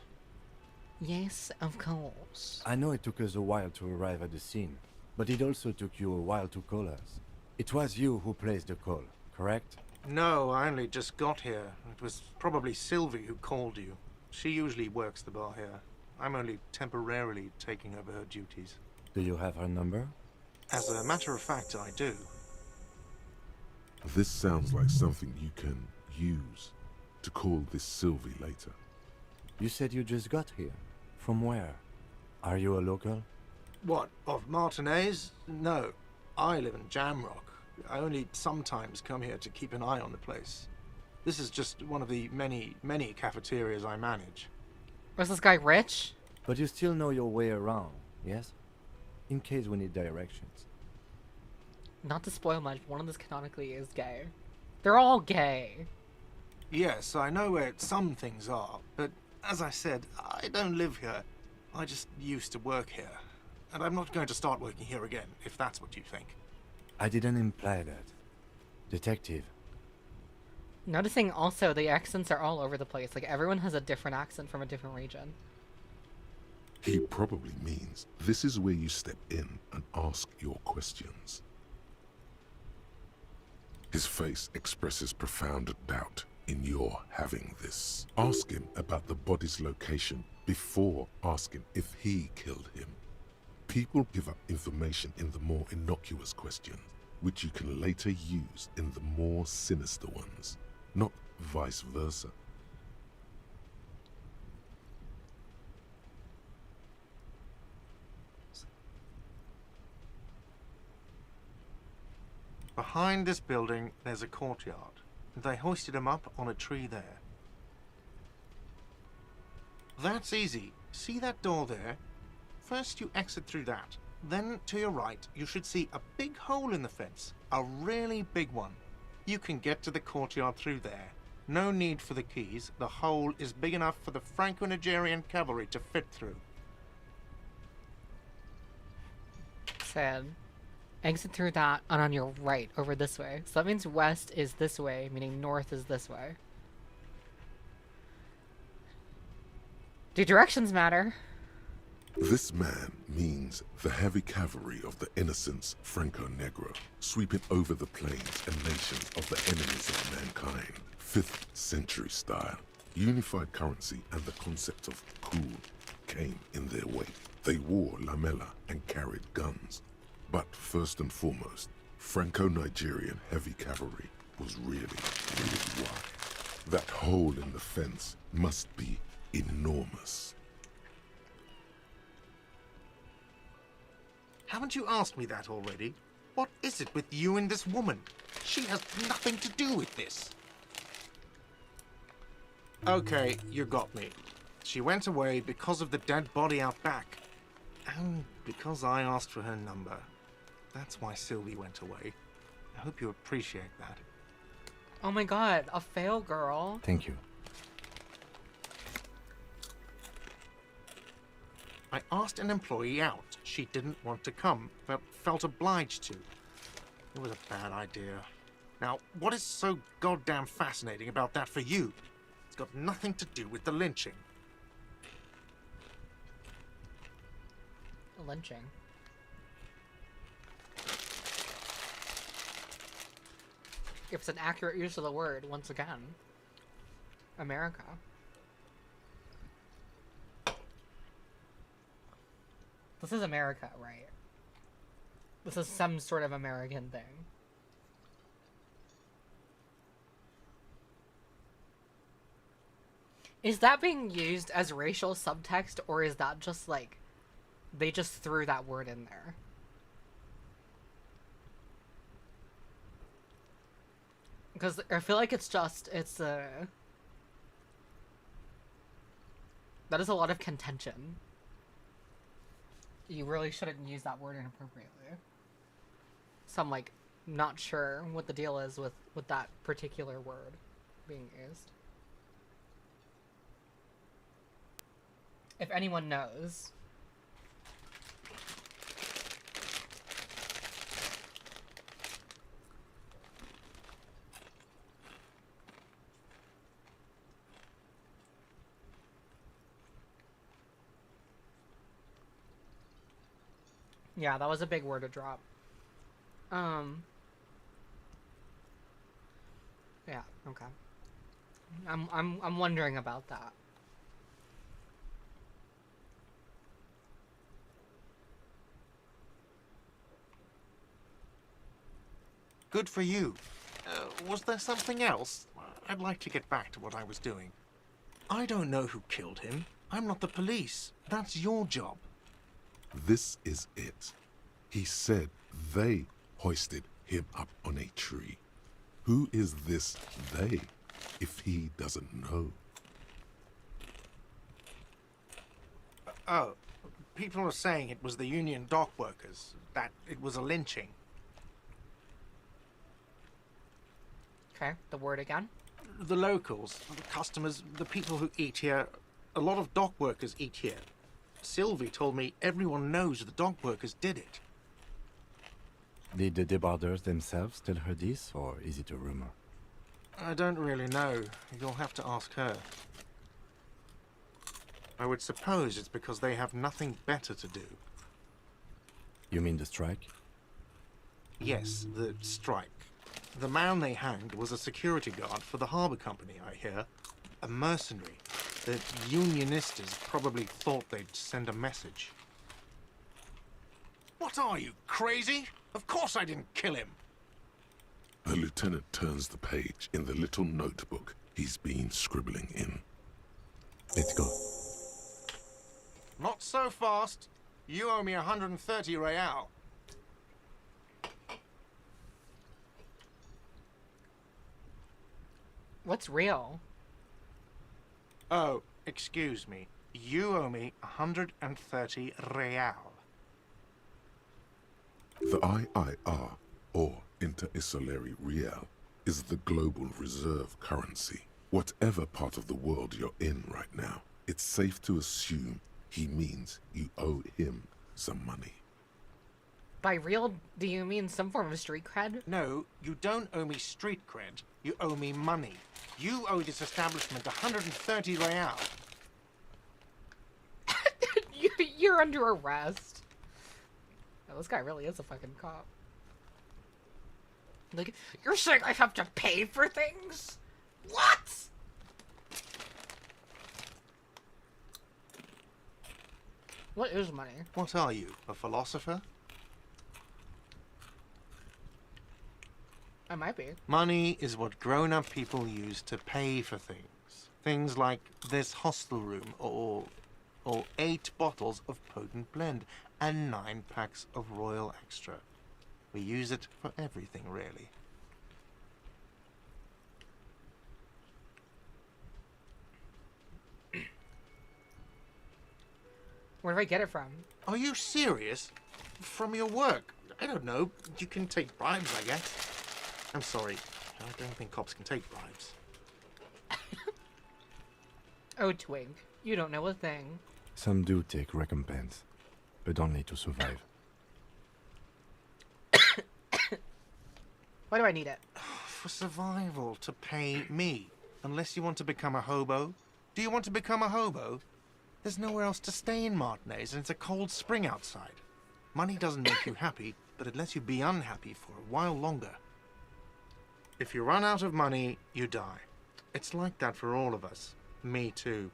Yes, of course. I know it took us a while to arrive at the scene, but it also took you a while to call us. It was you who placed the call, correct? No, I only just got here. It was probably Sylvie who called you. She usually works the bar here. I'm only temporarily taking over her duties. Do you have her number? As a matter of fact, I do. This sounds like something you can use to call this Sylvie later. You said you just got here. From where? Are you a local? What, of Martinez? No, I live in Jamrock. I only sometimes come here to keep an eye on the place. This is just one of the many, many cafeterias I manage. Was this guy rich? But you still know your way around, yes? In case we need directions. Not to spoil much, but one of this canonically is gay. They're all gay. Yes, I know where some things are, but As I said, I don't live here. I just used to work here. And I'm not going to start working here again, if that's what you think. I didn't imply that. Detective, Noticing also the accents are all over the place. Like, everyone has a different accent from a different region. He probably means this is where you step in and ask your questions. His face expresses profound doubt in your having this. Ask him about the body's location before asking if he killed him. People give up information in the more innocuous questions, which you can later use in the more sinister ones, not vice versa. Behind this building, there's a courtyard. They hoisted him up on a tree there. That's easy. See that door there? First you exit through that. Then, to your right, you should see a big hole in the fence. A really big one. You can get to the courtyard through there. No need for the keys. The hole is big enough for the Franco-Nigerian cavalry to fit through. Sad. Exit through that and on your right, over this way. So that means west is this way, meaning north is this way. Do directions matter? This man means the heavy cavalry of the innocents Franco Negro, sweeping over the plains and nations of the enemies of mankind. 5th century style. Unified currency and the concept of cool came in their way. They wore lamella and carried guns. But first and foremost, Franco-Nigerian heavy cavalry was really wide. That hole in the fence must be enormous. Haven't you asked me that already? What is it with you and this woman? She has nothing to do with this. Okay, you got me. She went away because of the dead body out back. And because I asked for her number. That's why Sylvie went away. I hope you appreciate that. Oh my god, a fail girl. thank you. I asked an employee out. She didn't want to come, but felt obliged to. It was a bad idea. Now, what is so goddamn fascinating about that for you? It's got nothing to do with the lynching. Lynching. It's an accurate use of the word, once again. America. This is America, right? This is some sort of American thing. Is that being used as racial subtext, or is that just like they just threw that word in there? Because I feel like it's that is a lot of contention. You really shouldn't use that word inappropriately. So I'm like not sure what the deal is with that particular word being used. If anyone knows. Yeah, that was a big word to drop. Yeah, okay. I'm wondering about that. Good for you. Was there something else? I'd like to get back to what I was doing. I don't know who killed him. I'm not the police. That's your job. This is it. He said they hoisted him up on a tree. Who is this they, if he doesn't know? Oh, people are saying it was the union dock workers, that it was a lynching. Okay, the word again. The locals, the customers, the people who eat here, A lot of dock workers eat here. Sylvie told me everyone knows the dock workers did it. Did the debarders themselves tell her this, or is it a rumor? I don't really know. You'll have to ask her. I would suppose it's because they have nothing better to do. You mean the strike? Yes, the strike. The man they hanged was a security guard for the harbour company, I hear. A mercenary. The Unionistas probably thought they'd send a message. What are you, crazy? Of course I didn't kill him. The lieutenant turns the page in the little notebook he's been scribbling in. Let's go. Not so fast. You owe me 130 real. What's real? Oh, excuse me. You owe me 130 real. The IIR, or Inter-Isolary Real, is the global reserve currency. Whatever part of the world you're in right now, it's safe to assume he means you owe him some money. By real, do you mean some form of street cred? No, you don't owe me street cred. You owe me money. You owe this establishment 130 real. You're under arrest. Oh, this guy really is a fucking cop. Like, you're saying I have to pay for things? What? What is money? What are you, a philosopher? I might be. Money is what grown-up people use to pay for things. Things like this hostel room, or 8 bottles of potent blend, and 9 packs of Royal Extra. We use it for everything, really. Where do I get it from? Are you serious? From your work? I don't know. You can take bribes, I guess. I'm sorry. I don't think cops can take bribes. Oh, Twink. You don't know a thing. Some do take recompense, but only to survive. Why do I need it? For survival, to pay me. Unless you want to become a hobo. Do you want to become a hobo? There's nowhere else to stay in Martinez, and it's a cold spring outside. Money doesn't make you happy, but it lets you be unhappy for a while longer. If you run out of money, you die. It's like that for all of us. Me too.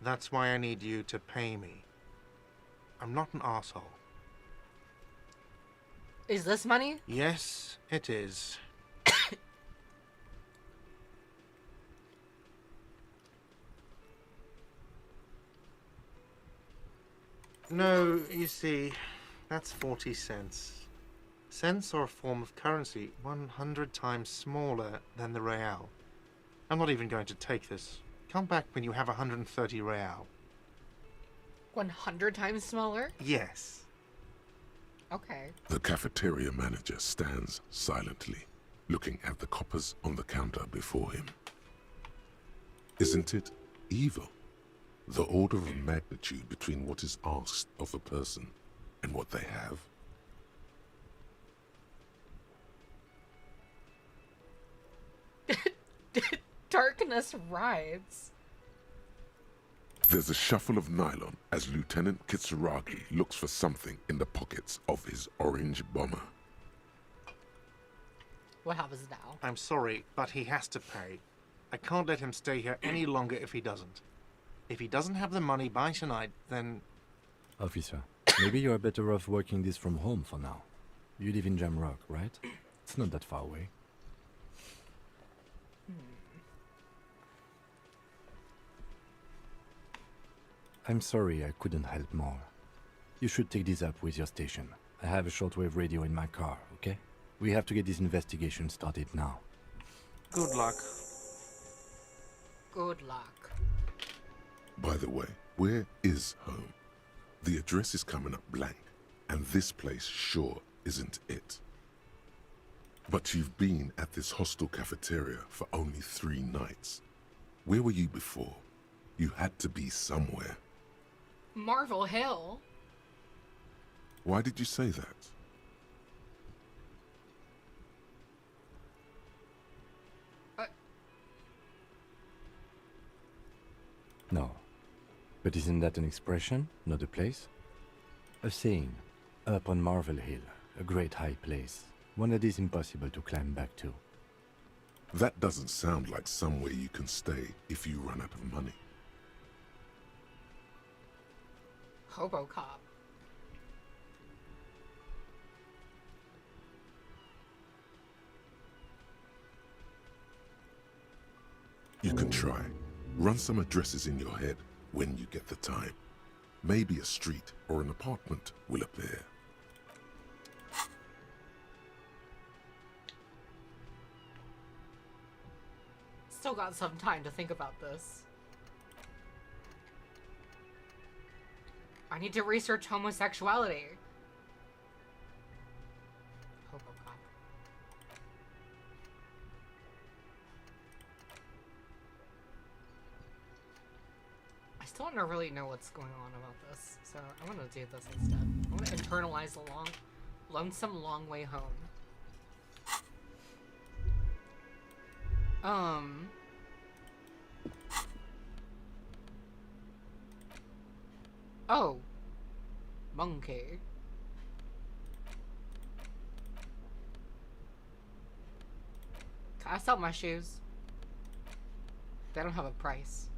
That's why I need you to pay me. I'm not an asshole. Is this money? Yes, it is. No, you see, that's 40 cents. Cents are a form of currency 100 times smaller than the real. I'm not even going to take this. Come back when you have 130 real. 100 times smaller? Yes. Okay. The cafeteria manager stands silently, looking at the coppers on the counter before him. Isn't it evil? The order of magnitude between what is asked of a person and what they have. Darkness rides. There's a shuffle of nylon as Lieutenant Kitsuragi looks for something in the pockets of his orange bomber. What happens now? I'm sorry, but he has to pay. I can't let him stay here any longer if he doesn't. If he doesn't have the money by tonight, then... Officer, maybe you're better off working this from home for now. You live in Jamrock, right? It's not that far away. I'm sorry I couldn't help more. You should take this up with your station. I have a shortwave radio in my car, okay? We have to get this investigation started now. Good luck. Good luck. By the way, where is home? The address is coming up blank, and this place sure isn't it. But you've been at this hostel cafeteria for only 3 nights. Where were you before? You had to be somewhere. Marvel Hill. Why did you say that? No. But isn't that an expression, not a place? A saying, up on Marvel Hill, a great high place, one that is impossible to climb back to. That doesn't sound like somewhere you can stay if you run out of money. Hobocop. You can try. Run some addresses in your head when you get the time. Maybe a street or an apartment will appear. Still got some time to think about this. I need to research homosexuality. Hobocop. I still don't really know what's going on about this, so I'm gonna do this instead. I'm gonna internalize the lonesome long way home. Oh. Monkey. Can I sell my shoes? They don't have a price.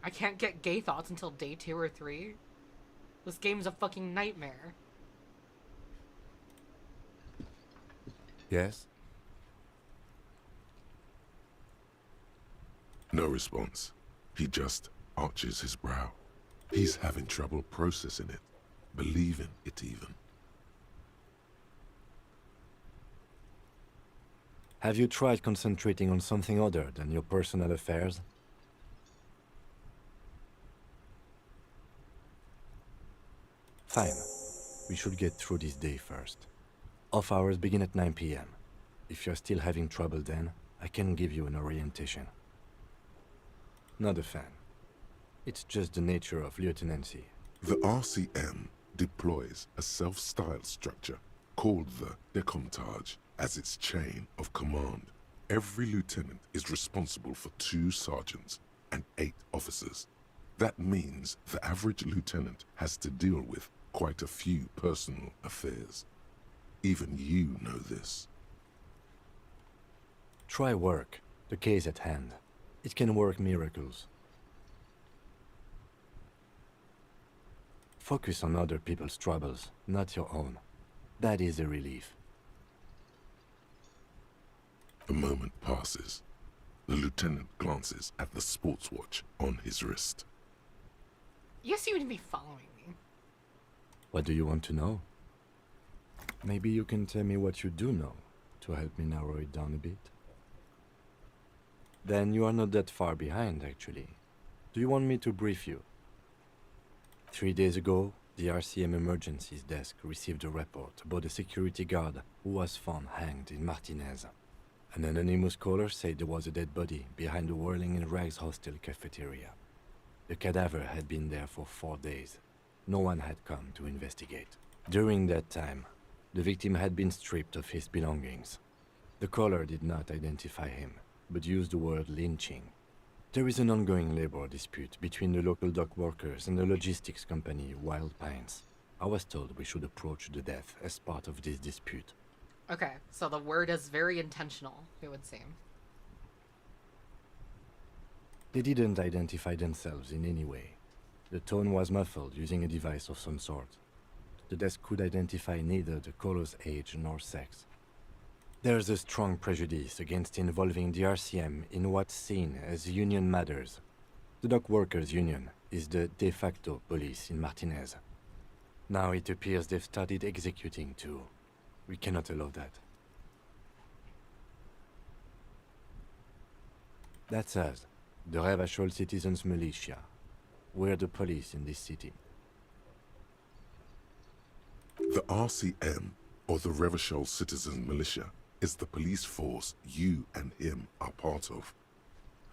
I can't get gay thoughts until day 2 or 3. This game's a fucking nightmare. Yes? No response. He just arches his brow. He's having trouble processing it, believing it even. Have you tried concentrating on something other than your personal affairs? Fine. We should get through this day first. Off hours begin at 9 p.m. If you're still having trouble then, I can give you an orientation. Not a fan. It's just the nature of lieutenancy. The RCM deploys a self-styled structure called the Decomptage as its chain of command. Every lieutenant is responsible for 2 sergeants and 8 officers. That means the average lieutenant has to deal with quite a few personal affairs. Even you know this. Try work, the case at hand. It can work miracles. Focus on other people's troubles, not your own. That is a relief. A moment passes. The lieutenant glances at the sports watch on his wrist. You seem to be following me. What do you want to know? Maybe you can tell me what you do know, to help me narrow it down a bit. Then you are not that far behind, actually. Do you want me to brief you? 3 days ago, the RCM Emergencies Desk received a report about a security guard who was found hanged in Martinez. An anonymous caller said there was a dead body behind the Whirling in Rags hostel cafeteria. The cadaver had been there for 4 days. No one had come to investigate. During that time, the victim had been stripped of his belongings. The caller did not identify him, but used the word lynching. There is an ongoing labor dispute between the local dock workers and the logistics company Wild Pines. I was told we should approach the death as part of this dispute. Okay, so the word is very intentional, it would seem. They didn't identify themselves in any way. The tone was muffled using a device of some sort. The desk could identify neither the caller's age nor sex. There's a strong prejudice against involving the RCM in what's seen as union matters. The dock workers' union is the de facto police in Martinez. Now it appears they've started executing too. We cannot allow that. That's us, the Revachol Citizens Militia. We're the police in this city. The RCM, or the Revachol Citizen Militia, is the police force you and him are part of.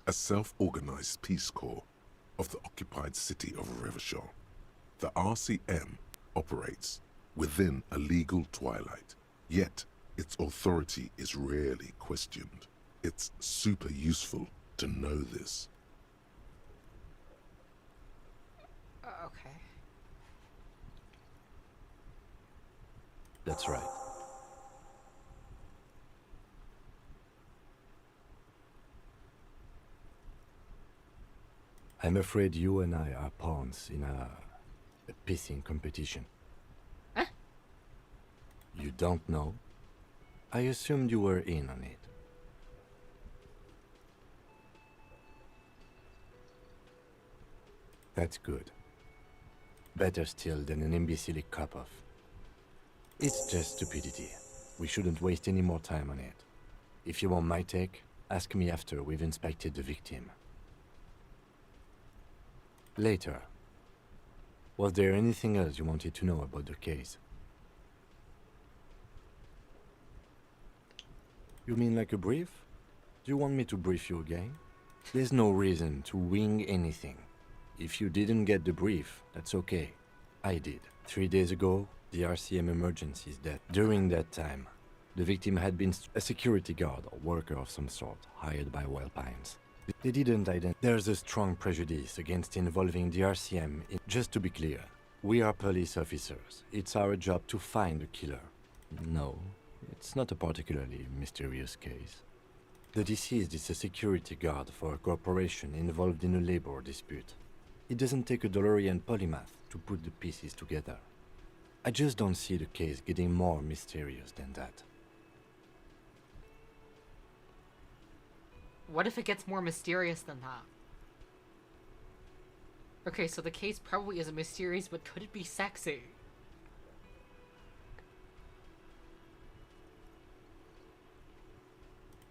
A self-organized Peace Corps of the occupied city of Revachol. The RCM operates within a legal twilight, yet its authority is rarely questioned. It's super useful to know this. Okay. That's right. I'm afraid you and I are pawns in a pissing competition. Huh? You don't know? I assumed you were in on it. That's good. Better still than an imbecilic cop-off. It's just stupidity. We shouldn't waste any more time on it. If you want my take, ask me after we've inspected the victim. Later. Was there anything else you wanted to know about the case? You mean like a brief? Do you want me to brief you again? There's no reason to wing anything. If you didn't get the brief, that's okay. I did. 3 days ago, the RCM emergency is dead. During that time, the victim had been a security guard or worker of some sort, hired by Wild Pines. They didn't identify. There's a strong prejudice against involving the RCM in. Just to be clear, we are police officers. It's our job to find the killer. No, it's not a particularly mysterious case. The deceased is a security guard for a corporation involved in a labor dispute. It doesn't take a DeLorean polymath to put the pieces together. I just don't see the case getting more mysterious than that. What if it gets more mysterious than that? Okay, so the case probably isn't mysterious, but could it be sexy?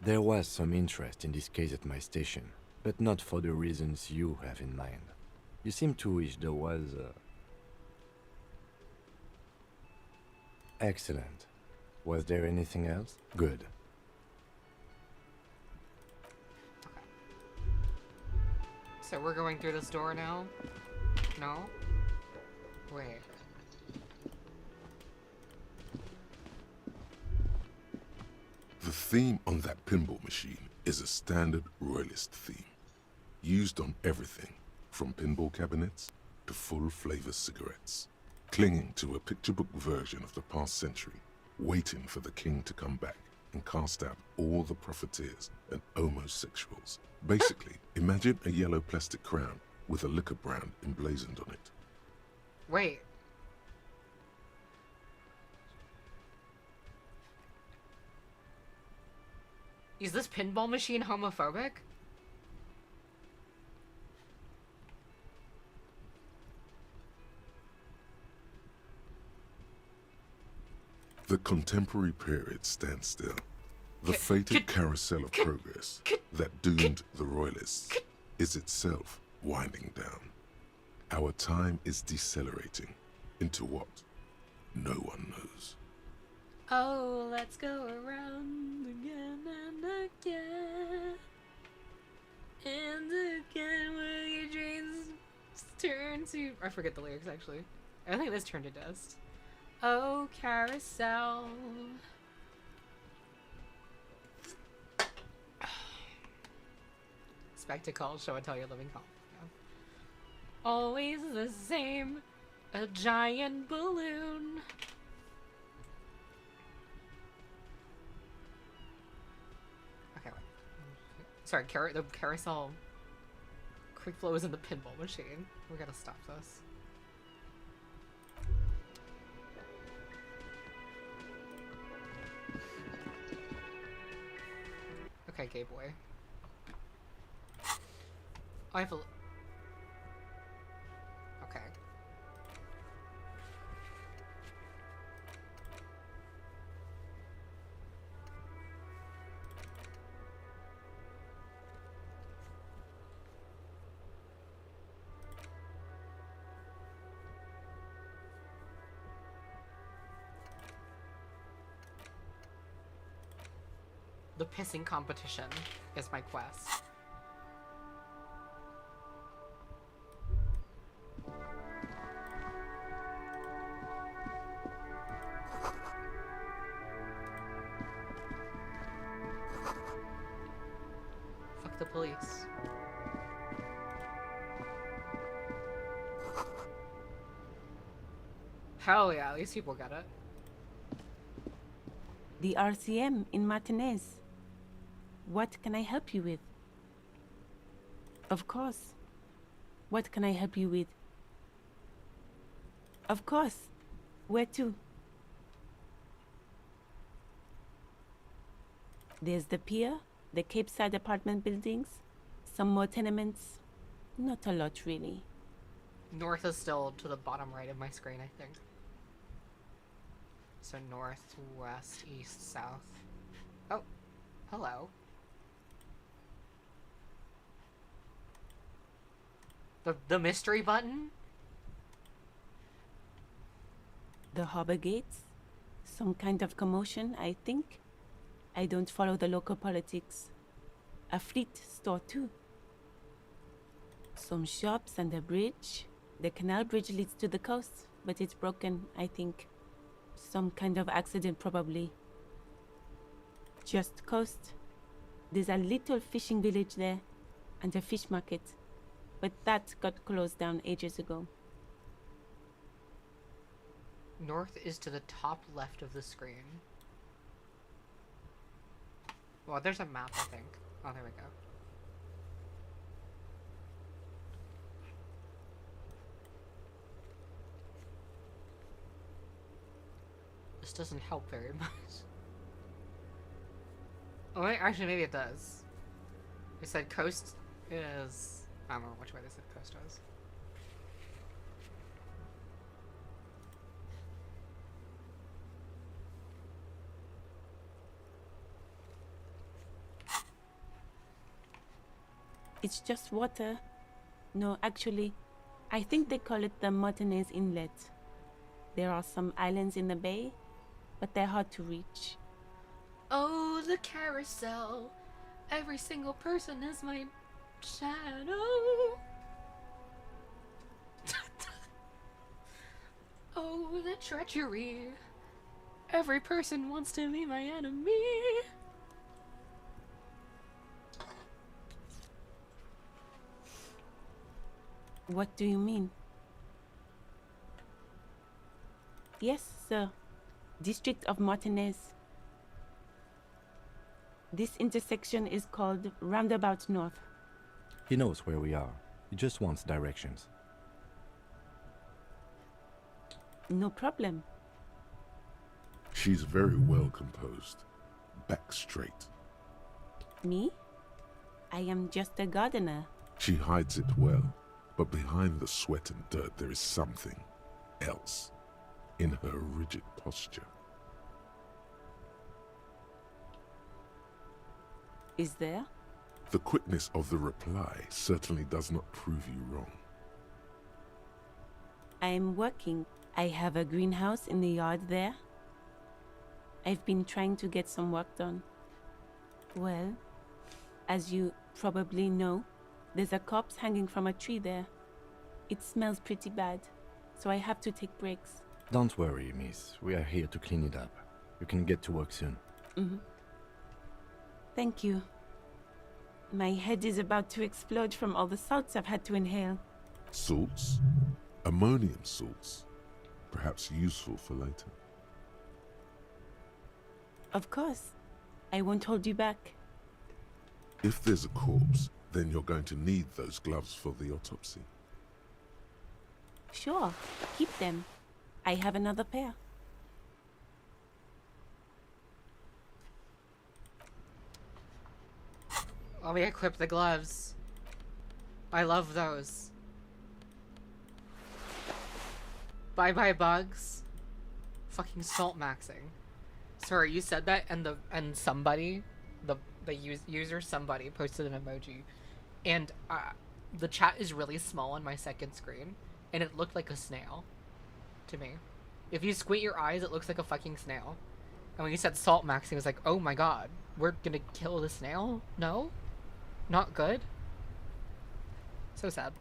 There was some interest in this case at my station, but not for the reasons you have in mind. You seem to wish there was Excellent. Was there anything else? Good. So we're going through this door now? No? Wait. The theme on that pinball machine is a standard royalist theme, used on everything from pinball cabinets to full-flavor cigarettes, clinging to a picture-book version of the past century, waiting for the king to come back and cast out all the profiteers and homosexuals. Basically, imagine a yellow plastic crown with a liquor brand emblazoned on it. Wait. Is this pinball machine homophobic? The contemporary period stands still. The fated carousel of progress that doomed the royalists is itself winding down. Our time is decelerating into what no one knows. Oh, let's go around again and again. And again will your dreams turn to... I forget the lyrics, actually. I think this turned to dust. Oh, carousel. Spectacle, show and tell your living home. Yeah. Always the same. A giant balloon. Okay, wait. Sorry, the carousel quick flow is in the pinball machine. We gotta stop this. Okay, gay boy. I have a... Okay. The pissing competition is my quest. Fuck the police. Hell yeah, at least people get it. The RCM in Martinez. What can I help you with? Of course. What can I help you with? Of course. Where to? There's the pier, the Cape Side apartment buildings, some more tenements. Not a lot, really. North is still to the bottom right of my screen, I think. So north, west, east, south. Oh, hello. The mystery button? The harbor gates? Some kind of commotion, I think. I don't follow the local politics. A fleet store, too. Some shops and a bridge. The canal bridge leads to the coast, but it's broken, I think. Some kind of accident, probably. Just coast. There's a little fishing village there, and a fish market. But that got closed down ages ago. North is to the top left of the screen. Well, there's a map, I think. Oh, there we go. This doesn't help very much. Oh, wait, actually, maybe it does. It said coast is... I don't know which way they said coast was. It's just water. No, actually, I think they call it the Martinez Inlet. There are some islands in the bay, but they're hard to reach. Oh, the carousel. Every single person is my shadow. Oh, the treachery. Every person wants to be my enemy. What do you mean? Yes, sir. District of Martinez. This intersection is called Roundabout North. He knows where we are. He just wants directions. No problem. She's very well composed. Back straight. Me? I am just a gardener. She hides it well, but behind the sweat and dirt there is something else in her rigid posture. Is there? The quickness of the reply certainly does not prove you wrong. I'm working. I have a greenhouse in the yard there. I've been trying to get some work done. Well, as you probably know, there's a corpse hanging from a tree there. It smells pretty bad, so I have to take breaks. Don't worry, miss. We are here to clean it up. You can get to work soon. Mm-hmm. Thank you. My head is about to explode from all the salts I've had to inhale. Salts? Ammonium salts. Perhaps useful for later. Of course. I won't hold you back. If there's a corpse, then you're going to need those gloves for the autopsy. Sure. Keep them. I have another pair. Let me equip the gloves. I love those. Bye bye bugs. Fucking salt maxing. Sorry, you said that and somebody, the user somebody posted an emoji, and the chat is really small on my second screen, and it looked like a snail to me. If you squint your eyes, it looks like a fucking snail. And when you said salt max, he was like, oh my god, we're gonna kill the snail? No? Not good? So sad.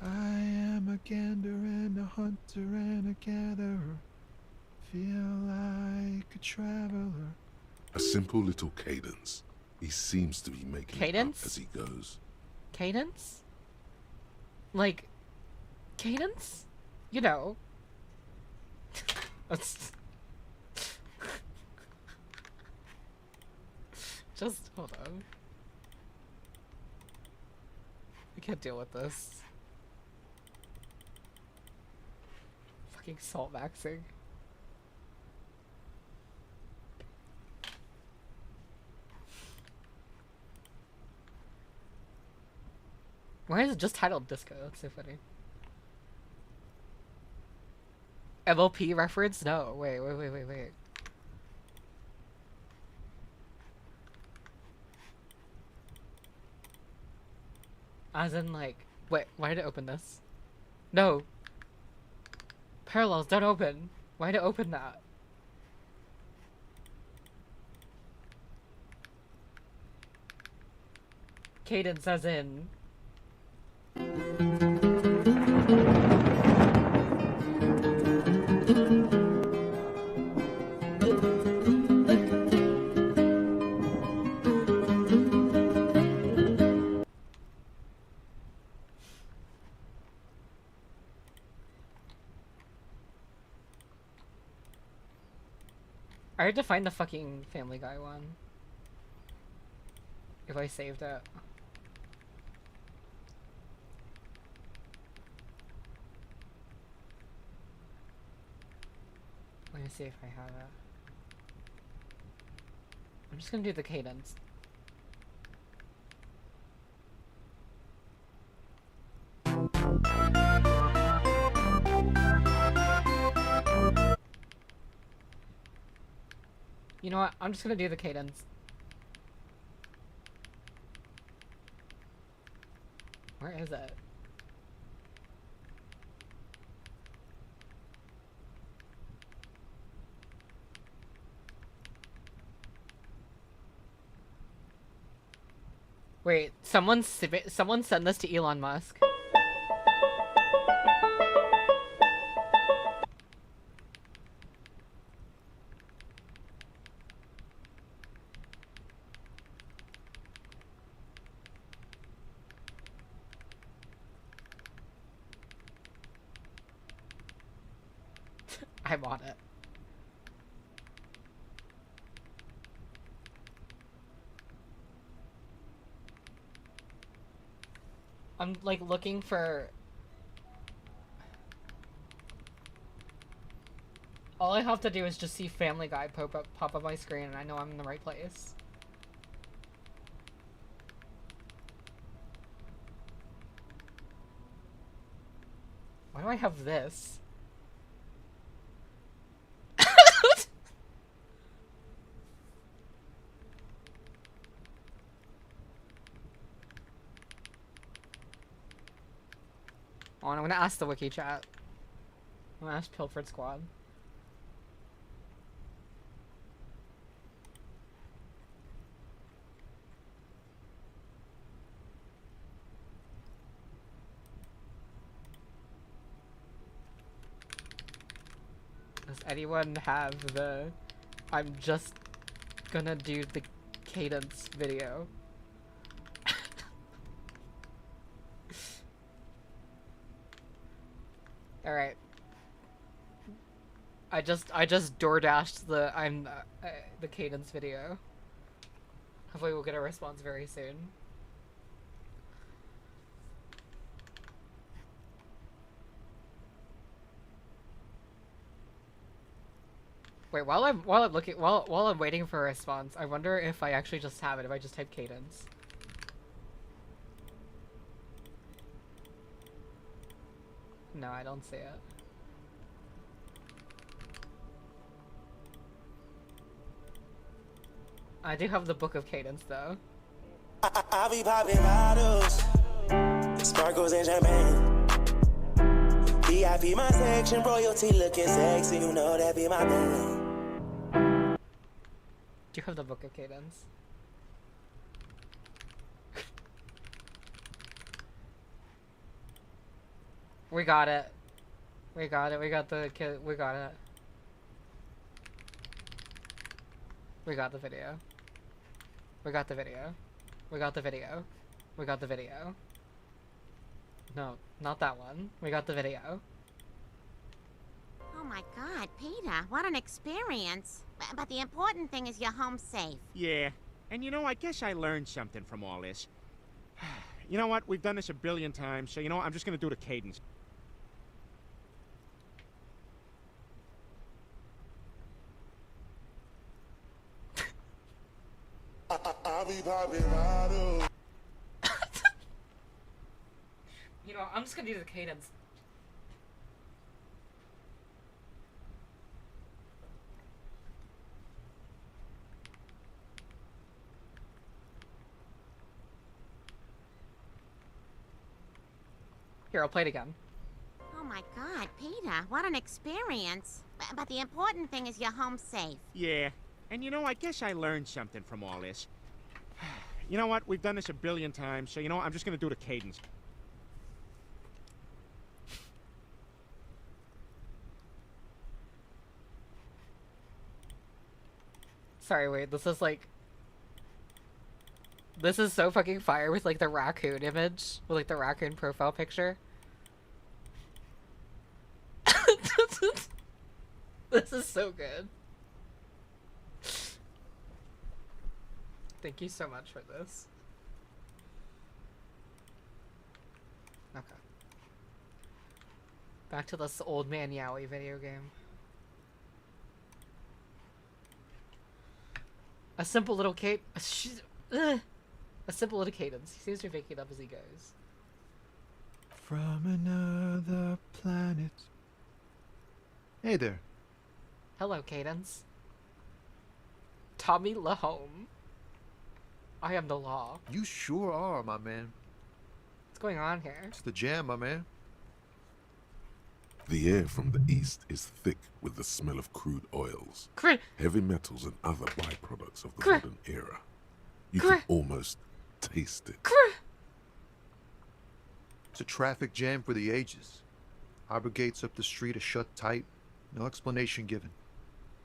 I am a gander and a hunter and a gatherer. Feel like a traveler. A simple little cadence. He seems to be making it up as he goes. Cadence? Like, cadence? You know. Just hold on. I can't deal with this. Fucking salt maxing. Why is it just titled Disco? That's so funny. MLP reference? No, wait. As in, like, wait, why did it open this? No. Parallels, don't open. Why did it open that? Cadence as in... I had to find the fucking Family Guy one. If I saved it. Let me see if I have it. I'm just gonna do the cadence. You know what? I'm just gonna do the cadence. Where is it? Wait, someone send this to Elon Musk. I'm on it. I'm like looking for... All I have to do is just see Family Guy pop up my screen and I know I'm in the right place. Why do I have this? Oh, and I'm gonna ask the wiki chat. I'm gonna ask Pilford Squad. Does anyone have the... I'm just gonna do the cadence video? Alright. I just DoorDashed the the cadence video. Hopefully we'll get a response very soon. Wait, while I'm waiting for a response, I wonder if I actually just have it, if I just type cadence. No, I don't see it. I do have the Book of Cadence, though. I be popping bottles, sparkles and champagne. VIP my section, royalty looking sexy, you know that be my thing. Do you have the Book of Cadence? We got it. We got it. We got the kid. We got it. We got the video. We got the video. We got the video. We got the video. No, not that one. We got the video. Oh my God, Peter, what an experience. But the important thing is you're home safe. Yeah, and you know, I guess I learned something from all this. You know what? We've done this a billion times, so you know what? I'm just gonna do the cadence. You know, I'm just gonna do the cadence. Here, I'll play it again. Oh my God, Peter, what an experience. But the important thing is you're home safe. Yeah, and you know, I guess I learned something from all this. You know what? We've done this a billion times, so you know what? I'm just gonna do the cadence. Sorry, wait, this is like... This is so fucking fire with like the raccoon image. With like the raccoon profile picture. This is so good. Thank you so much for this. Okay. Back to this old man Yowie video game. A simple little a simple little cadence. He seems to be making it up as he goes. From another planet. Hey there. Hello, Cadence. Tommy Lahome. I am the law. You sure are, my man. What's going on here? It's the jam, my man. The air from the east is thick with the smell of crude oils, heavy metals, and other byproducts of the modern era. You can almost taste it. It's a traffic jam for the ages. Harbor gates up the street are shut tight. No explanation given.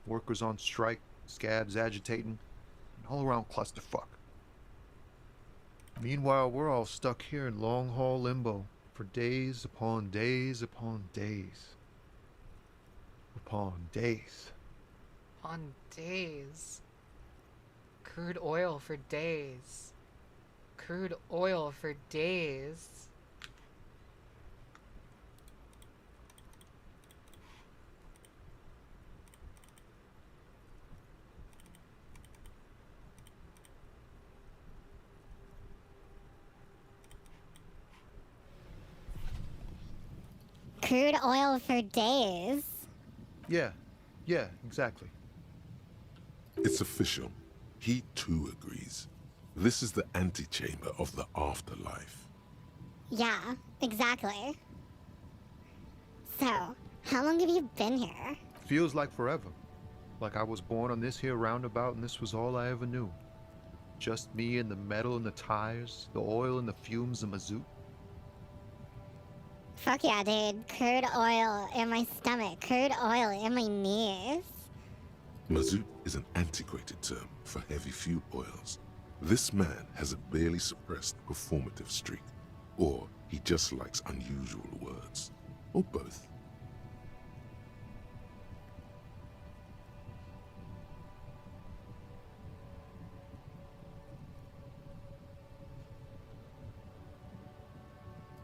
Workers on strike, scabs agitating, an all-around clusterfuck. Meanwhile, we're all stuck here in long-haul limbo for days upon days upon days. Upon days. On days. Crude oil for days. Crude oil for days. Crude oil for days. Yeah, exactly. It's official. He too agrees. This is the antechamber of the afterlife. Yeah, exactly. So, how long have you been here? Feels like forever. Like I was born on this here roundabout and this was all I ever knew. Just me and the metal and the tires, the oil and the fumes of mazout. Fuck yeah, dude. Crude oil in my stomach. Crude oil in my knees. Mazout is an antiquated term for heavy fuel oils. This man has a barely suppressed performative streak. Or he just likes unusual words. Or both.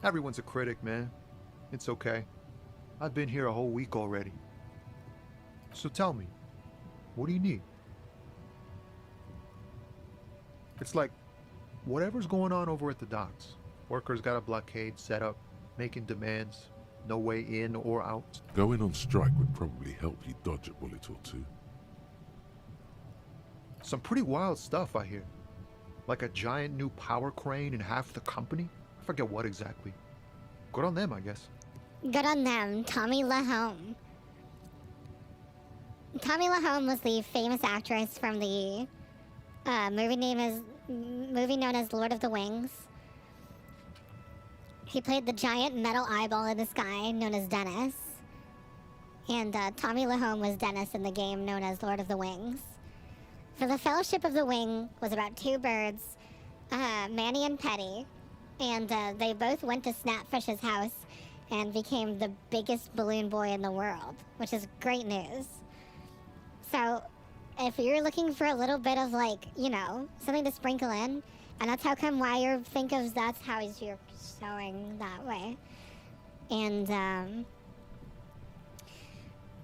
Everyone's a critic, man. It's okay. I've been here a whole week already. So tell me, what do you need? It's like, whatever's going on over at the docks. Workers got a blockade set up, making demands, no way in or out. Going on strike would probably help you dodge a bullet or two. Some pretty wild stuff, I hear. Like a giant new power crane in half the company? I forget what exactly. Good on them, I guess. Good on them, Tommy LaHome. Tommy LaHome was the famous actress from the movie known as Lord of the Wings. He played the giant metal eyeball in the sky known as Dennis. And Tommy LaHome was Dennis in the game known as Lord of the Wings. For the Fellowship of the Wing was about two birds, Manny and Petty, and they both went to Snapfish's house and became the biggest balloon boy in the world, which is great news. So, if you're looking for a little bit of, like, you know, something to sprinkle in, and that's how come why you think of that's how you're showing that way. And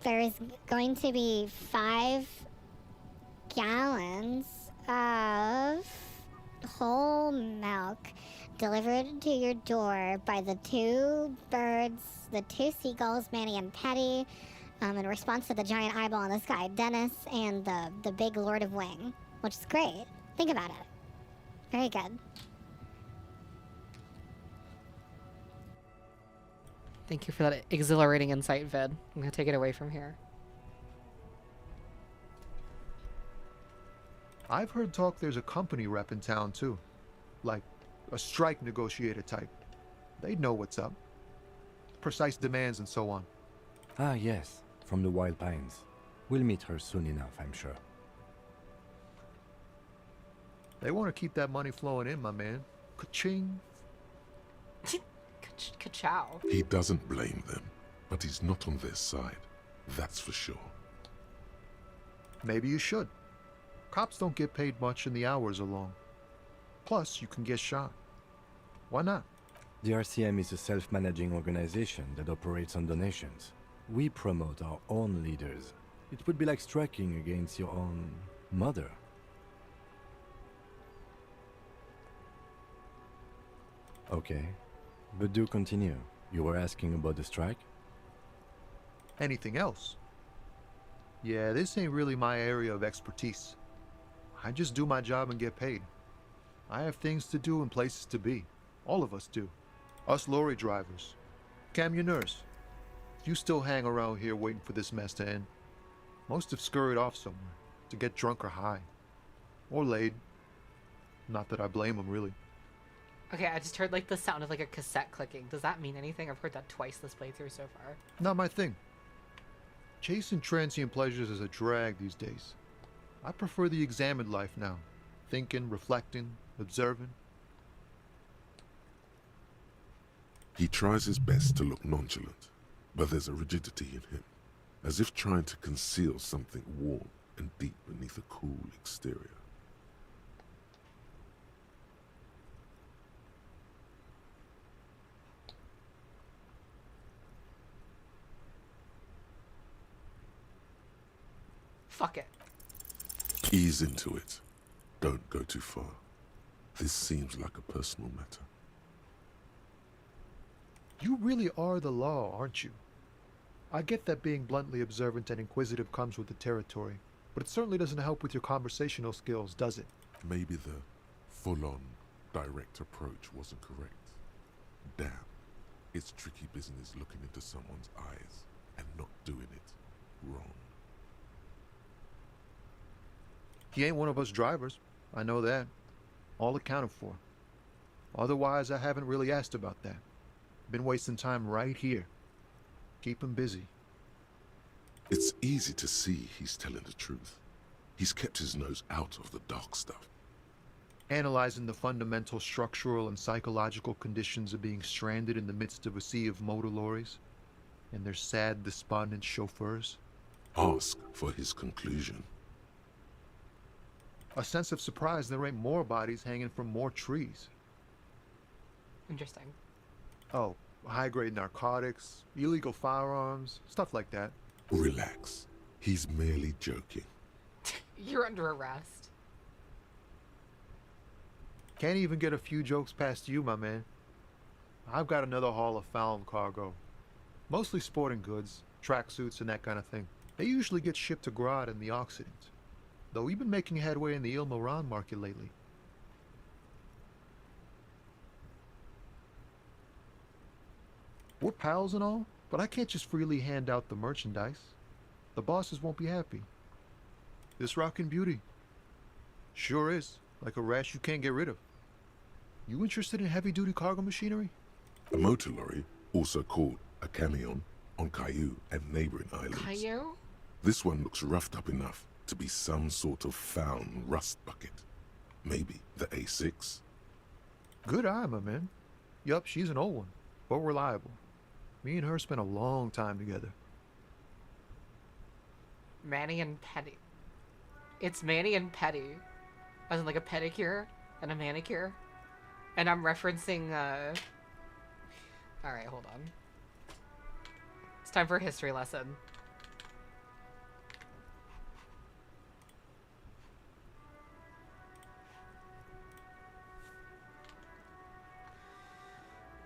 there's going to be 5 gallons of whole milk delivered to your door by the 2 birds, the 2 seagulls, Manny and Petty, in response to the giant eyeball in the sky, Dennis, and the big Lord of Wing, which is great. Think about it. Very good. Thank you for that exhilarating insight, Vid. I'm gonna take it away from here. I've heard talk there's a company rep in town too. Like a strike negotiator type. They'd know what's up. Precise demands and so on. Ah, yes. From the Wild Pines. We'll meet her soon enough, I'm sure. They want to keep that money flowing in, my man. Ka-ching. Ka-chow. He doesn't blame them, but he's not on their side. That's for sure. Maybe you should. Cops don't get paid much and the hours are long. Plus, you can get shot. Why not? The RCM is a self-managing organization that operates on donations. We promote our own leaders. It would be like striking against your own mother. Okay, but do continue. You were asking about the strike? Anything else? Yeah, this ain't really my area of expertise. I just do my job and get paid. I have things to do and places to be. All of us do. Us lorry drivers. Camionneurs. You still hang around here waiting for this mess to end. Most have scurried off somewhere to get drunk or high. Or laid. Not that I blame them, really. Okay, I just heard like the sound of like a cassette clicking. Does that mean anything? I've heard that twice this playthrough so far. Not my thing. Chasing transient pleasures is a drag these days. I prefer the examined life now. Thinking, reflecting, observing. He tries his best to look nonchalant, but there's a rigidity in him, as if trying to conceal something warm and deep beneath a cool exterior. Fuck it. Ease into it. Don't go too far. This seems like a personal matter. You really are the law, aren't you? I get that being bluntly observant and inquisitive comes with the territory, but it certainly doesn't help with your conversational skills, does it? Maybe the full-on, direct approach wasn't correct. Damn, it's tricky business looking into someone's eyes and not doing it wrong. He ain't one of us drivers. I know that. All accounted for. Otherwise, I haven't really asked about that. Been wasting time right here. Keep him busy. It's easy to see he's telling the truth. He's kept his nose out of the dark stuff. Analyzing the fundamental structural and psychological conditions of being stranded in the midst of a sea of motor lorries and their sad, despondent chauffeurs. Ask for his conclusion. A sense of surprise there ain't more bodies hanging from more trees. Interesting. Oh, high-grade narcotics, illegal firearms, stuff like that. Relax. He's merely joking. You're under arrest. Can't even get a few jokes past you, my man. I've got another haul of found cargo. Mostly sporting goods, tracksuits, and that kind of thing. They usually get shipped to Grodd in the Occident. Though we've been making headway in the Il Moran market lately. We're pals and all, but I can't just freely hand out the merchandise. The bosses won't be happy. This rockin' beauty. Sure is, like a rash you can't get rid of. You interested in heavy-duty cargo machinery? A motor lorry, also called a camion, on Caillou and neighboring islands. Caillou? This one looks roughed up enough to be some sort of found rust bucket. Maybe the A6? Good eye, my man. Yup, she's an old one, but reliable. Me and her spent a long time together. Manny and Petty. It's Manny and Petty. As in like a pedicure and a manicure. And I'm referencing, Alright, hold on. It's time for a history lesson.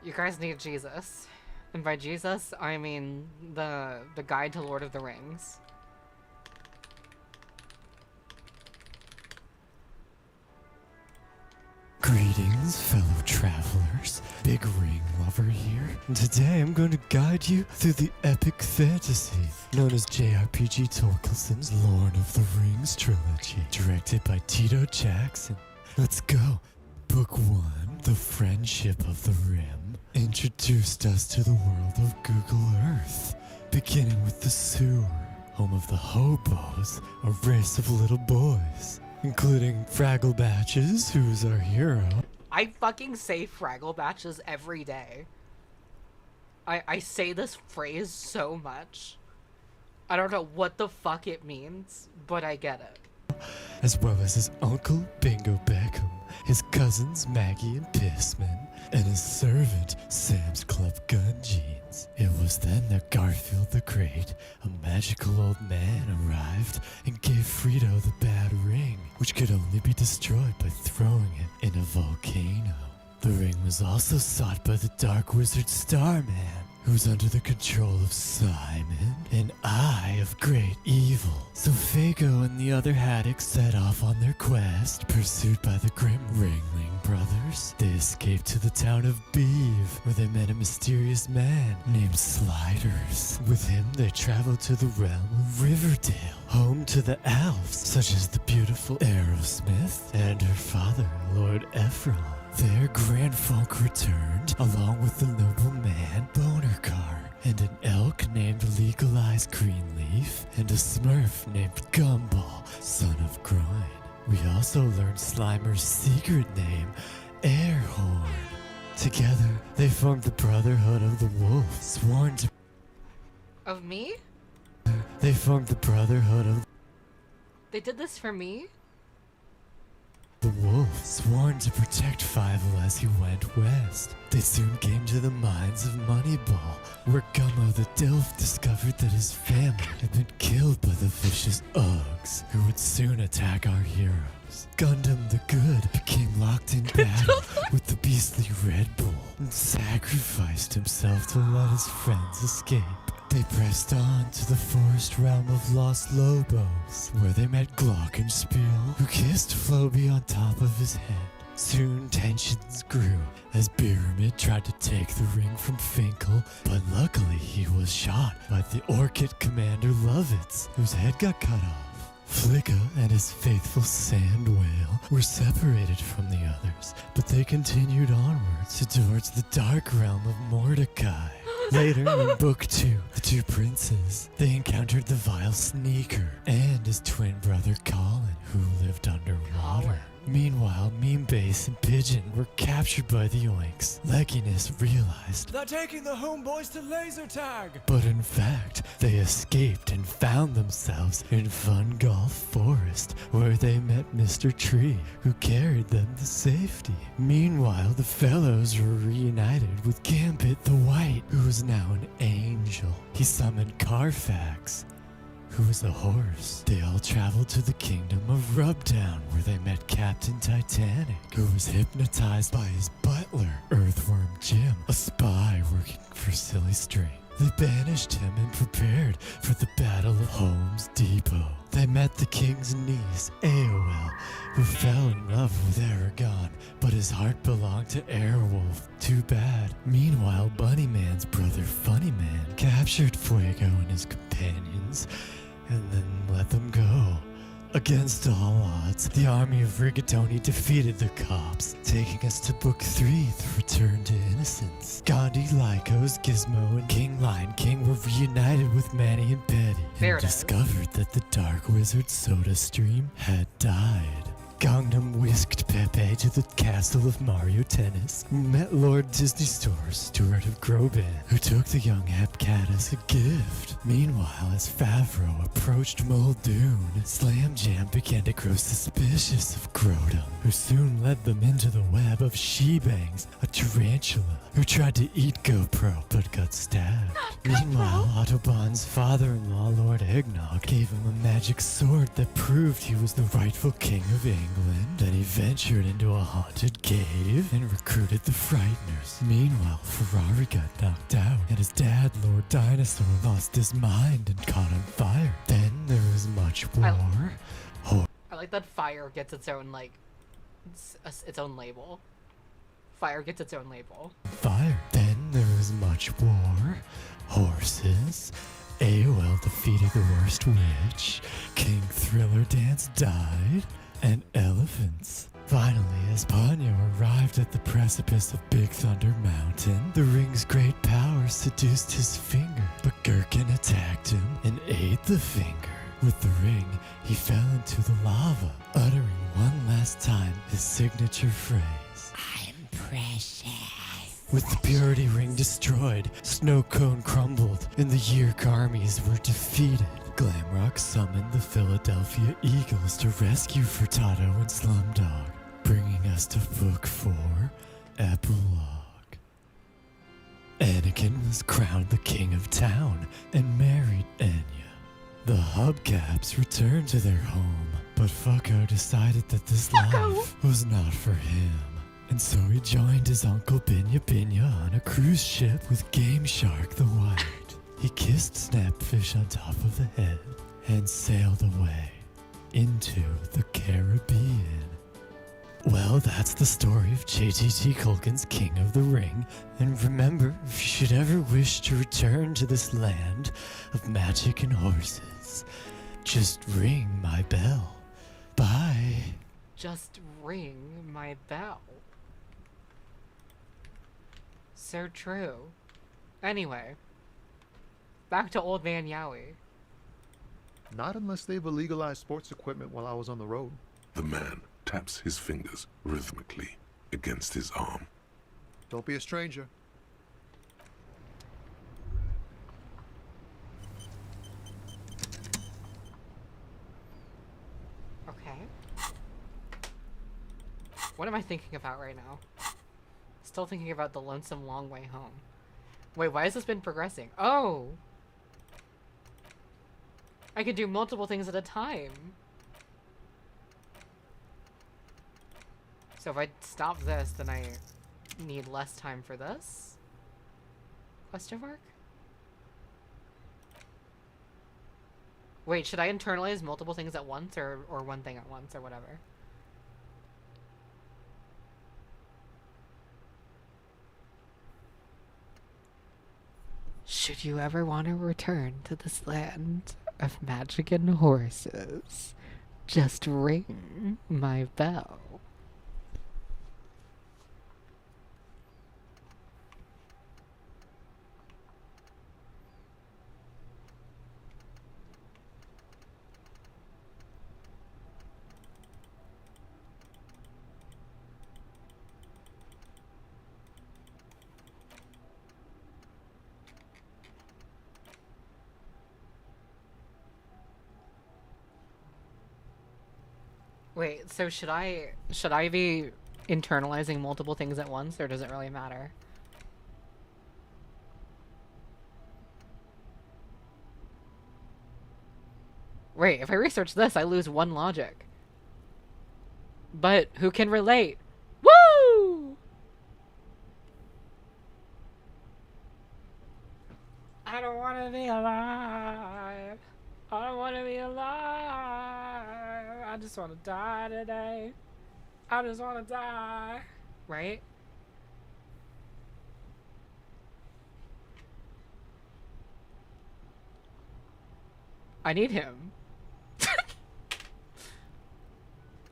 You guys need Jesus. And by Jesus, I mean the guide to Lord of the Rings. Greetings, fellow travelers. Big ring lover here. And today I'm going to guide you through the epic fantasy known as JRPG Tolkien's Lord of the Rings trilogy, directed by Tito Jackson. Let's go. Book 1, The Friendship of the Rim, introduced us to the world of Google Earth, beginning with the sewer, home of the hobos, a race of little boys, including Fraggle Batches, who's our hero. I fucking say Fraggle Batches every day. I say this phrase so much. I don't know what the fuck it means, but I get it. As well as his uncle Bingo Beckham, his cousins Maggie and Pissman, and his servant Sam's Club Gun Jeans. It was then that Garfield the Great, a magical old man, arrived and gave Frito the bad ring, which could only be destroyed by throwing it in a volcano. The ring was also sought by the dark wizard Starman, who's under the control of Simon, an eye of great evil. So Fago and the other Haddocks set off on their quest, pursued by the grim Ringling brothers. They escaped to the town of Beeve, where they met a mysterious man named Sliders. With him, they traveled to the realm of Riverdale, home to the elves, such as the beautiful Aerosmith and her father, Lord Ephron. There, Grand Folk returned, along with the nobleman Bonercar, and an elk named Legalized Greenleaf, and a smurf named Gumball, son of Groin. We also learned Slimer's secret name, Airhorn. Together, they formed the Brotherhood of the Wolf, sworn to... Of me? They formed the Brotherhood of... They did this for me? The wolf, sworn to protect Fievel as he went west. They soon came to the mines of Moneyball, where Gummo the Dilf discovered that his family had been killed by the vicious Uggs, who would soon attack our heroes. Gundam the Good became locked in battle with the beastly Red Bull and sacrificed himself to let his friends escape. They pressed on to the forest realm of Los Lobos, where they met Glockenspiel, who kissed Floby on top of his head. Soon tensions grew as Pyramid tried to take the ring from Finkel, but luckily he was shot by the Orchid commander Lovitz, whose head got cut off. Flicka and his faithful sand whale were separated from the others, but they continued onwards towards the dark realm of Mordecai. Later, in Book 2, The Two Princes, they encountered the vile Sneaker and his twin brother Colin, who lived underwater. Meanwhile, Meanbase and Pigeon were captured by the Oinks. Legginess realized They're taking the homeboys to laser tag! but in fact, they escaped and found themselves in Fun Golf Forest, where they met Mr. Tree, who carried them to safety. Meanwhile, the fellows were reunited with Gambit the White, who is now an angel. He summoned Carfax, who was a horse. They all traveled to the kingdom of Rubdown, where they met Captain Titanic, who was hypnotized by his butler, Earthworm Jim, a spy working for Silly String. They banished him and prepared for the Battle of Holmes Depot. They met the king's niece, Eowel, who fell in love with Aragon, but his heart belonged to Airwolf. Too bad. Meanwhile, Bunnyman's brother, Funnyman, captured Fuego and his companions, and then let them go. Against all odds, the army of Rigatoni defeated the cops, taking us to Book 3, The Return to Innocence. Gandhi, Lycos, Gizmo, and King Lion King were reunited with Manny and Betty, and discovered that the Dark Wizard Soda Stream had died. Gangnam whisked Pepe to the castle of Mario Tennis, met Lord Disney Store, Steward of Groban, who took the young Hepcat as a gift. Meanwhile, as Favreau approached Muldoon, Slam Jam began to grow suspicious of Grodum, who soon led them into the web of Shebangs, a tarantula, who tried to eat GoPro but got stabbed. Meanwhile, Autobahn's father-in-law, Lord Eggnog, gave him a magic sword that proved he was the rightful king of England. Then he ventured into a haunted cave and recruited the Frighteners. Meanwhile, Ferrari got knocked out, and his dad, Lord Dinosaur, lost his mind and caught on fire. Then there was much war. I like that fire gets its own, like, its own label. Fire gets its own label. Fire. Then there was much war. Horses. AOL defeated the worst witch. King Thriller Dance died. And elephants. Finally, as Ponyo arrived at the precipice of Big Thunder Mountain, the ring's great power seduced his finger, but Gherkin attacked him and ate the finger. With the ring, he fell into the lava, uttering one last time his signature phrase, "I'm precious." With the Purity Ring destroyed, Snow Cone crumbled, and the Yeerk armies were defeated. Glamrock summoned the Philadelphia Eagles to rescue Furtado and Slumdog, bringing us to Book 4, Epilogue. Anakin was crowned the king of town and married Enya. The Hubcaps returned to their home, but Fucko decided that this life was not for him. And so he joined his uncle Binya Binya on a cruise ship with Game Shark the White. He kissed Snapfish on top of the head and sailed away into the Caribbean. Well, that's the story of JTT Culkin's King of the Ring. And remember, if you should ever wish to return to this land of magic and horses, just ring my bell. Bye. Just ring my bell. So true. Anyway. Back to Old Man Yowie. Not unless they've illegalized sports equipment while I was on the road. The man taps his fingers rhythmically against his arm. Don't be a stranger. Okay. What am I thinking about right now? Still thinking about the lonesome long way home. Wait, why has this been progressing? Oh! I could do multiple things at a time. So if I stop this, then I need less time for this? Question mark? Wait, should I internalize multiple things at once or one thing at once or whatever? Should you ever want to return to this land of magic and horses, just ring my bell. Wait, so should I be internalizing multiple things at once, or does it really matter? Wait, if I research this, I lose one logic. But who can relate? Woo! I don't want to be alive. I don't want to me alive. I just want to die today. I just want to die. Right? I need him.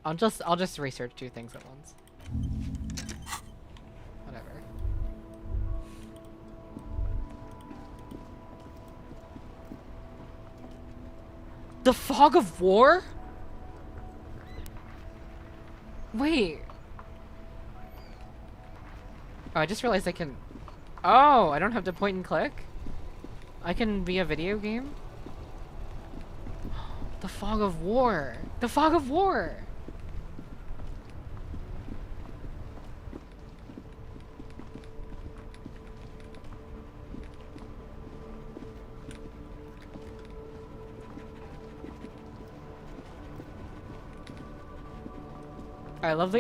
I'll just research 2 things at once. Whatever. The Fog of War? Wait. Oh, I just realized I can... Oh, I don't have to point and click? I can be a video game? The Fog of War. The Fog of War! I love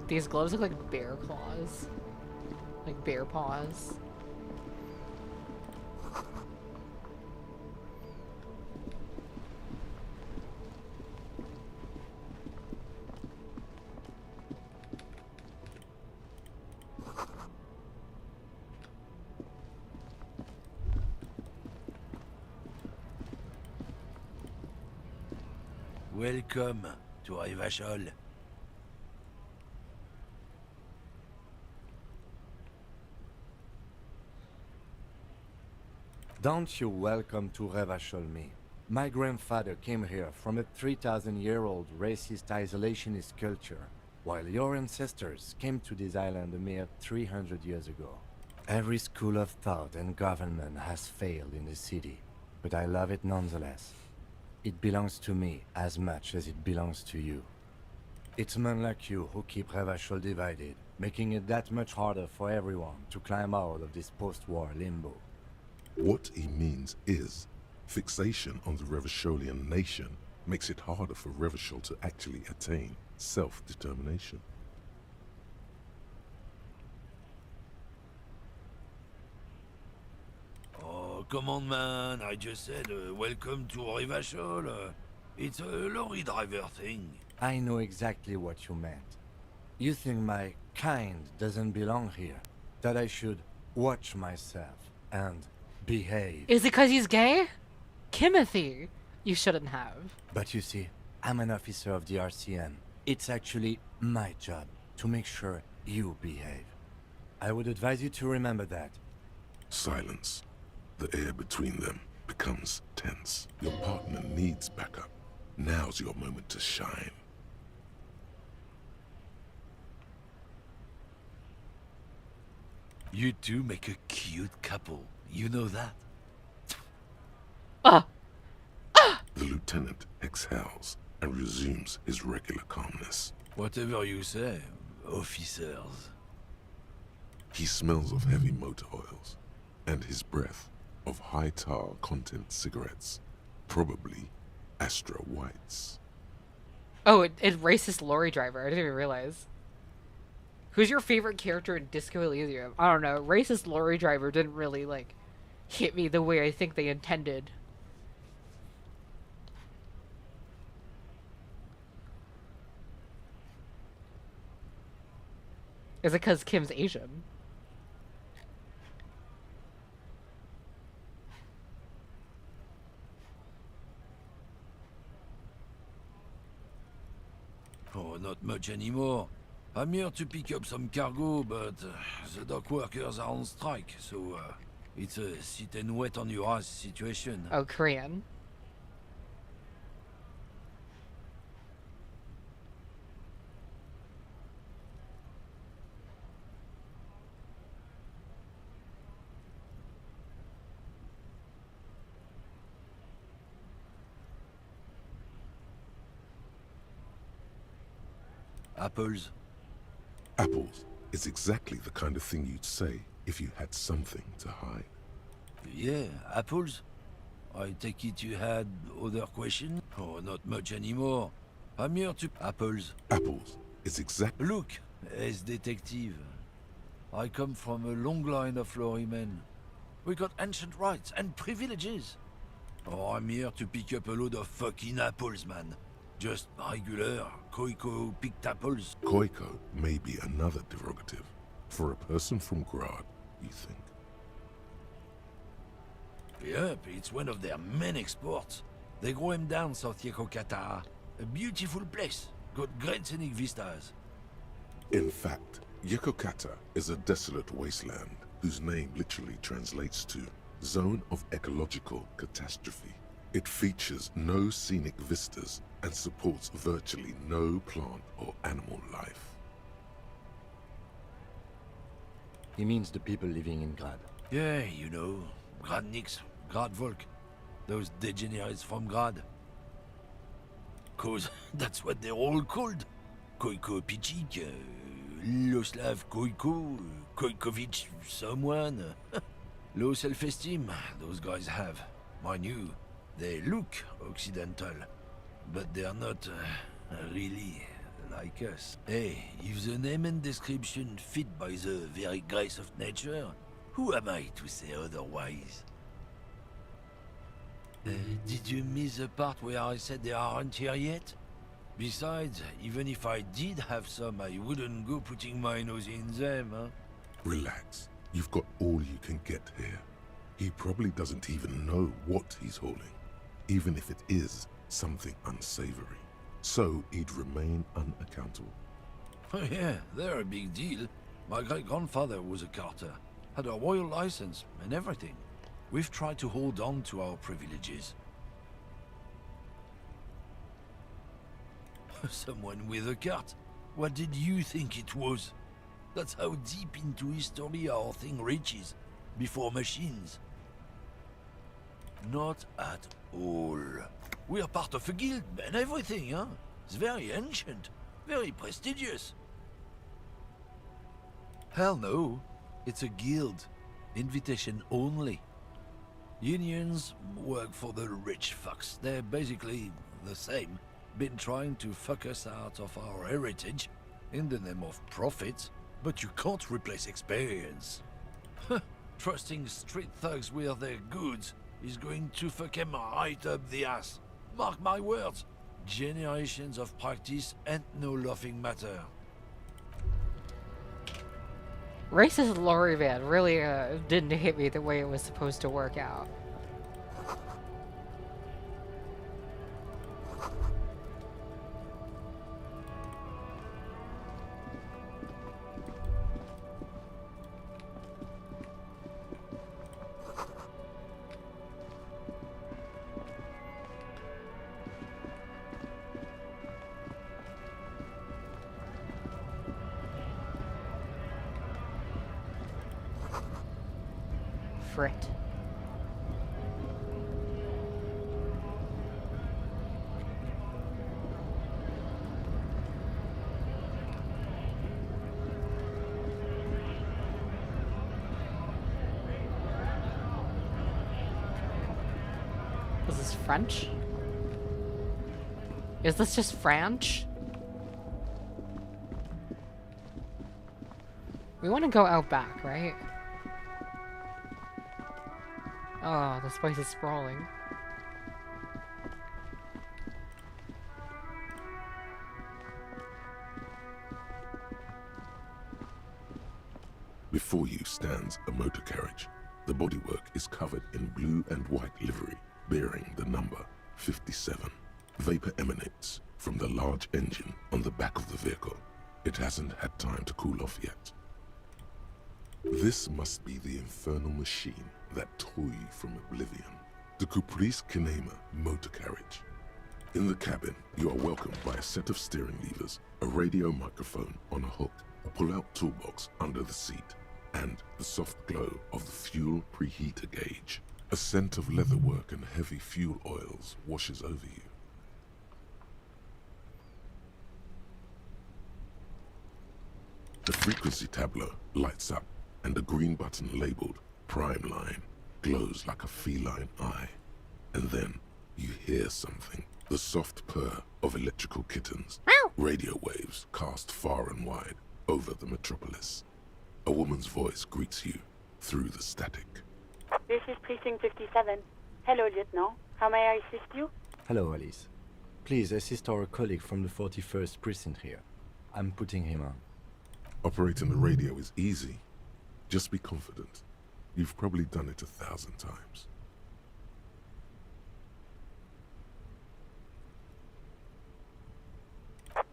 these gloves look like bear claws. Like bear paws. Welcome to Rivachol. Don't you welcome to Revachol me. My grandfather came here from a 3,000-year-old racist isolationist culture, while your ancestors came to this island a mere 300 years ago. Every school of thought and government has failed in the city, but I love it nonetheless. It belongs to me as much as it belongs to you. It's men like you who keep Revachol divided, making it that much harder for everyone to climb out of this post-war limbo. What he means is, fixation on the Revacholian nation makes it harder for Revachol to actually attain self-determination. Oh, come on, man. I just said, welcome to Rivachol. It's a lorry driver thing. I know exactly what you meant. You think my kind doesn't belong here, that I should watch myself and behave. Is it because he's gay? Timothy, you shouldn't have. But you see, I'm an officer of the RCM. It's actually my job to make sure you behave. I would advise you to remember that. Silence. The air between them becomes tense. Your partner needs backup. Now's your moment to shine. You two make a cute couple. You know that? The lieutenant exhales and resumes his regular calmness. Whatever you say, officers. He smells of heavy motor oils, and his breath of high tar content cigarettes, probably Astra Whites. Oh, it's racist lorry driver. I didn't even realize. Who's your favorite character in Disco Elysium? I don't know. Racist lorry driver didn't really, like, hit me the way I think they intended. Is it because Kim's Asian? Oh, not much anymore. I'm here to pick up some cargo, but the dock workers are on strike, so it's a sit and wait on your ass situation. Oh, Korean. Apples. Apples is exactly the kind of thing you'd say if you had something to hide. Yeah, apples. I take it you had other questions? Oh, not much anymore. I'm here to... Apples. Apples is exactly... Look, as detective. I come from a long line of lorrymen. We got ancient rights and privileges. Oh, I'm here to pick up a load of fucking apples, man. Just regular Koiko picked apples. Koiko may be another derogative for a person from Grad, you think? Yep, it's one of their main exports. They grow him down South Yekokata. A beautiful place. Got great scenic vistas. In fact, Yekokata is a desolate wasteland whose name literally translates to Zone of Ecological Catastrophe. It features no scenic vistas and supports virtually no plant or animal life. He means the people living in Grad. Yeah, you know, Gradniks, Gradvolk. Those degenerates from Grad. 'Cause that's what they're all called. Koiko Pichik, Loslav Koiko, Koikovich someone. Low self-esteem, those guys have. Mind you, they look occidental, but they're not really like us. Hey, if the name and description fit by the very grace of nature, who am I to say otherwise? Did you miss the part where I said they aren't here yet? Besides, even if I did have some, I wouldn't go putting my nose in them, huh? Relax. You've got all you can get here. He probably doesn't even know what he's hauling, even if it is something unsavory. So he'd remain unaccountable. Oh yeah, they're a big deal. My great-grandfather was a carter, had a royal license and everything. We've tried to hold on to our privileges. Someone with a cart? What did you think it was? That's how deep into history our thing reaches, before machines. Not at all. We're part of a guild and everything, huh? It's very ancient, very prestigious. Hell no, it's a guild. Invitation only. Unions work for the rich fucks. They're basically the same. Been trying to fuck us out of our heritage in the name of profit, but you can't replace experience. Trusting street thugs with their goods is going to fuck them right up the ass. Mark my words. Generations of practice and no laughing matter. Racist lorry van really didn't hit me the way it was supposed to work out. Frit. Is this French? Is this just French? We want to go out back, right? Oh, this place is sprawling. Before you stands a motor carriage. The bodywork is covered in blue and white livery, bearing the number 57. Vapor emanates from the large engine on the back of the vehicle. It hasn't had time to cool off yet. This must be the infernal machine that tore you from oblivion. The Caprice Kinema motor carriage. In the cabin, you are welcomed by a set of steering levers, a radio microphone on a hook, a pull-out toolbox under the seat, and the soft glow of the fuel preheater gauge. A scent of leatherwork and heavy fuel oils washes over you. The frequency tableau lights up, and a green button labeled Prime Line glows like a feline eye. And then you hear something. The soft purr of electrical kittens. Radio waves cast far and wide over the metropolis. A woman's voice greets you through the static. This is Precinct 57. Hello, Lieutenant. How may I assist you? Hello, Alice. Please assist our colleague from the 41st precinct here. I'm putting him on. Operating the radio is easy. Just be confident. You've probably done it 1,000 times.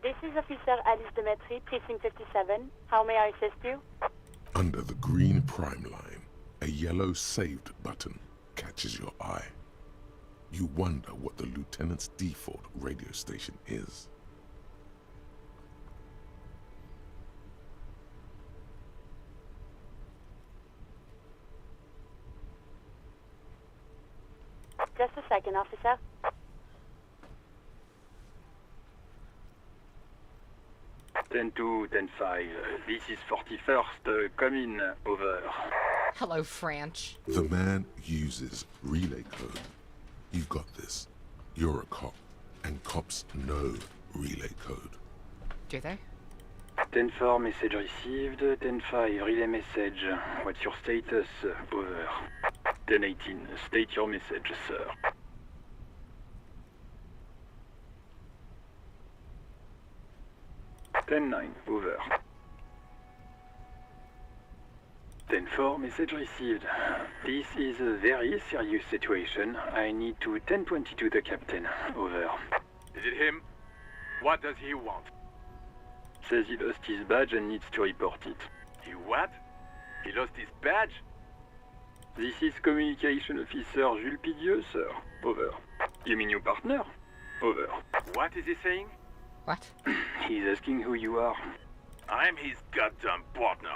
This is Officer Alice Demetri, Precinct 57. How may I assist you? Under the green prime line, a yellow saved button catches your eye. You wonder what the lieutenant's default radio station is. Just a second, officer. Ten 2, 10-5. This is 41st. Come in. Over. Hello, French. The man uses relay code. You've got this. You're a cop, and cops know relay code. Do they? 10-4, message received. 10-5, relay message. What's your status? Over. 10-18, state your message, sir. 10-9, over. 10-4, message received. This is a very serious situation. I need to 10-22 the captain. Over. Is it him? What does he want? Says he lost his badge and needs to report it. He what? He lost his badge? This is Communication Officer Jules Pidieux, sir. Over. You mean your partner? Over. What is he saying? What? He's asking who you are. I'm his goddamn partner.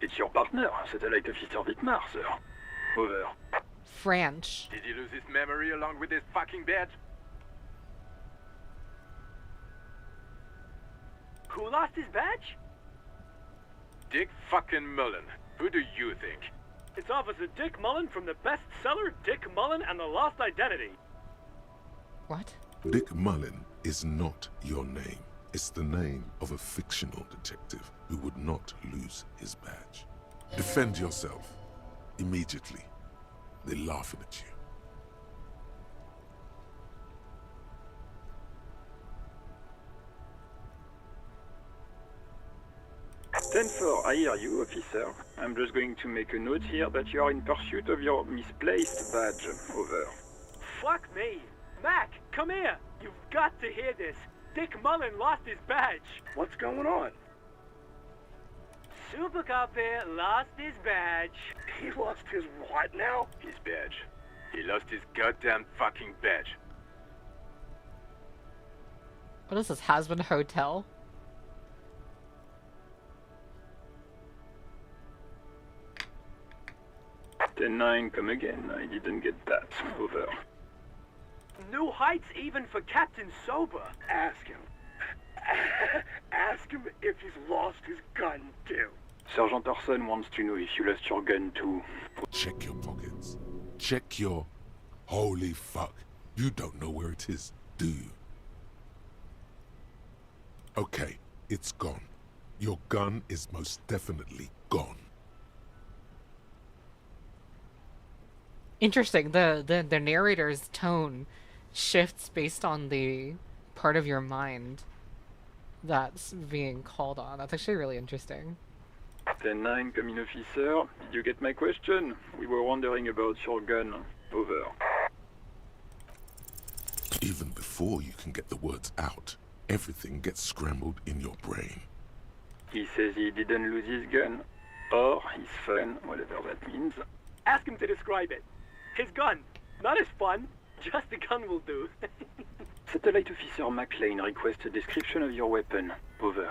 It's your partner, Satellite Officer Vitmar, sir. Over. French. Did he lose his memory along with his fucking badge? Who lost his badge? Dick fucking Mullen. Who do you think? It's Officer Dick Mullen from the bestseller Dick Mullen and the Lost Identity. What? Dick Mullen is not your name. It's the name of a fictional detective who would not lose his badge. Defend yourself. Immediately. They're laughing at you. Ten 4, I hear you, officer. I'm just going to make a note here that you are in pursuit of your misplaced badge. Over. Fuck me. Mac, come here. You've got to hear this. Dick Mullen lost his badge. What's going on? Super Cop here lost his badge. He lost his what now? His badge. He lost his goddamn fucking badge. What is this, Hasbin Hotel? 10-9, come again. I didn't get that. Over. New heights even for Captain Sober. Ask him. Ask him if he's lost his gun too. Sergeant Orson wants to know if you lost your gun too. Check your pockets. Check your... Holy fuck. You don't know where it is, do you? Okay, it's gone. Your gun is most definitely gone. Interesting. The narrator's tone shifts based on the part of your mind that's being called on. That's actually really interesting. 10-9, come in, officer. Did you get my question? We were wondering about your gun. Over. Even before you can get the words out, everything gets scrambled in your brain. He says he didn't lose his gun. Or his fun, whatever that means. Ask him to describe it. His gun. Not his fun. Just the gun will do. Satellite Officer McLean requests a description of your weapon. Over.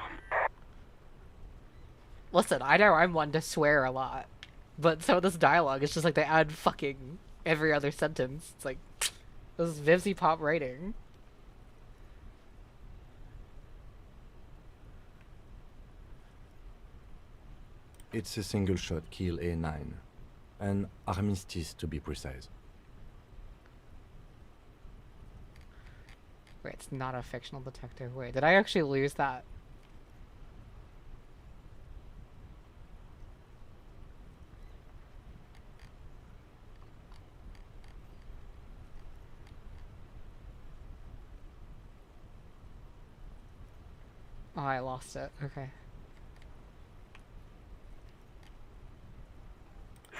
Listen, I know I'm one to swear a lot, but some of this dialogue is just like they add fucking every other sentence. It's like, this is Vivsy Pop writing. It's a single shot kill A9. An armistice to be precise. Wait, it's not a fictional detective. Wait, did I actually lose that? I lost it. Okay.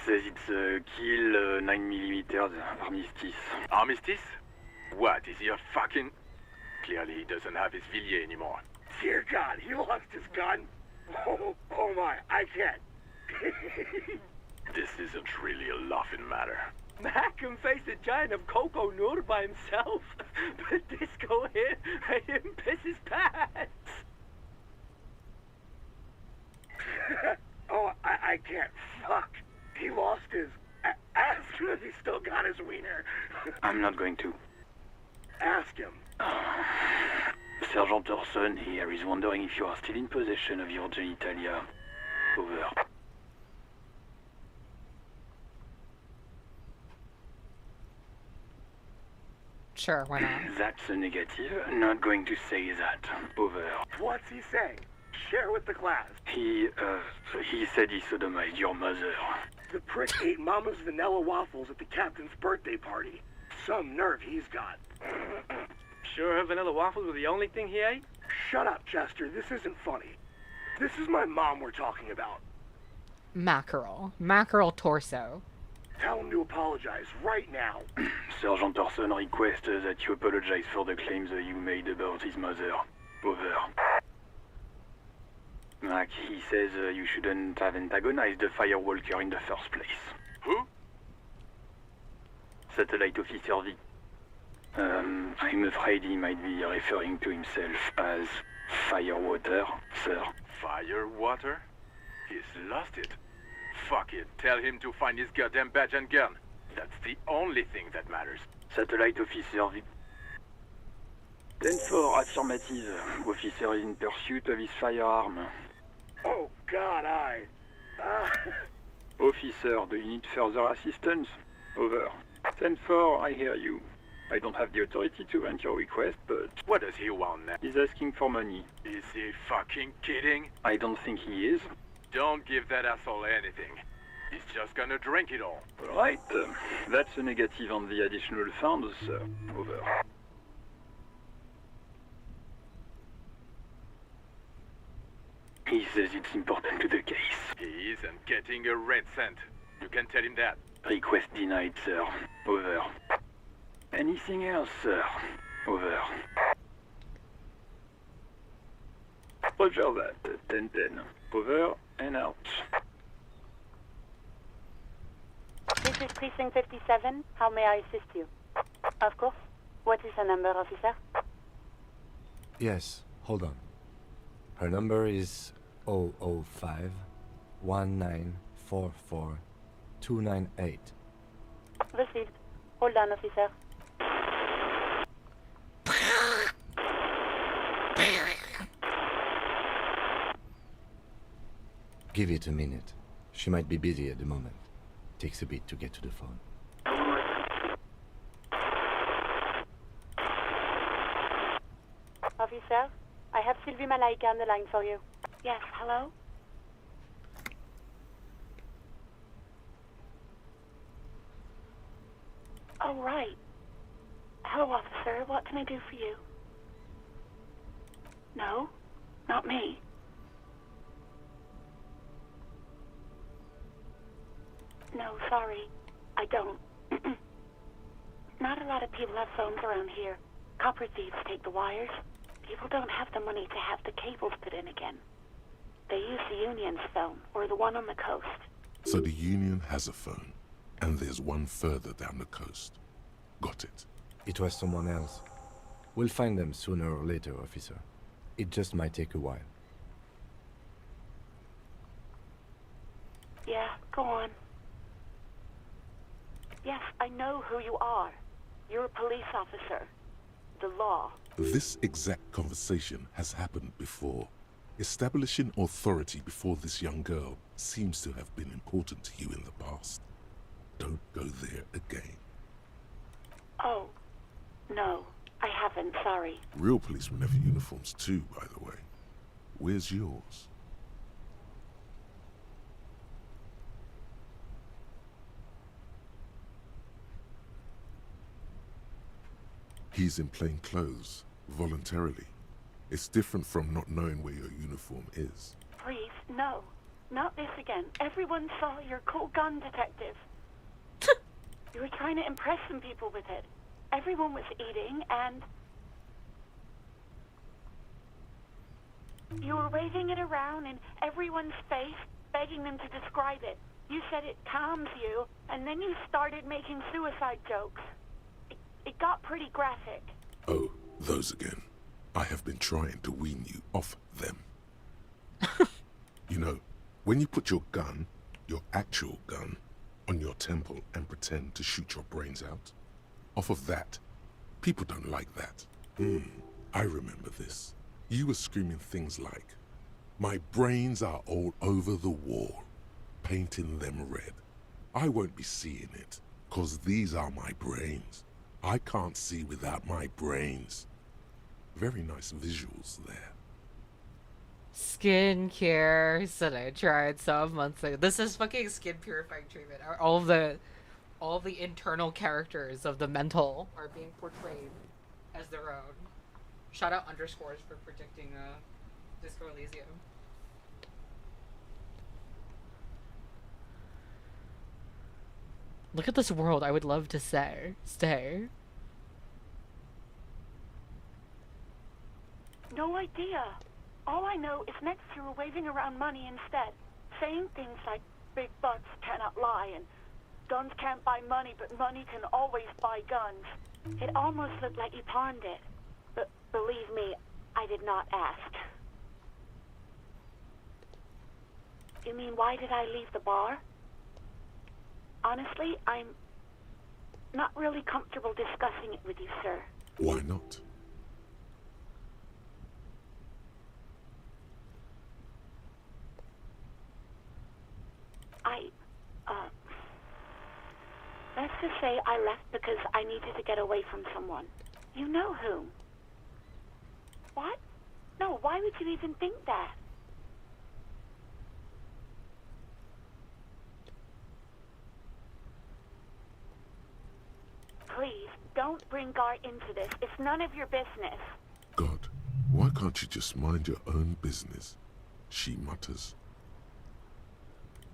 Says it's kill 9mm Armistice. Armistice? What, is he a fucking... Clearly he doesn't have his Villiers anymore. Dear God, he lost his gun? Oh my, I can't. This isn't really a laughing matter. Mac can face a giant of Coco Nur by himself, but Disco here made him piss his pants. Oh, I can't. Fuck. He lost his... Ask him if he still got his wiener. I'm not going to. Ask him. Sergeant Orson here is wondering if you are still in possession of your genitalia. Over. Sure, why not? That's a negative. Not going to say that. Over. What's he saying? Share with the class. He said he sodomized your mother. The prick ate Mama's vanilla waffles at the captain's birthday party. Some nerve he's got. Sure her vanilla waffles were the only thing he ate? Shut up, Chester. This isn't funny. This is my mom we're talking about. Mackerel. Mackerel torso. Tell him to apologize right now. Sergeant Orson requests that you apologize for the claims that you made about his mother. Over. Mac, he says you shouldn't have antagonized the Firewalker in the first place. Who? Satellite Officer V. I'm afraid he might be referring to himself as Firewater, sir. Firewater? He's lost it. Fuck it. Tell him to find his goddamn badge and gun. That's the only thing that matters. Satellite Officer V. 10-4, affirmative. Officer is in pursuit of his firearm. Oh, God, Officer, do you need further assistance? Over. 10-4, I hear you. I don't have the authority to grant your request, but... What does he want now? He's asking for money. Is he fucking kidding? I don't think he is. Don't give that asshole anything. He's just gonna drink it all. Right. That's a negative on the additional funds, sir. Over. He says it's important to the case. He isn't getting a red cent. You can tell him that. Request denied, sir. Over. Anything else, sir? Over. Roger that. 10-10. Over and out. This is Precinct 57. How may I assist you? Of course. What is her number, officer? Yes, hold on. Her number is 005 1944 298. Received. Hold on, officer. Give it a minute. She might be busy at the moment. Takes a bit to get to the phone. Officer, I have Sylvie Malaika on the line for you. Yes, hello? Oh, right. Hello, officer. What can I do for you? No, not me. No, sorry. I don't. Not a lot of people have phones around here. Copper thieves take the wires. People don't have the money to have the cables put in again. They use the Union's phone, or the one on the coast. So the Union has a phone, and there's one further down the coast. Got it. It was someone else. We'll find them sooner or later, officer. It just might take a while. Yeah, go on. Yes, I know who you are. You're a police officer. The law. This exact conversation has happened before. Establishing authority before this young girl seems to have been important to you in the past. Don't go there again. Oh, no, I haven't, sorry. Real policemen have uniforms too, by the way. Where's yours? He's in plain clothes, voluntarily. It's different from not knowing where your uniform is. Please, no. Not this again. Everyone saw your cool gun, detective. You were trying to impress some people with it. Everyone was eating, and you were waving it around in everyone's face, begging them to describe it. You said it calms you, and then you started making suicide jokes. It got pretty graphic. Oh, those again. I have been trying to wean you off them. You know, when you put your gun, your actual gun, on your temple and pretend to shoot your brains out, off of that, people don't like that. I remember this. You were screaming things like, "My brains are all over the wall, painting them red. I won't be seeing it, 'cause these are my brains. I can't see without my brains." Very nice visuals there. Skincare, said I tried some months ago. This is fucking skin purifying treatment. All the internal characters of the mental are being portrayed as their own. Shout out underscores for predicting Disco Elysium. Look at this world I would love to stay. No idea. All I know is next you were waving around money instead, saying things like big bucks cannot lie and guns can't buy money, but money can always buy guns. It almost looked like you pawned it. But believe me, I did not ask. You mean, why did I leave the bar? Honestly, I'm not really comfortable discussing it with you, sir. Why not? Let's just say I left because I needed to get away from someone. You know whom. What? No, why would you even think that? Please, don't bring Gar into this. It's none of your business. God, why can't you just mind your own business? She mutters.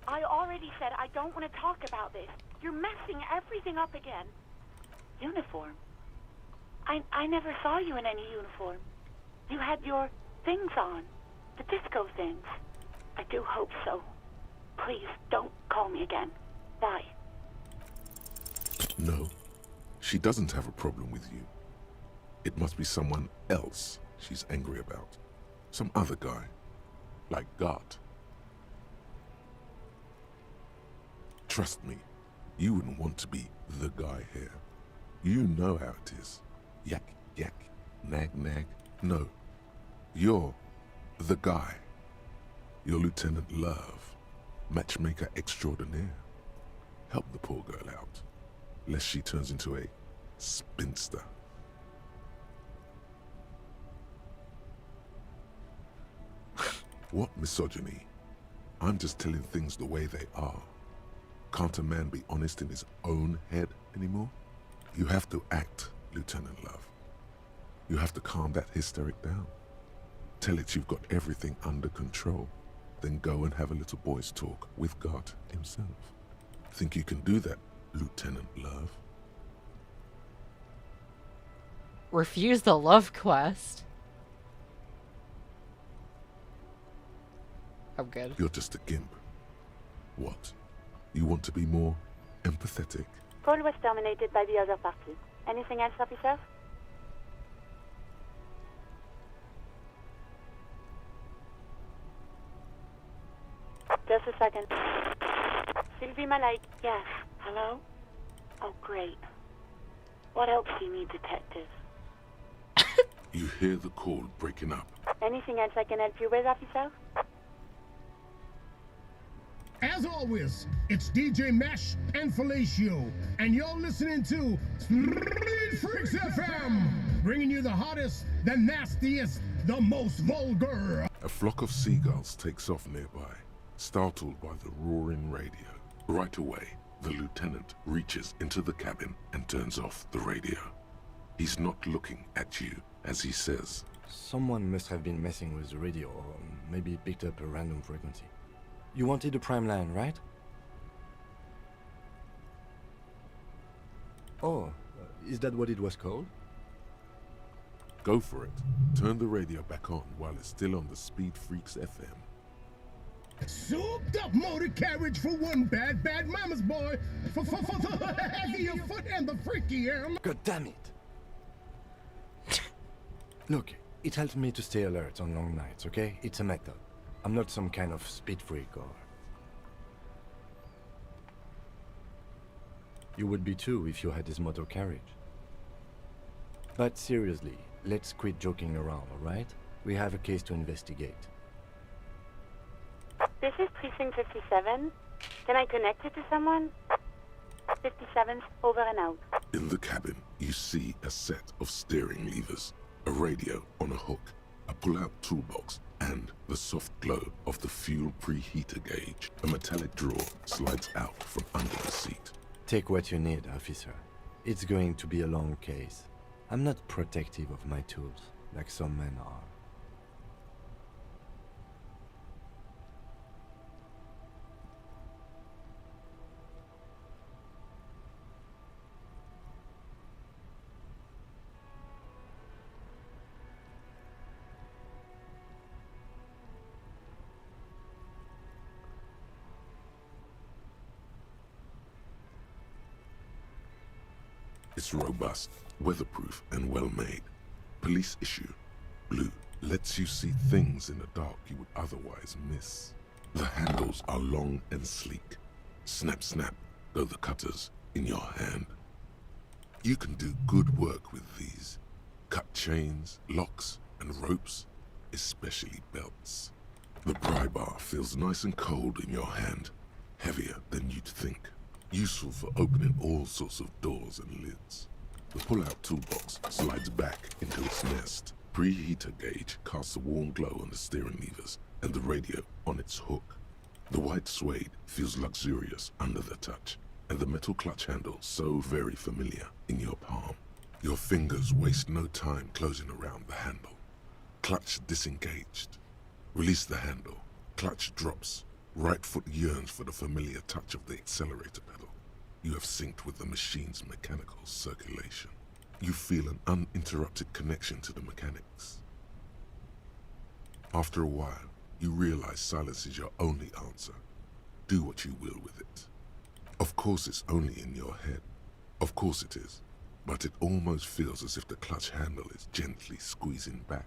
I already said I don't want to talk about this. You're messing everything up again. Uniform? I never saw you in any uniform. You had your things on. The disco things. I do hope so. Please, don't call me again. Bye. No, she doesn't have a problem with you. It must be someone else she's angry about. Some other guy. Like Gart. Trust me, you wouldn't want to be the guy here. You know how it is. Yak, yak, nag, nag. No, you're the guy. You're Lieutenant Love, matchmaker extraordinaire. Help the poor girl out, lest she turns into a spinster. What misogyny? I'm just telling things the way they are. Can't a man be honest in his own head anymore? You have to act, Lieutenant Love. You have to calm that hysteric down. Tell it you've got everything under control. Then go and have a little boys' talk with God himself. Think you can do that, Lieutenant Love? Refuse the love quest. I'm good. You're just a gimp. What? You want to be more empathetic? Call was terminated by the other party. Anything else, officer? Just a second. Sylvie Malike. Yes. Hello? Oh, great. What else do you need, detective? You hear the call breaking up. Anything else I can help you with, officer? As always, it's DJ Mesh and Felicio, and you're listening to Street Freaks FM, bringing you the hottest, the nastiest, the most vulgar. A flock of seagulls takes off nearby, startled by the roaring radio. Right away, the lieutenant reaches into the cabin and turns off the radio. He's not looking at you as he says, Someone must have been messing with the radio, or maybe picked up a random frequency. You wanted a prime line, right? Oh, is that what it was called? Go for it. Turn the radio back on while it's still on the Speed Freaks FM. Souped up motor carriage for one bad mama's boy. For the heavier foot and the freakier. God damn it! Look, it helps me to stay alert on long nights, okay? It's a method. I'm not some kind of speed freak or... You would be too if you had this motor carriage. But seriously, let's quit joking around, alright? We have a case to investigate. This is Precinct 57. Can I connect it to someone? 57's over and out. In the cabin, you see a set of steering levers, a radio on a hook, a pull-out toolbox, and the soft glow of the fuel preheater gauge. A metallic drawer slides out from under the seat. Take what you need, officer. It's going to be a long case. I'm not protective of my tools, like some men are. It's robust, weatherproof, and well-made. Police issue. Blue lets you see things in the dark you would otherwise miss. The handles are long and sleek. Snap, snap, go the cutters in your hand. You can do good work with these. Cut chains, locks, and ropes, especially belts. The pry bar feels nice and cold in your hand, heavier than you'd think. Useful for opening all sorts of doors and lids. The pull-out toolbox slides back into its nest. Preheater gauge casts a warm glow on the steering levers and the radio on its hook. The white suede feels luxurious under the touch, and the metal clutch handle so very familiar in your palm. Your fingers waste no time closing around the handle. Clutch disengaged. Release the handle. Clutch drops. Right foot yearns for the familiar touch of the accelerator pedal. You have synced with the machine's mechanical circulation. You feel an uninterrupted connection to the mechanics. After a while, you realize silence is your only answer. Do what you will with it. Of course it's only in your head. Of course it is. But it almost feels as if the clutch handle is gently squeezing back.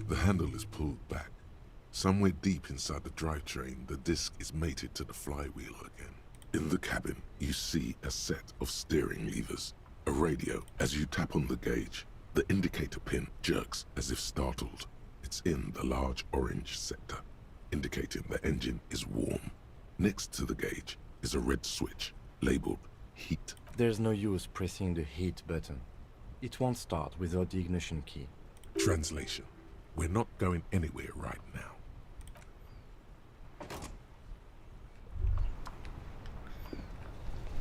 The handle is pulled back. Somewhere deep inside the drivetrain, the disc is mated to the flywheel again. In the cabin, you see a set of steering levers, a radio. As you tap on the gauge, the indicator pin jerks as if startled. It's in the large orange sector, indicating the engine is warm. Next to the gauge is a red switch, labeled heat. There's no use pressing the heat button. It won't start without the ignition key. Translation: we're not going anywhere right now.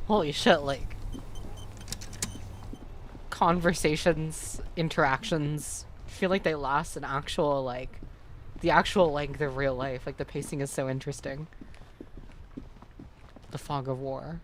Holy shit, like... conversations, interactions, I feel like they last an actual, like... the actual length of real life. Like, the pacing is so interesting. The fog of war.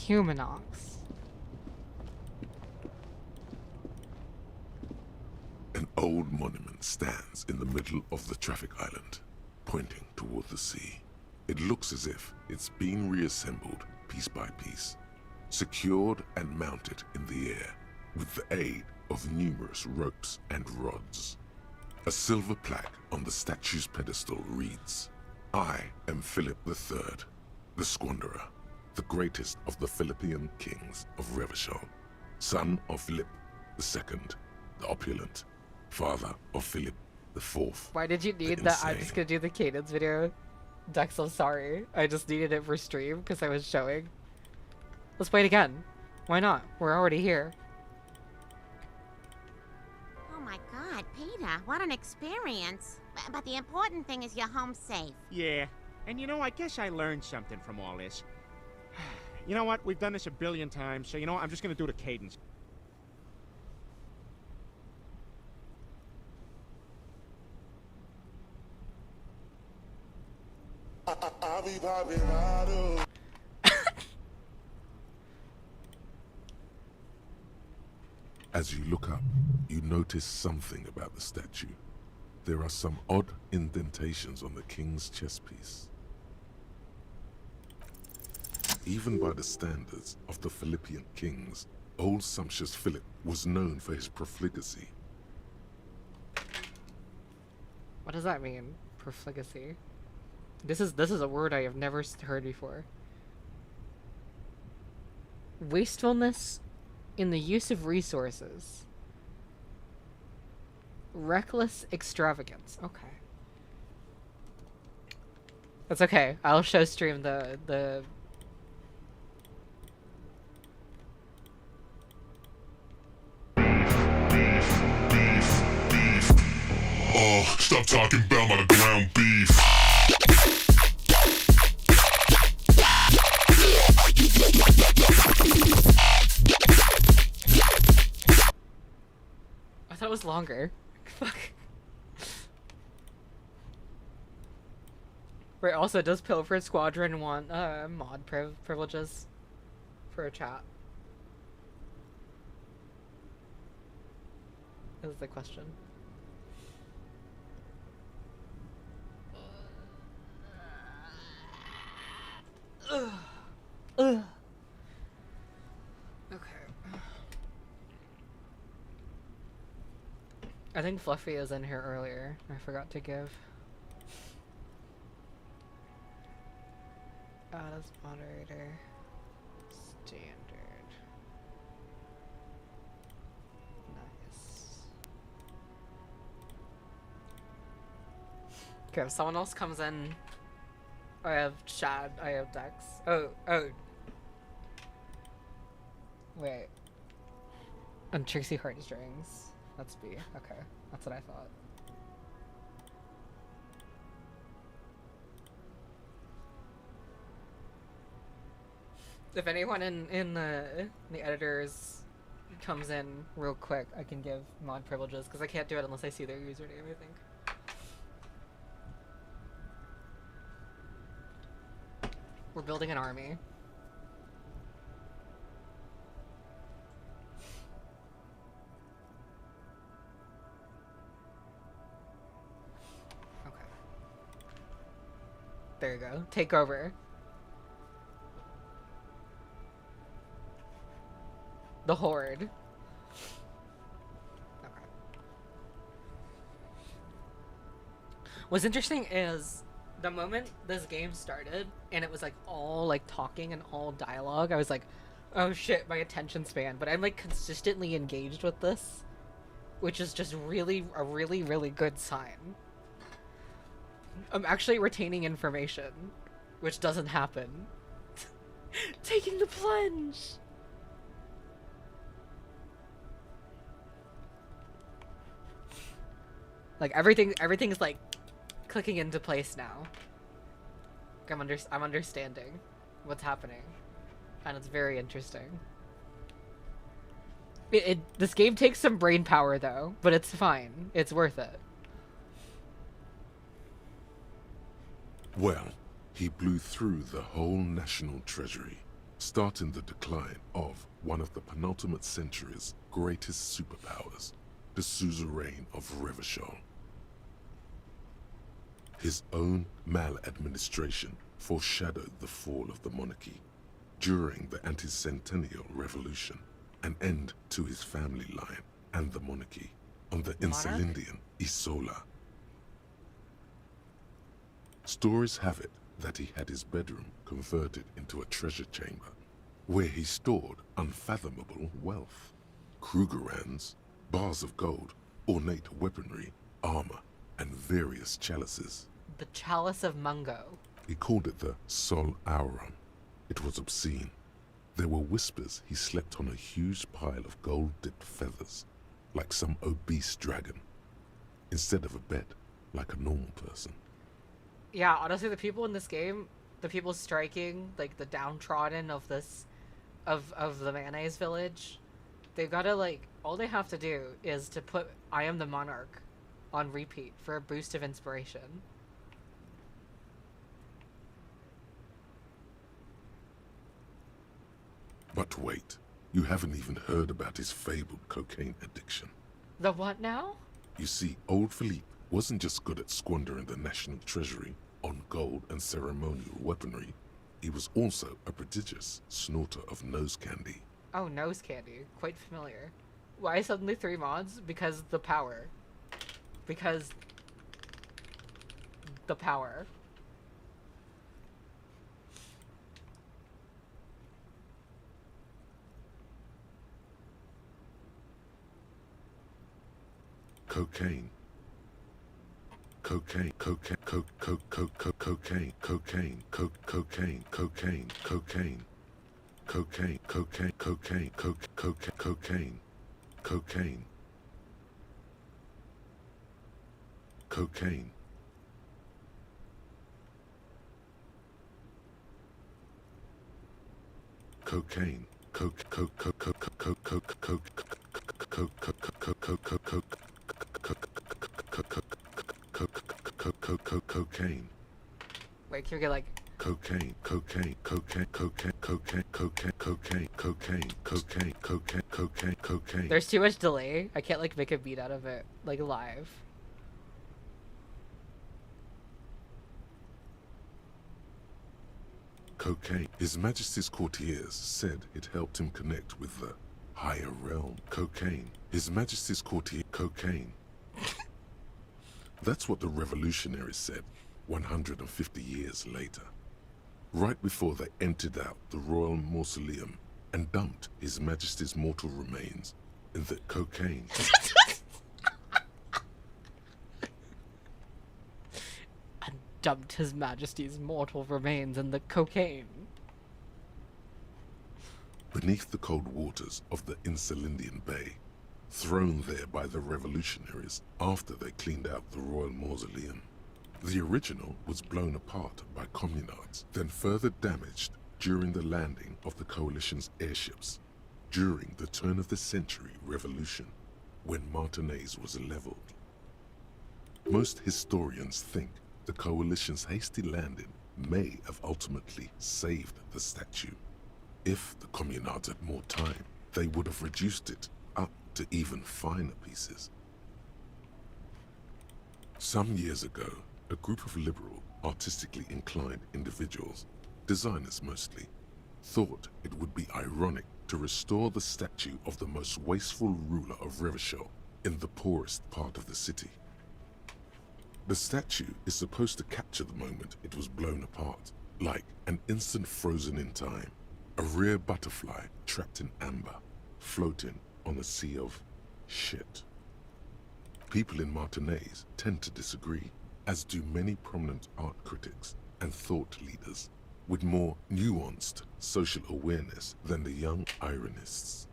Humanox. An old monument stands in the middle of the traffic island, pointing toward the sea. It looks as if it's been reassembled piece by piece, secured and mounted in the air with the aid of numerous ropes and rods. A silver plaque on the statue's pedestal reads, "I am Philip III, the Squanderer, the greatest of the Philippian kings of Revachol, son of Philip II, the Opulent, father of Philip IV. Why did you need that? I'm just gonna do the cadence video. Dex, I'm sorry. I just needed it for stream because I was showing. Let's play it again. Why not? We're already here. Oh my god, Peter, what an experience. But the important thing is you're home safe. Yeah, and you know, I guess I learned something from all this. You know what? We've done this a billion times, so you know what? I'm just gonna do the cadence. As you look up, you notice something about the statue. There are some odd indentations on the king's chest piece. Even by the standards of the Philippian kings, old sumptuous Philip was known for his profligacy. What does that mean? Profligacy? This is a word I have never heard before. Wastefulness in the use of resources. Reckless extravagance. Okay. That's okay. I'll show stream the Oh, stop talking about my ground beef. I thought it was longer. Fuck. Right, also, does Pilfered Squadron want mod privileges for a chat? Is the question. Ugh. Ugh. Okay. I think Fluffy is in here earlier. I forgot to give. As moderator. Standard. Nice. Okay, if someone else comes in, I have Chad, I have Dex. Oh. Wait. And Trixie Heartstrings. That's B. Okay, that's what I thought. If anyone in the editors comes in real quick, I can give mod privileges because I can't do it unless I see their username, I think. We're building an army. Okay. There you go. Take over. The Horde. Okay. What's interesting is the moment this game started and it was like all like talking and all dialogue, I was like, oh shit, my attention span. But I'm like consistently engaged with this, which is just a really good sign. I'm actually retaining information, which doesn't happen. Taking the plunge. Like everything's like clicking into place now. I'm understanding what's happening, and it's very interesting. This game takes some brain power though, but it's fine. It's worth it. Well, he blew through the whole national treasury, starting the decline of one of the penultimate century's greatest superpowers, the suzerain of Revachol. His own maladministration foreshadowed the fall of the monarchy. During the anti-centennial revolution, an end to his family line and the monarchy on the Insulindian Isola. Stories have it that he had his bedroom converted into a treasure chamber, where he stored unfathomable wealth. Krugerrands, bars of gold, ornate weaponry, armor, and various chalices. The Chalice of Mungo. He called it the Sol Auron. It was obscene. There were whispers he slept on a huge pile of gold-dipped feathers, like some obese dragon, instead of a bed, like a normal person. Yeah, honestly, the people in this game, the people striking, like, the downtrodden of this, of the Mayonnaise Village, they've gotta, like, all they have to do is to put I Am the Monarch on repeat for a boost of inspiration. But wait, you haven't even heard about his fabled cocaine addiction. The what now? You see, old Philippe wasn't just good at squandering the national treasury on gold and ceremonial weaponry. He was also a prodigious snorter of nose candy. Oh, nose candy. Quite familiar. Why suddenly 3 mods? Because the power. Because the power. Cocaine. Cocaine, cocaine, cocaine, cocaine, cocaine, cocaine, cocaine, cocaine, cocaine, cocaine, cocaine, cocaine, cocaine, cocaine. Cocaine, cocaine. Wait, can we get like cocaine, cocaine, cocaine, cocaine, cocaine, cocaine, cocaine, cocaine, cocaine, cocaine, cocaine, cocaine. There's too much delay. I can't like make a beat out of it like live. Cocaine. His Majesty's courtiers said it helped him connect with the higher realm. Cocaine. His Majesty's courtier. Cocaine. That's what the revolutionaries said 150 years later. Right before they emptied out the royal mausoleum and dumped His Majesty's mortal remains in the cocaine. Dumped His Majesty's mortal remains in the cocaine. Beneath the cold waters of the Insulindian Bay, thrown there by the revolutionaries after they cleaned out the royal mausoleum. The original was blown apart by communards, then further damaged during the landing of the coalition's airships during the turn-of-the-century revolution, when Martinaise was leveled. Most historians think the coalition's hasty landing may have ultimately saved the statue. If the communards had more time, they would have reduced it up to even finer pieces. Some years ago, a group of liberal, artistically inclined individuals, designers mostly, thought it would be ironic to restore the statue of the most wasteful ruler of Revachol in the poorest part of the city. The statue is supposed to capture the moment it was blown apart, like an instant frozen in time, a rare butterfly trapped in amber, floating on a sea of shit. People in Martinaise tend to disagree, as do many prominent art critics and thought leaders with more nuanced social awareness than the young ironists.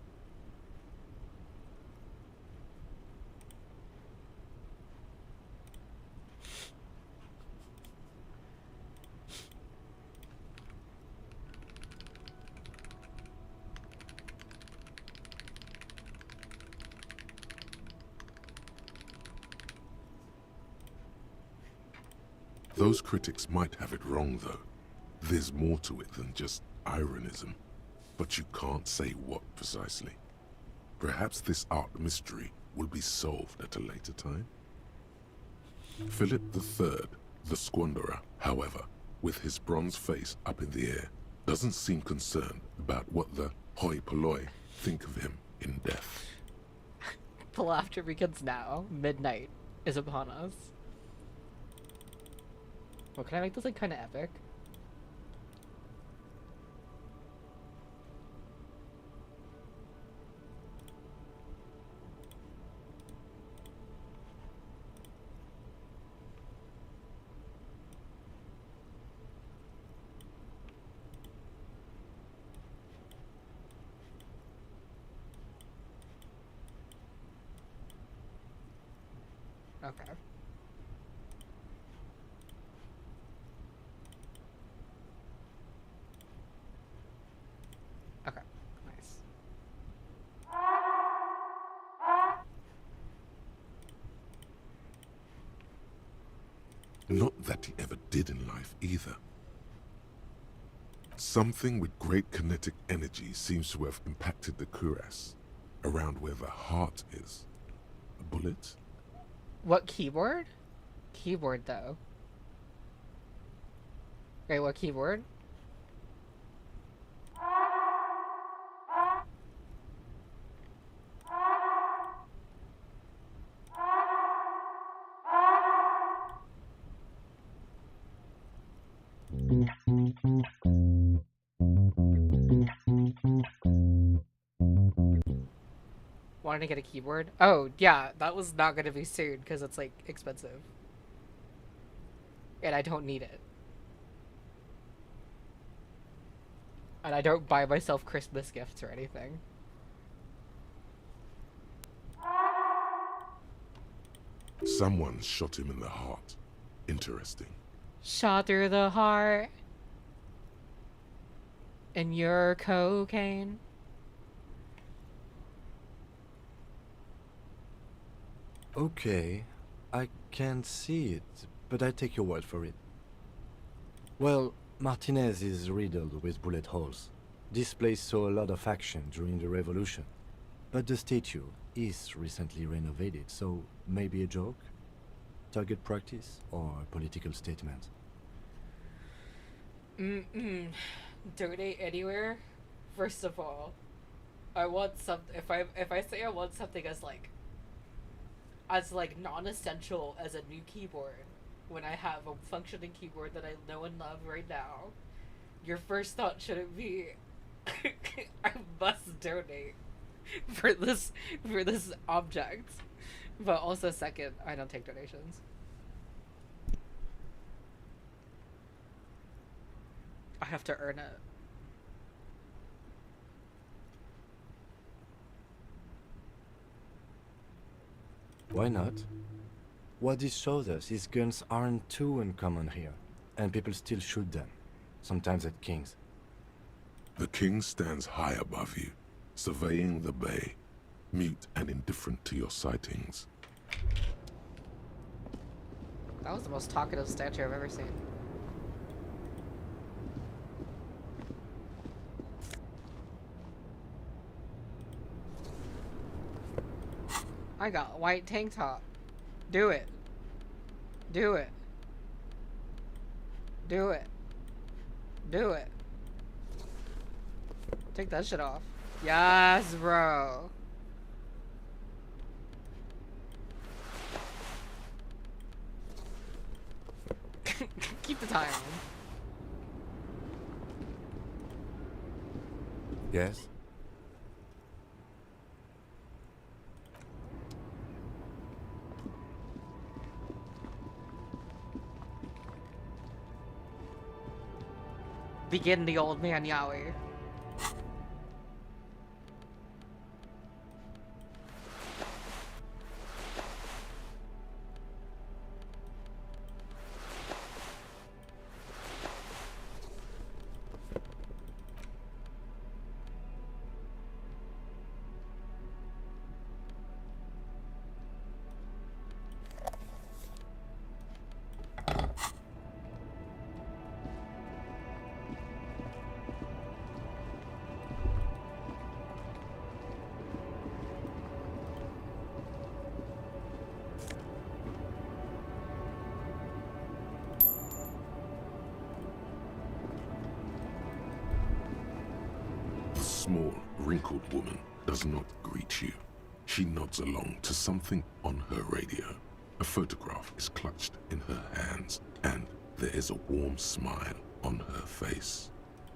Those critics might have it wrong, though. There's more to it than just ironism, but you can't say what precisely. Perhaps this art mystery will be solved at a later time. Philip III, the Squanderer, however, with his bronze face up in the air, doesn't seem concerned about what the hoi polloi think of him in death. The laughter begins now. Midnight is upon us. Well, can I make this like kind of epic? Okay. Okay, nice. Not that he ever did in life either. Something with great kinetic energy seems to have impacted the cuirass, around where the heart is. A bullet? What keyboard? Keyboard, though. Wait, what keyboard? Wanting to get a keyboard? Oh, yeah, that was not gonna be soon because it's like expensive. And I don't need it. And I don't buy myself Christmas gifts or anything. Someone shot him in the heart. Interesting. Shot through the heart. And your cocaine. Okay, I can't see it, but I take your word for it. Well, Martinez is riddled with bullet holes. This place saw a lot of action during the revolution. But the statue is recently renovated, so maybe a joke? Target practice or a political statement? Donate anywhere? First of all, I want some. If I say I want something as non-essential as a new keyboard, when I have a functioning keyboard that I know and love right now, your first thought shouldn't be, I must donate for this object. But also second, I don't take donations. I have to earn it. Why not? What this shows us is guns aren't too uncommon here, and people still shoot them, sometimes at kings. The king stands high above you, surveying the bay, mute and indifferent to your sightings. That was the most talkative statue I've ever seen. I got a white tank top. Do it. Do it. Do it. Do it. Take that shit off. Yes, bro. Keep the time. Yes? Begin the old man Yowie. The small, wrinkled woman does not greet you. She nods along to something on her radio. A photograph is clutched in her hands, and there is a warm smile on her face.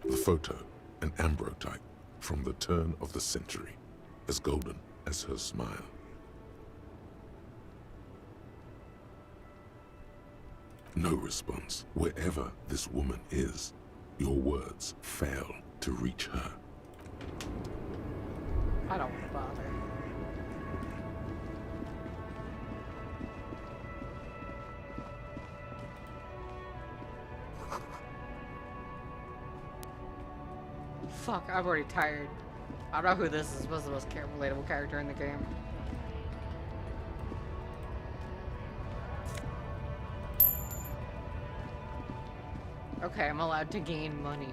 The photo, an ambrotype from the turn of the century, as golden as her smile. No response. Wherever this woman is, your words fail to reach her. I don't want to bother. fuck, I'm already tired. I don't know who this is. What's the most relatable character in the game? Okay, I'm allowed to gain money.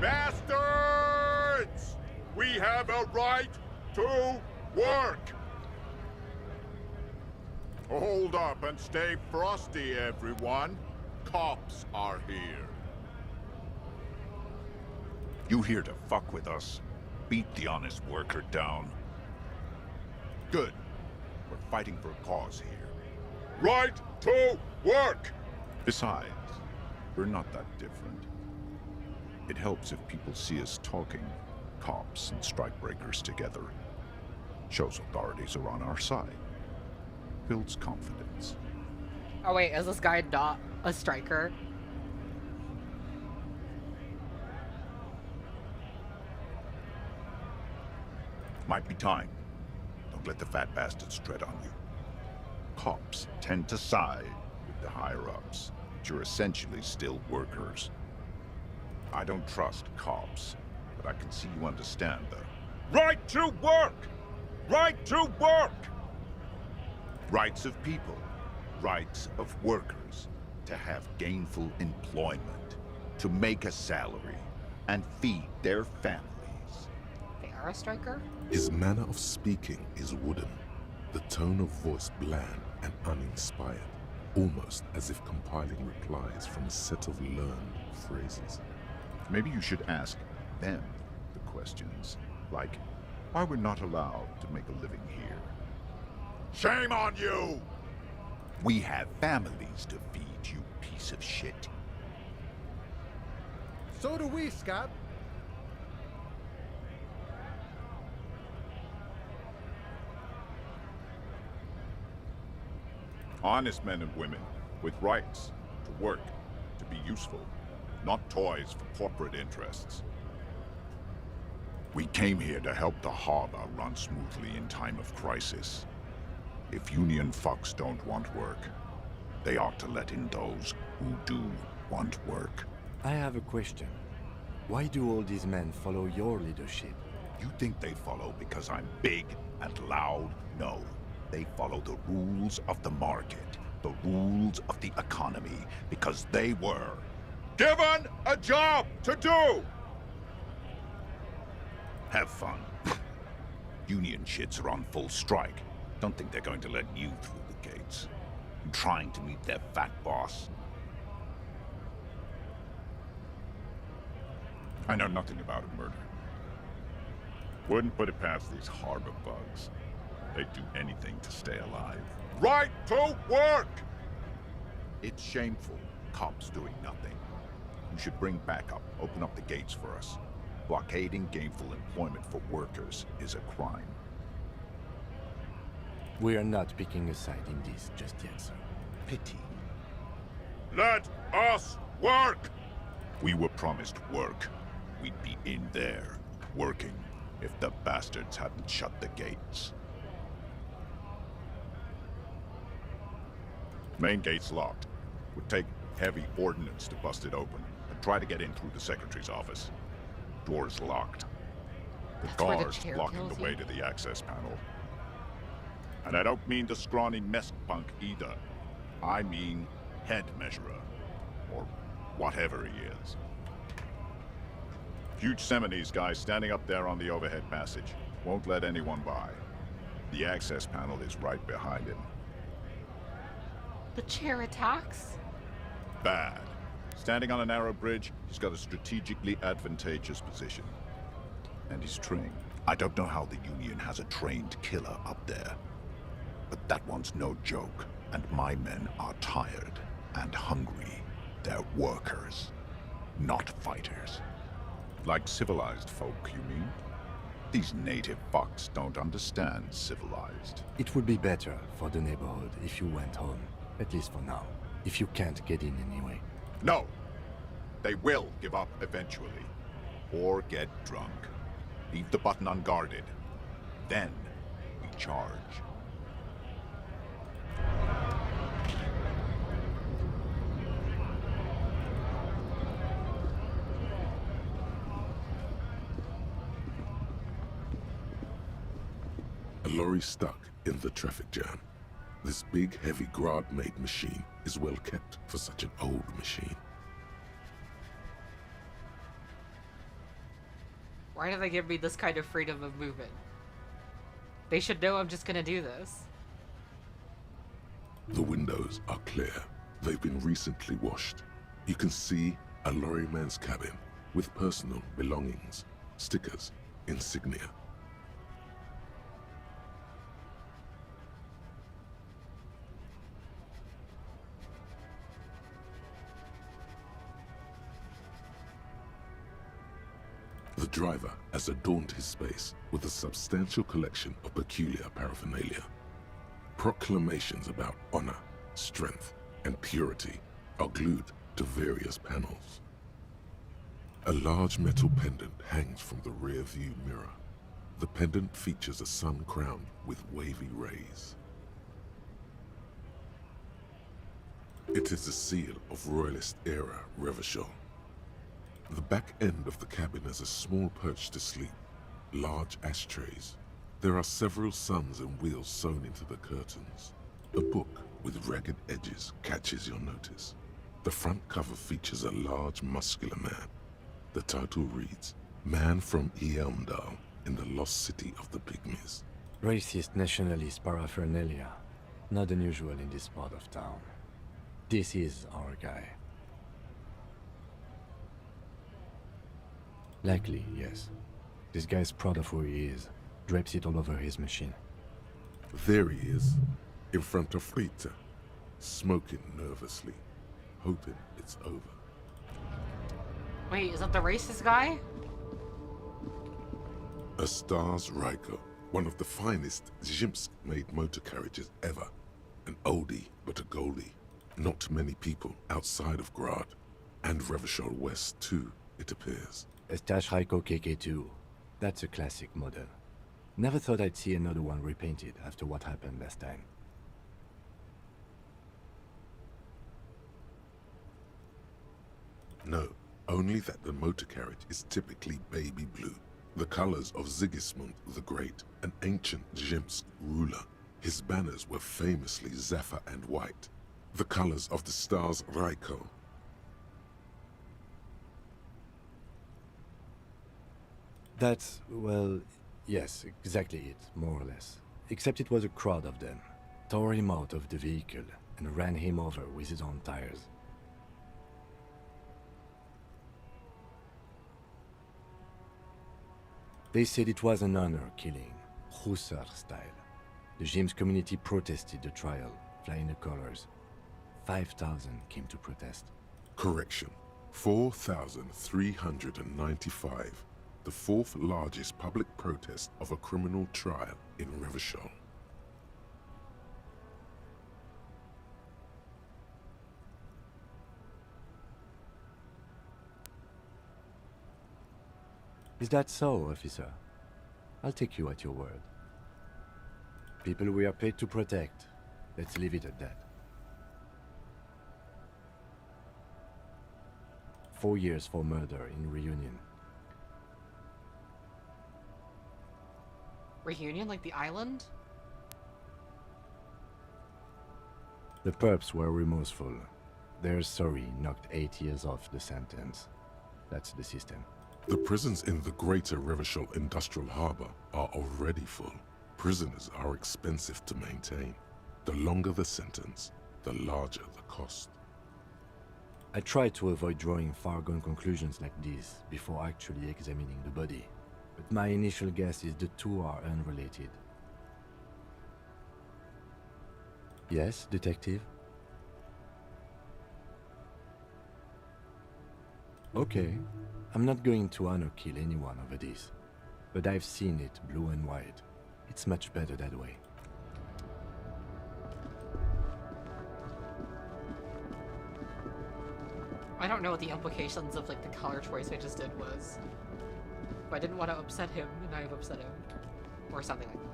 Bastards! We have a right to work! Hold up and stay frosty, everyone. Cops are here. You here to fuck with us? Beat the honest worker down. Good. We're fighting for a cause here. Right to work! Besides, we're not that different. It helps if people see us talking, cops and strikebreakers together. Shows authorities are on our side. Builds confidence. Oh wait, is this guy not a striker? Might be time. Don't let the fat bastards tread on you. Cops tend to side with the higher-ups, but you're essentially still workers. I don't trust cops, but I can see you understand the Right to work! Right to work! rights of people, rights of workers, to have gainful employment, to make a salary, and feed their families. They are a striker? His manner of speaking is wooden, the tone of voice bland and uninspired, almost as if compiling replies from a set of learned phrases. Maybe you should ask them the questions, like why we're not allowed to make a living here. Shame on you! We have families to feed, you piece of shit. So do we, Scott. Honest men and women with rights to work, to be useful, not toys for corporate interests. We came here to help the harbor run smoothly in time of crisis. If union fucks don't want work, they ought to let in those who do want work. I have a question. Why do all these men follow your leadership? You think they follow because I'm big and loud? No. They follow the rules of the market, the rules of the economy, because they were given a job to do! Have fun. Union shits are on full strike. Don't think they're going to let you through the gates. I'm trying to meet their fat boss. I know nothing about a murder. Wouldn't put it past these harbor bugs. They'd do anything to stay alive. Right to work! It's shameful. Cops doing nothing. You should bring backup. Open up the gates for us. Blockading gainful employment for workers is a crime. We are not picking a side in this just yet, sir. Pity. Let us work! We were promised work. We'd be in there, working, if the bastards hadn't shut the gates. Main gate's locked. Would take heavy ordnance to bust it open, and try to get in through the secretary's office. Door's locked. The guard's blocking the way to the access panel. And I don't mean the scrawny mess punk either. I mean head measurer. Or whatever he is. Huge Seminese guy standing up there on the overhead passage. Won't let anyone by. The access panel is right behind him. The chair attacks? Bad. Standing on a narrow bridge, he's got a strategically advantageous position. And he's trained. I don't know how the Union has a trained killer up there. But that one's no joke, and my men are tired and hungry. They're workers, not fighters. Like civilized folk, you mean? These native fucks don't understand civilized. It would be better for the neighborhood if you went home, at least for now, if you can't get in anyway. No! They will give up eventually. Or get drunk. Leave the button unguarded. Then we charge. A lorry stuck in the traffic jam. This big, heavy Grad-made machine is well kept for such an old machine. Why do they give me this kind of freedom of movement? They should know I'm just gonna do this. The windows are clear. They've been recently washed. You can see a lorryman's cabin with personal belongings, stickers, insignia. The driver has adorned his space with a substantial collection of peculiar paraphernalia. Proclamations about honor, strength, and purity are glued to various panels. A large metal pendant hangs from the rear view mirror. The pendant features a sun crowned with wavy rays. It is a seal of Royalist-era Revachol. The back end of the cabin has a small perch to sleep, large ashtrays. There are several suns and wheels sewn into the curtains. A book with ragged edges catches your notice. The front cover features a large, muscular man. The title reads, Man from Eamdal in the Lost City of the Pygmies. Racist nationalist paraphernalia. Not unusual in this part of town. This is our guy. Likely, yes. This guy's proud of who he is. Drapes it all over his machine. There he is, in front of Rita, smoking nervously, hoping it's over. Wait, is that the racist guy? A Stars Ryko, one of the finest Zhimsk-made motor carriages ever. An oldie, but a goldie. Not many people outside of Grad, and Revachol West too, it appears. A Stash Ryko KK2. That's a classic model. Never thought I'd see another one repainted after what happened last time. No, only that the motor carriage is typically baby blue. The colors of Sigismund the Great, an ancient Zhimsk ruler. His banners were famously zephyr and white. The colors of the Stars Ryko. That's, well, yes, exactly it, more or less. Except it was a crowd of them. Tore him out of the vehicle and ran him over with his own tires. They said it was an honor killing, Hussar style. The Zhimsk community protested the trial, flying the colors. 5,000 came to protest. Correction, 4,395. The fourth largest public protest of a criminal trial in Revachol. Is that so, officer? I'll take you at your word. People we are paid to protect. Let's leave it at that. 4 years for murder in Reunion. Reunion, like the island? The perps were remorseful. Their sorry knocked 8 years off the sentence. That's the system. The prisons in the greater Revachol Industrial Harbor are already full. Prisoners are expensive to maintain. The longer the sentence, the larger the cost. I try to avoid drawing far-gone conclusions like this before actually examining the body. But my initial guess is the two are unrelated. Yes, detective? Okay, I'm not going to honor kill anyone over this, but I've seen it blue and white. It's much better that way. I don't know what the implications of like the color choice I just did was. But I didn't want to upset him, and I've upset him. Or something like that.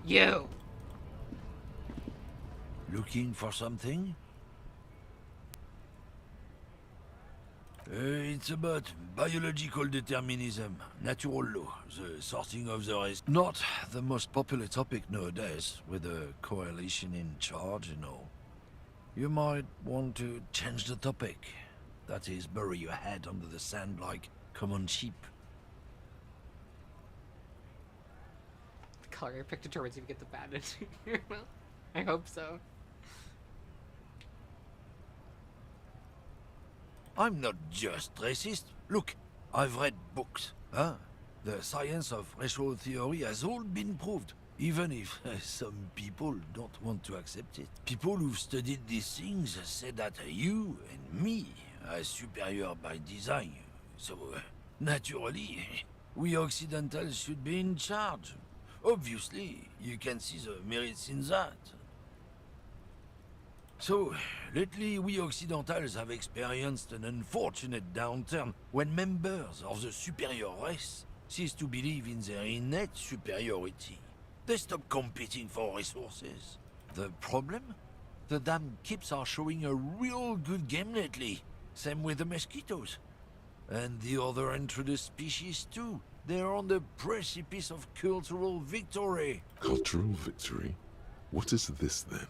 You! Looking for something? It's about biological determinism, natural law, the sorting of the race. Not the most popular topic nowadays, with the coalition in charge and all. You might want to change the topic. That is, bury your head under the sand like common sheep. The color I picked determines if you get the bandage. Well, I hope so. I'm not just racist. Look, I've read books. Huh? The science of racial theory has all been proved, even if some people don't want to accept it. People who've studied these things say that you and me are superior by design. So, naturally, we Occidentals should be in charge. Obviously, you can see the merits in that. So, lately we Occidentals have experienced an unfortunate downturn when members of the superior race cease to believe in their innate superiority. They stop competing for resources. The problem? The damn Kips are showing a real good game lately. Same with the mosquitoes. And the other introduced species too. They're on the precipice of cultural victory. Cultural victory? What is this then?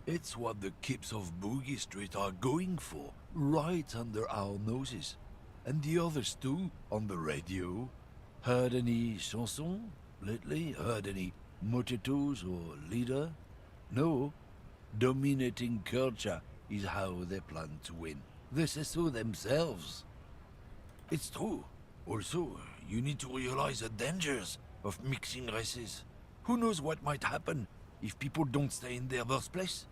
It's what the Kips of Boogie Street are going for, right under our noses. And the others too, on the radio. Heard any chansons lately? Heard any motetos or leader? No. Dominating culture is how they plan to win. They say so themselves. It's true. Also, you need to realize the dangers of mixing races. Who knows what might happen if people don't stay in their birthplace?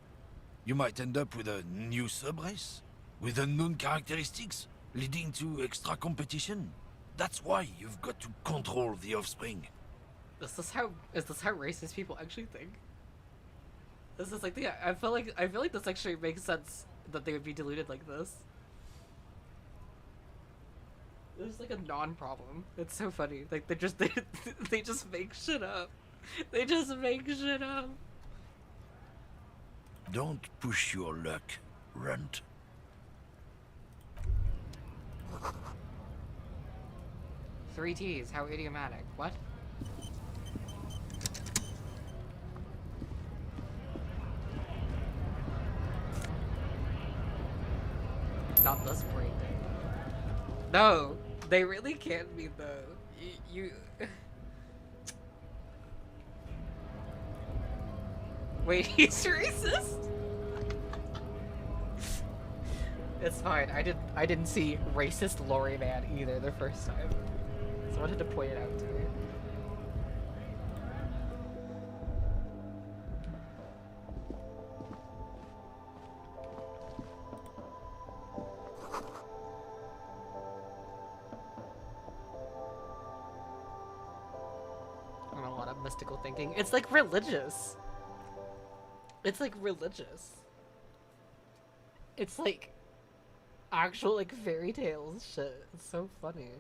You might end up with a new sub-race, with unknown characteristics, leading to extra competition. That's why you've got to control the offspring. Is this how racist people actually think? This is like I feel like this actually makes sense that they would be deluded like this. It's like a non-problem. It's so funny. Like they just make shit up. They just make shit up. Don't push your luck, runt. Three T's, how idiomatic. What? Not this break. No, they really can't be though. You Wait, he's racist? It's fine. I didn't see racist Lorry Man either the first time. So I wanted to point it out to you. I don't know, a lot of mystical thinking. It's like religious. It's like religious. It's like actual like fairy tales shit. It's so funny.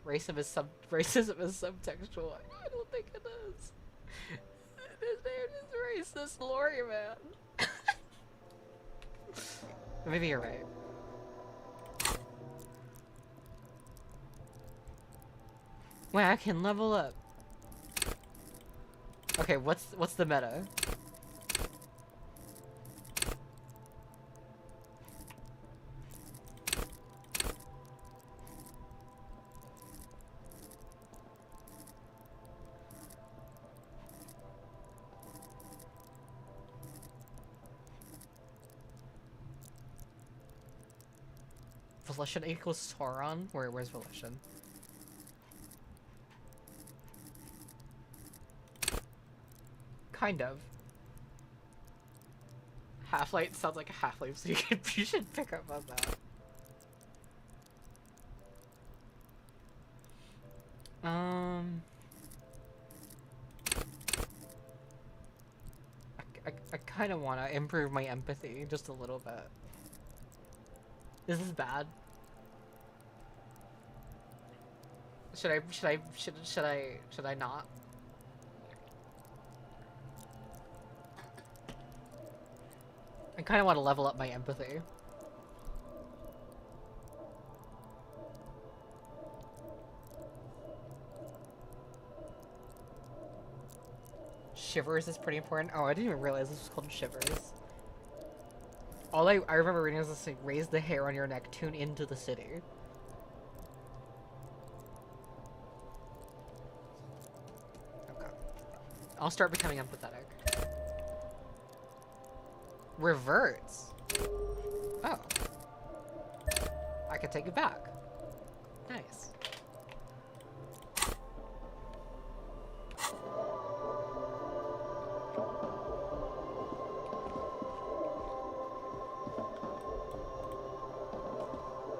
Racism is subtextual. I don't think it is. His name is racist Lorry Man. Maybe you're right. Wait, I can level up. Okay, what's the meta? Volition equals Sauron? Where's Volition? Kind of. Half-Life sounds like a Half-Life, so you should pick up on that. I kind of want to improve my empathy just a little bit. This is bad. Should I not? I kind of want to level up my empathy. Shivers is pretty important. Oh, I didn't even realize this was called Shivers. All I remember reading was this thing, raise the hair on your neck, tune into the city. Okay. I'll start becoming empathetic. Reverts? Oh. I can take it back. Nice.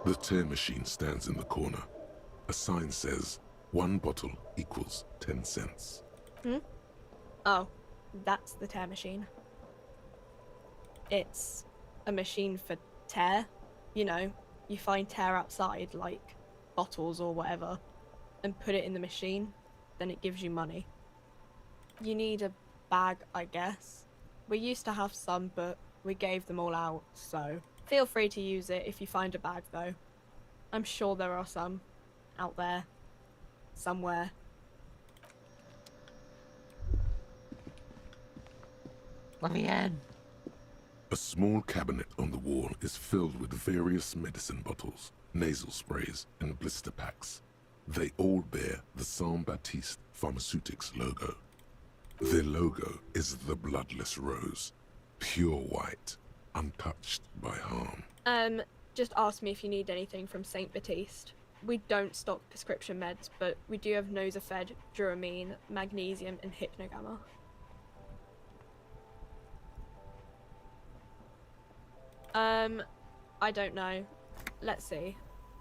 The tear machine stands in the corner. A sign says, 1 bottle equals 10 cents. Hmm? Oh, that's the tear machine. It's a machine for tear. You know, you find tear outside, like bottles or whatever, and put it in the machine, then it gives you money. You need a bag, I guess. We used to have some, but we gave them all out, so feel free to use it if you find a bag, though. I'm sure there are some out there, somewhere. Let me in. A small cabinet on the wall is filled with various medicine bottles, nasal sprays, and blister packs. They all bear the Saint Baptiste Pharmaceutics logo. Their logo is the bloodless rose, pure white, untouched by harm. Just ask me if you need anything from Saint Baptiste. We don't stock prescription meds, but we do have Nosafed, Duramine, Magnesium, and Hypnogamma. I don't know. Let's see.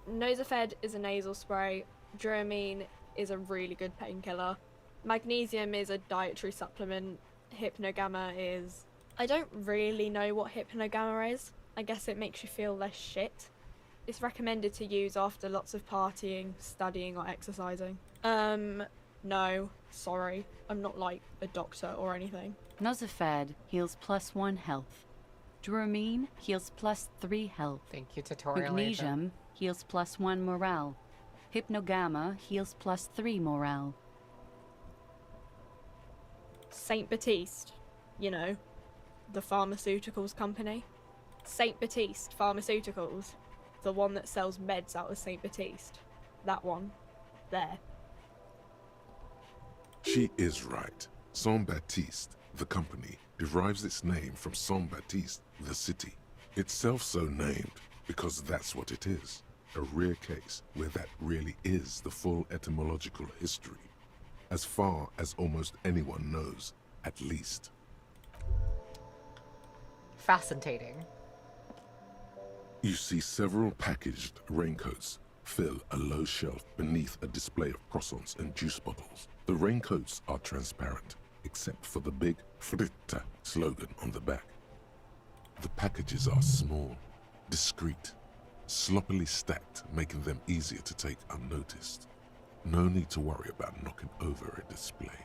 Nosafed is a nasal spray. Duramine is a really good painkiller. Magnesium is a dietary supplement. Hypnogamma is... I don't really know what Hypnogamma is. I guess it makes you feel less shit. It's recommended to use after lots of partying, studying, or exercising. No. Sorry. I'm not like a doctor or anything. Nosafed heals +1 health. Duramine heals +3 health. Thank you, tutorial Magnesium agent. heals +1 morale. Hypnogamma heals +3 morale. Saint Baptiste, you know, the pharmaceuticals company. Saint Baptiste Pharmaceuticals, the one that sells meds out of Saint Baptiste. That one. There. She is right. Saint Baptiste, the company, derives its name from Saint Baptiste, the city. Itself so named because that's what it is. A rare case where that really is the full etymological history. As far as almost anyone knows, at least. Fascinating. You see several packaged raincoats fill a low shelf beneath a display of croissants and juice bottles. The raincoats are transparent, except for the big Fritta slogan on the back. The packages are small, discreet, sloppily stacked, making them easier to take unnoticed. No need to worry about knocking over a display.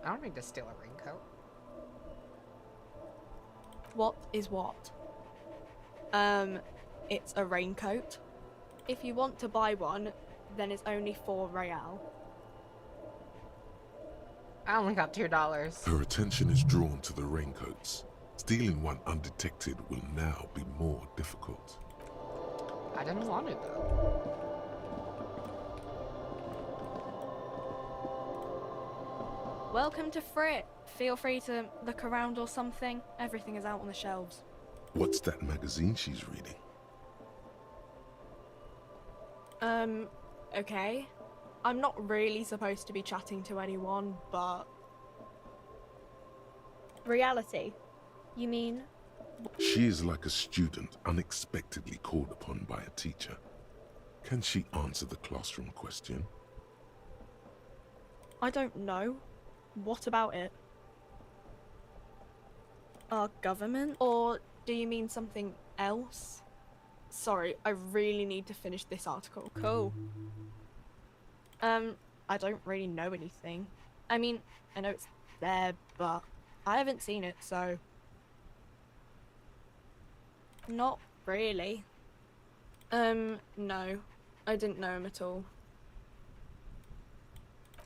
I don't need to steal a raincoat. What is what? It's a raincoat. If you want to buy one, then it's only 4 real. I only got $2. Her attention is drawn to the raincoats. Stealing one undetected will now be more difficult. I didn't want it though. Welcome to Frit. Feel free to look around or something. Everything is out on the shelves. What's that magazine she's reading? Okay. I'm not really supposed to be chatting to anyone, but... Reality? You mean? She is like a student unexpectedly called upon by a teacher. Can she answer the classroom question? I don't know. What about it? Our government? Or do you mean something else? Sorry, I really need to finish this article. Cool. I don't really know anything. I mean, I know it's there, but I haven't seen it, so... Not really. No. I didn't know him at all.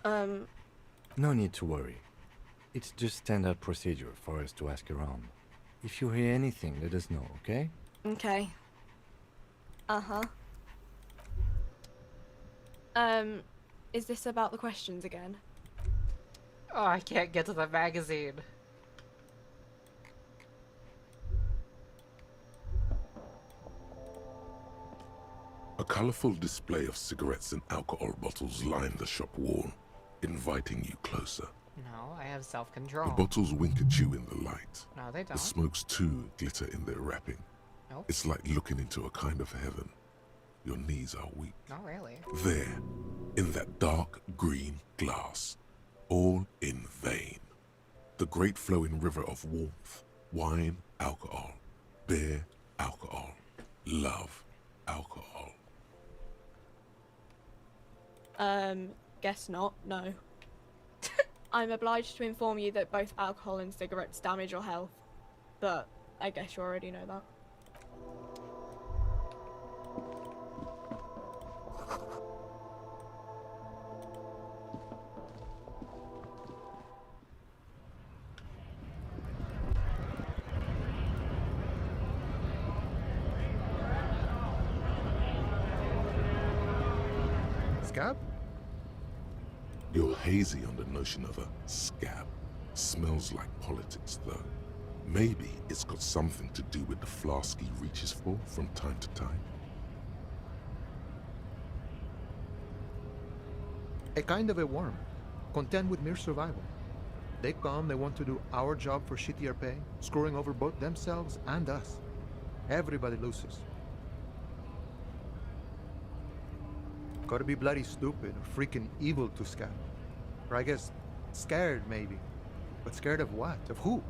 No need to worry. It's just standard procedure for us to ask around. If you hear anything, let us know, okay? Okay. Uh-huh. Is this about the questions again? Oh, I can't get to the magazine. A colorful display of cigarettes and alcohol bottles line the shop wall, inviting you closer. No, I have self-control. The bottles wink at you in the light. No, they don't. The smokes too glitter in their wrapping. Nope. It's like looking into a kind of heaven. Your knees are weak. Not really. There, in that dark green glass, all in vain. The great flowing river of warmth, wine, alcohol, beer, alcohol, love, alcohol. Guess not, no. I'm obliged to inform you that both alcohol and cigarettes damage your health, but I guess you already know that. Scab? You're hazy on the notion of a scab. Smells like politics, though. Maybe it's got something to do with the flask he reaches for from time to time. A kind of a worm, content with mere survival. They come, they want to do our job for shittier pay, screwing over both themselves and us. Everybody loses. Gotta be bloody stupid or freaking evil to scab. Or I guess, scared maybe. But scared of what? Of who?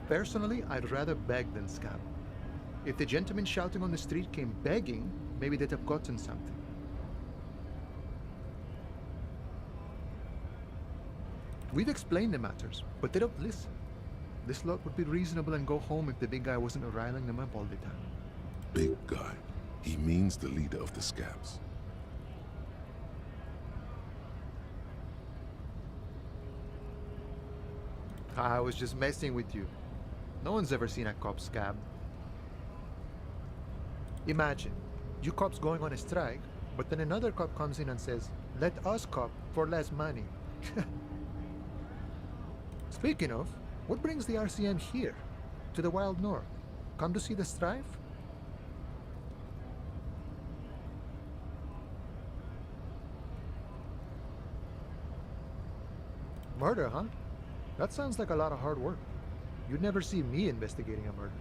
Personally, I'd rather beg than scab. If the gentleman shouting on the street came begging, maybe they'd have gotten something. We've explained the matters, but they don't listen. This lot would be reasonable and go home if the big guy wasn't riling them up all the time. Big guy. He means the leader of the scabs. I was just messing with you. No one's ever seen a cop scab. Imagine, you cops going on a strike, but then another cop comes in and says, "Let us cop for less money." Speaking of, what brings the RCM here? To the wild north? Come to see the strife? Murder, huh? That sounds like a lot of hard work. You'd never see me investigating a murder.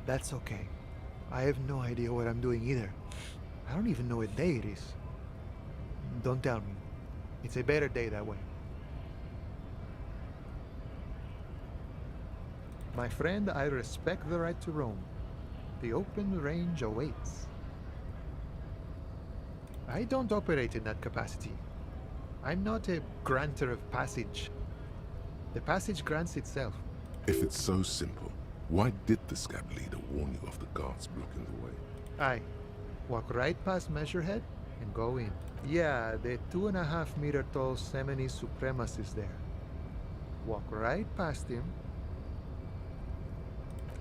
That's okay. I have no idea what I'm doing either. I don't even know what day it is. Don't tell me. It's a better day that way. My friend, I respect the right to roam. The open range awaits. I don't operate in that capacity. I'm not a granter of passage. The passage grants itself. If it's so simple, why did the scab leader warn you of the guards blocking the way? Aye. Walk right past Measurehead and go in. Yeah, the 2.5 meter tall Semini supremacist there. Walk right past him.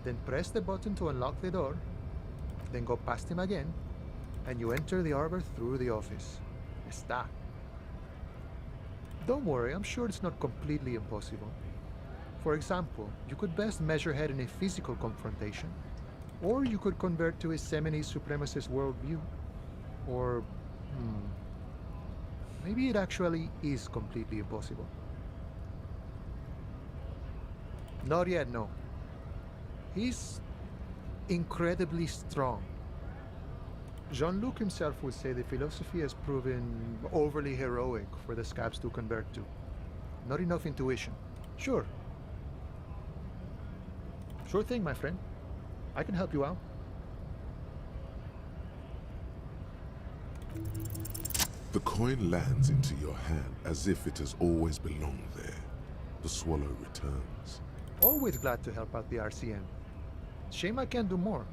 Then press the button to unlock the door. Then go past him again. And you enter the arbor through the office. Está. Don't worry, I'm sure it's not completely impossible. For example, you could best measure head in a physical confrontation, or you could convert to a Seminese supremacist worldview. Or, maybe it actually is completely impossible. Not yet, no. He's incredibly strong. Jean-Luc himself would say the philosophy has proven overly heroic for the scabs to convert to. Not enough intuition. Sure. Sure thing, my friend. I can help you out. The coin lands into your hand as if it has always belonged there. The swallow returns. Always glad to help out the RCM. Shame I can't do more.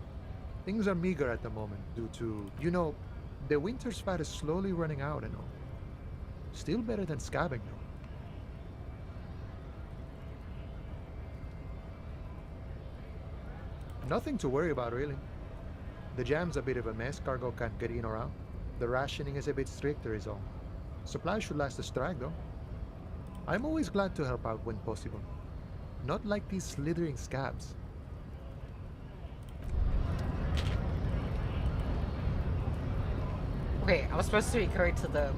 Things are meager at the moment due to, the winter's fat is slowly running out and all. Still better than scabbing though. Nothing to worry about really. The jam's a bit of a mess, cargo can't get in or out. The rationing is a bit stricter is all. Supplies should last the strike though. I'm always glad to help out when possible. Not like these slithering scabs. Wait, I was supposed to be carried to the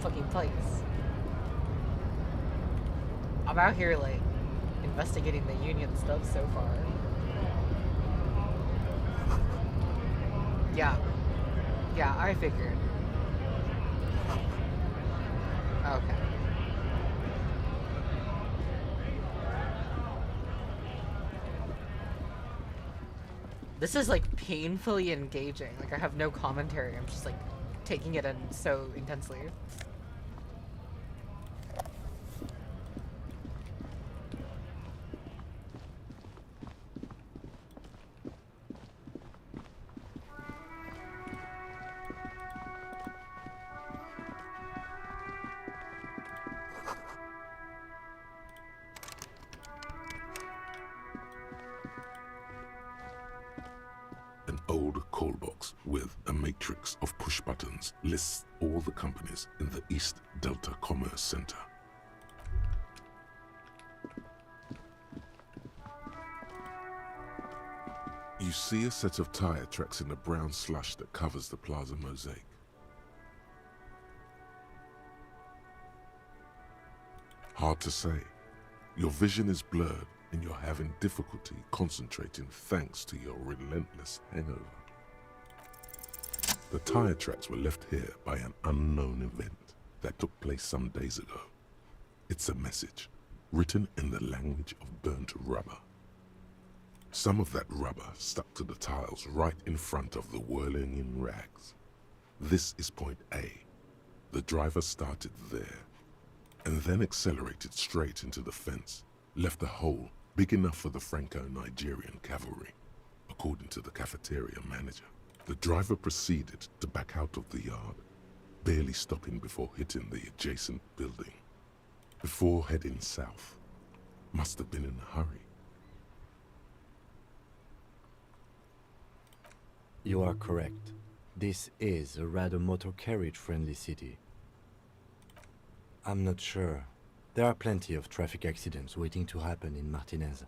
fucking place. I'm out here, like, investigating the Union stuff so far. Yeah, I figured. Okay. This is, like, painfully engaging. Like, I have no commentary. I'm just, like, taking it in so intensely. An old call box with a matrix of push buttons lists all the companies in the East Delta Commerce Center. You see a set of tire tracks in the brown slush that covers the plaza mosaic. Hard to say. Your vision is blurred and you're having difficulty concentrating thanks to your relentless hangover. The tire tracks were left here by an unknown event that took place some days ago. It's a message, written in the language of burnt rubber. Some of that rubber stuck to the tiles right in front of the whirling in rags. This is point A. The driver started there, and then accelerated straight into the fence, left a hole big enough for the Franco-Nigerian cavalry, according to the cafeteria manager. The driver proceeded to back out of the yard, barely stopping before hitting the adjacent building. Before heading south, must have been in a hurry. You are correct. This is a rather motor carriage-friendly city. I'm not sure. There are plenty of traffic accidents waiting to happen in Martinez.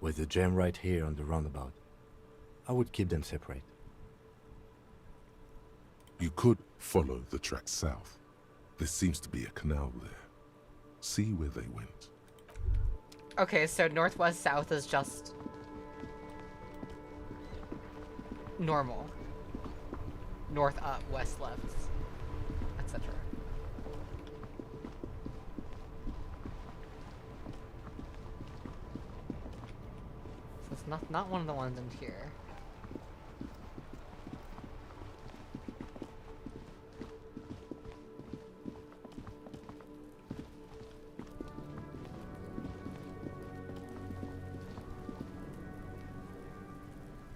With the jam right here on the roundabout, I would keep them separate. You could follow the track south. There seems to be a canal there. See where they went. Okay, so northwest south is just normal. North up, west left, etc. So it's not one of the ones in here.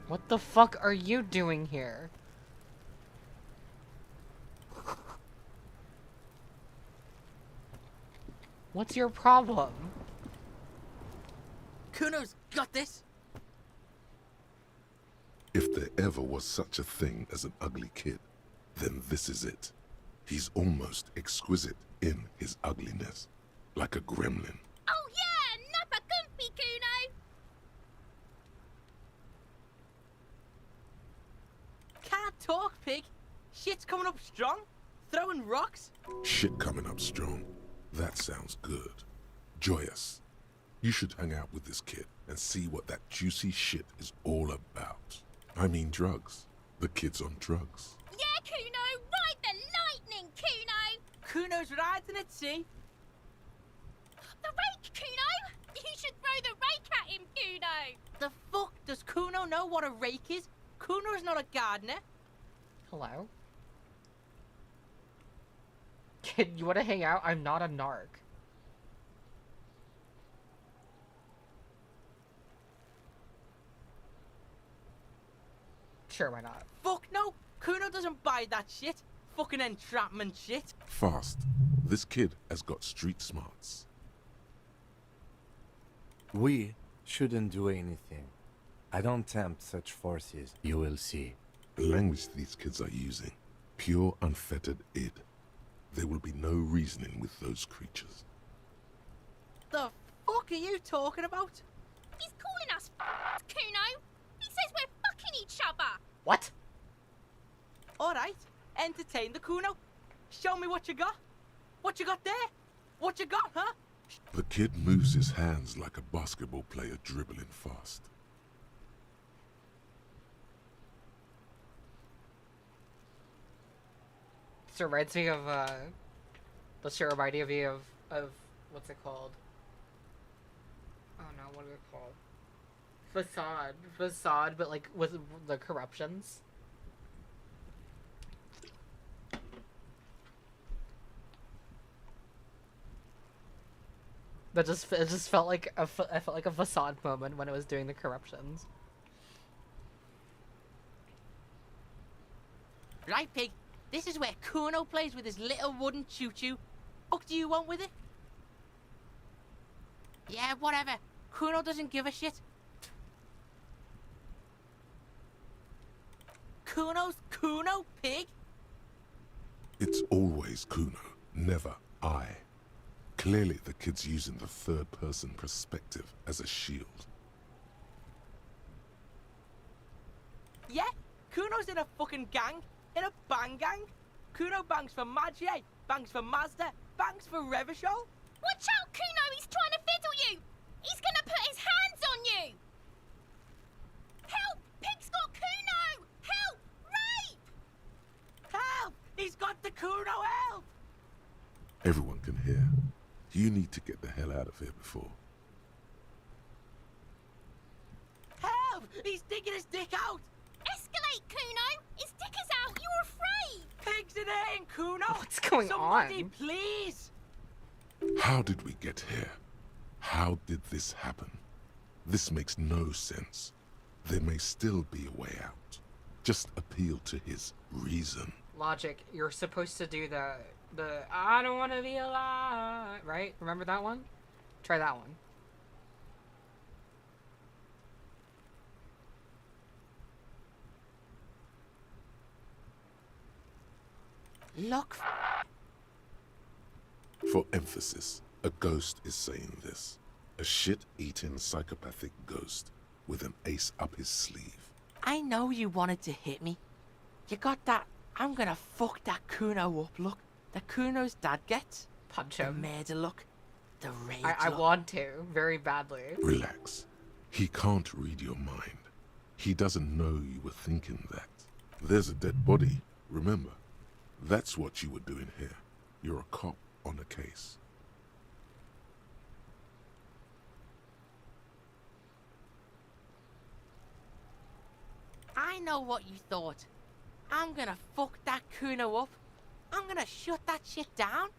What the fuck are you doing here? What's your problem? Kuno's got this! If there ever was such a thing as an ugly kid, then this is it. He's almost exquisite in his ugliness, like a gremlin. Oh yeah, nappa gumpy, Kuno! Can't talk, pig. Shit's coming up strong. Throwing rocks. Shit coming up strong. That sounds good. Joyous. You should hang out with this kid and see what that juicy shit is all about. I mean drugs. The kid's on drugs. Yeah, Kuno! Ride the lightning, Kuno! Kuno's riding it, see? The rake, Kuno! You should throw the rake at him, Kuno! The fuck does Kuno know what a rake is? Kuno's not a gardener. Hello? Kid, you wanna hang out? I'm not a narc. Sure, why not? Fuck no! Kuno doesn't buy that shit. Fucking entrapment shit. Fast. This kid has got street smarts. We shouldn't do anything. I don't tempt such forces, you will see. The language these kids are using. Pure, unfettered id. There will be no reasoning with those creatures. The fuck are you talking about? He's calling us Kuno! He says we're fucking each other! What? Alright, entertain the Kuno. Show me what you got. What you got there? What you got, huh? The kid moves his hands like a basketball player dribbling fast. This reminds me of, this should remind me of, what's it called? Oh no, what is it called? Facade, but like, with the corruptions. It just felt like I felt like a facade moment when it was doing the corruptions. Right, pig. This is where Kuno plays with his little wooden choo-choo. What do you want with it? Yeah, whatever. Kuno doesn't give a shit. Kuno's Kuno, pig. It's always Kuno, never I. Clearly the kid's using the third-person perspective as a shield. Yeah, Kuno's in a fucking gang. In a bang gang. Kuno bangs for Magie, bangs for Mazda, bangs for Revachol. Watch out, Kuno! He's trying to fiddle you! He's gonna put his hands on you! Help! Pig's got Kuno! Help! Rape! Help! He's got the Kuno, help! Everyone can hear. You need to get the hell out of here before. Help! He's digging his dick out! Escalate, Kuno! His dick is out! You're afraid! Pigs in here, Kuno! What's going Somebody, on? Please! How did we get here? How did this happen? This makes no sense. There may still be a way out. Just appeal to his reason. Logic, you're supposed to do the I don't want to be alive, right? Remember that one? Try that one. Look. For emphasis, a ghost is saying this. A shit-eating psychopathic ghost with an ace up his sleeve. I know you wanted to hit me. You got that I'm gonna fuck that Kuno up look. That Kuno's dad gets. Punch the him. murder look. The rage I look. want to, very badly. Relax. He can't read your mind. He doesn't know you were thinking that. There's a dead body, remember? That's what you were doing here. You're a cop on a case. I know what you thought. I'm gonna fuck that Kuno up. I'm gonna shut that shit down.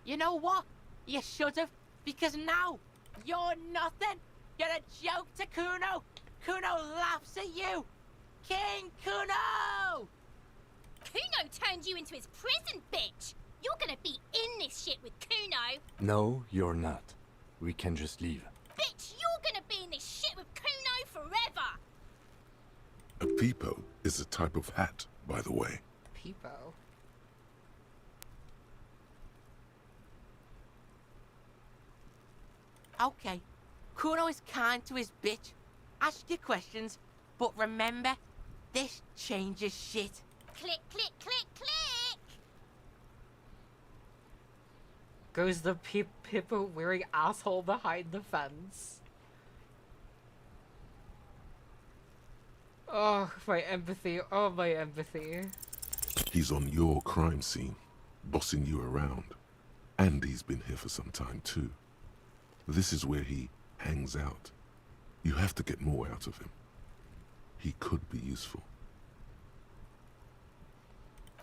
You know what? You should've, because now you're nothing. You're a joke to Kuno. Kuno laughs at you. King Kuno! Kuno turned you into his prison, bitch! You're gonna be in this shit with Kuno! No, you're not. We can just leave. Bitch, you're gonna be in this shit with Kuno forever! A peepo is a type of hat, by the way. Peepo. Okay. Kuno is kind to his bitch. Ask your questions, but remember, this changes shit. Click, click, click, click! Goes the Pippa wearing asshole behind the fence. Oh, my empathy. Oh, my empathy. He's on your crime scene, bossing you around. And he's been here for some time too. This is where he hangs out. You have to get more out of him. He could be useful.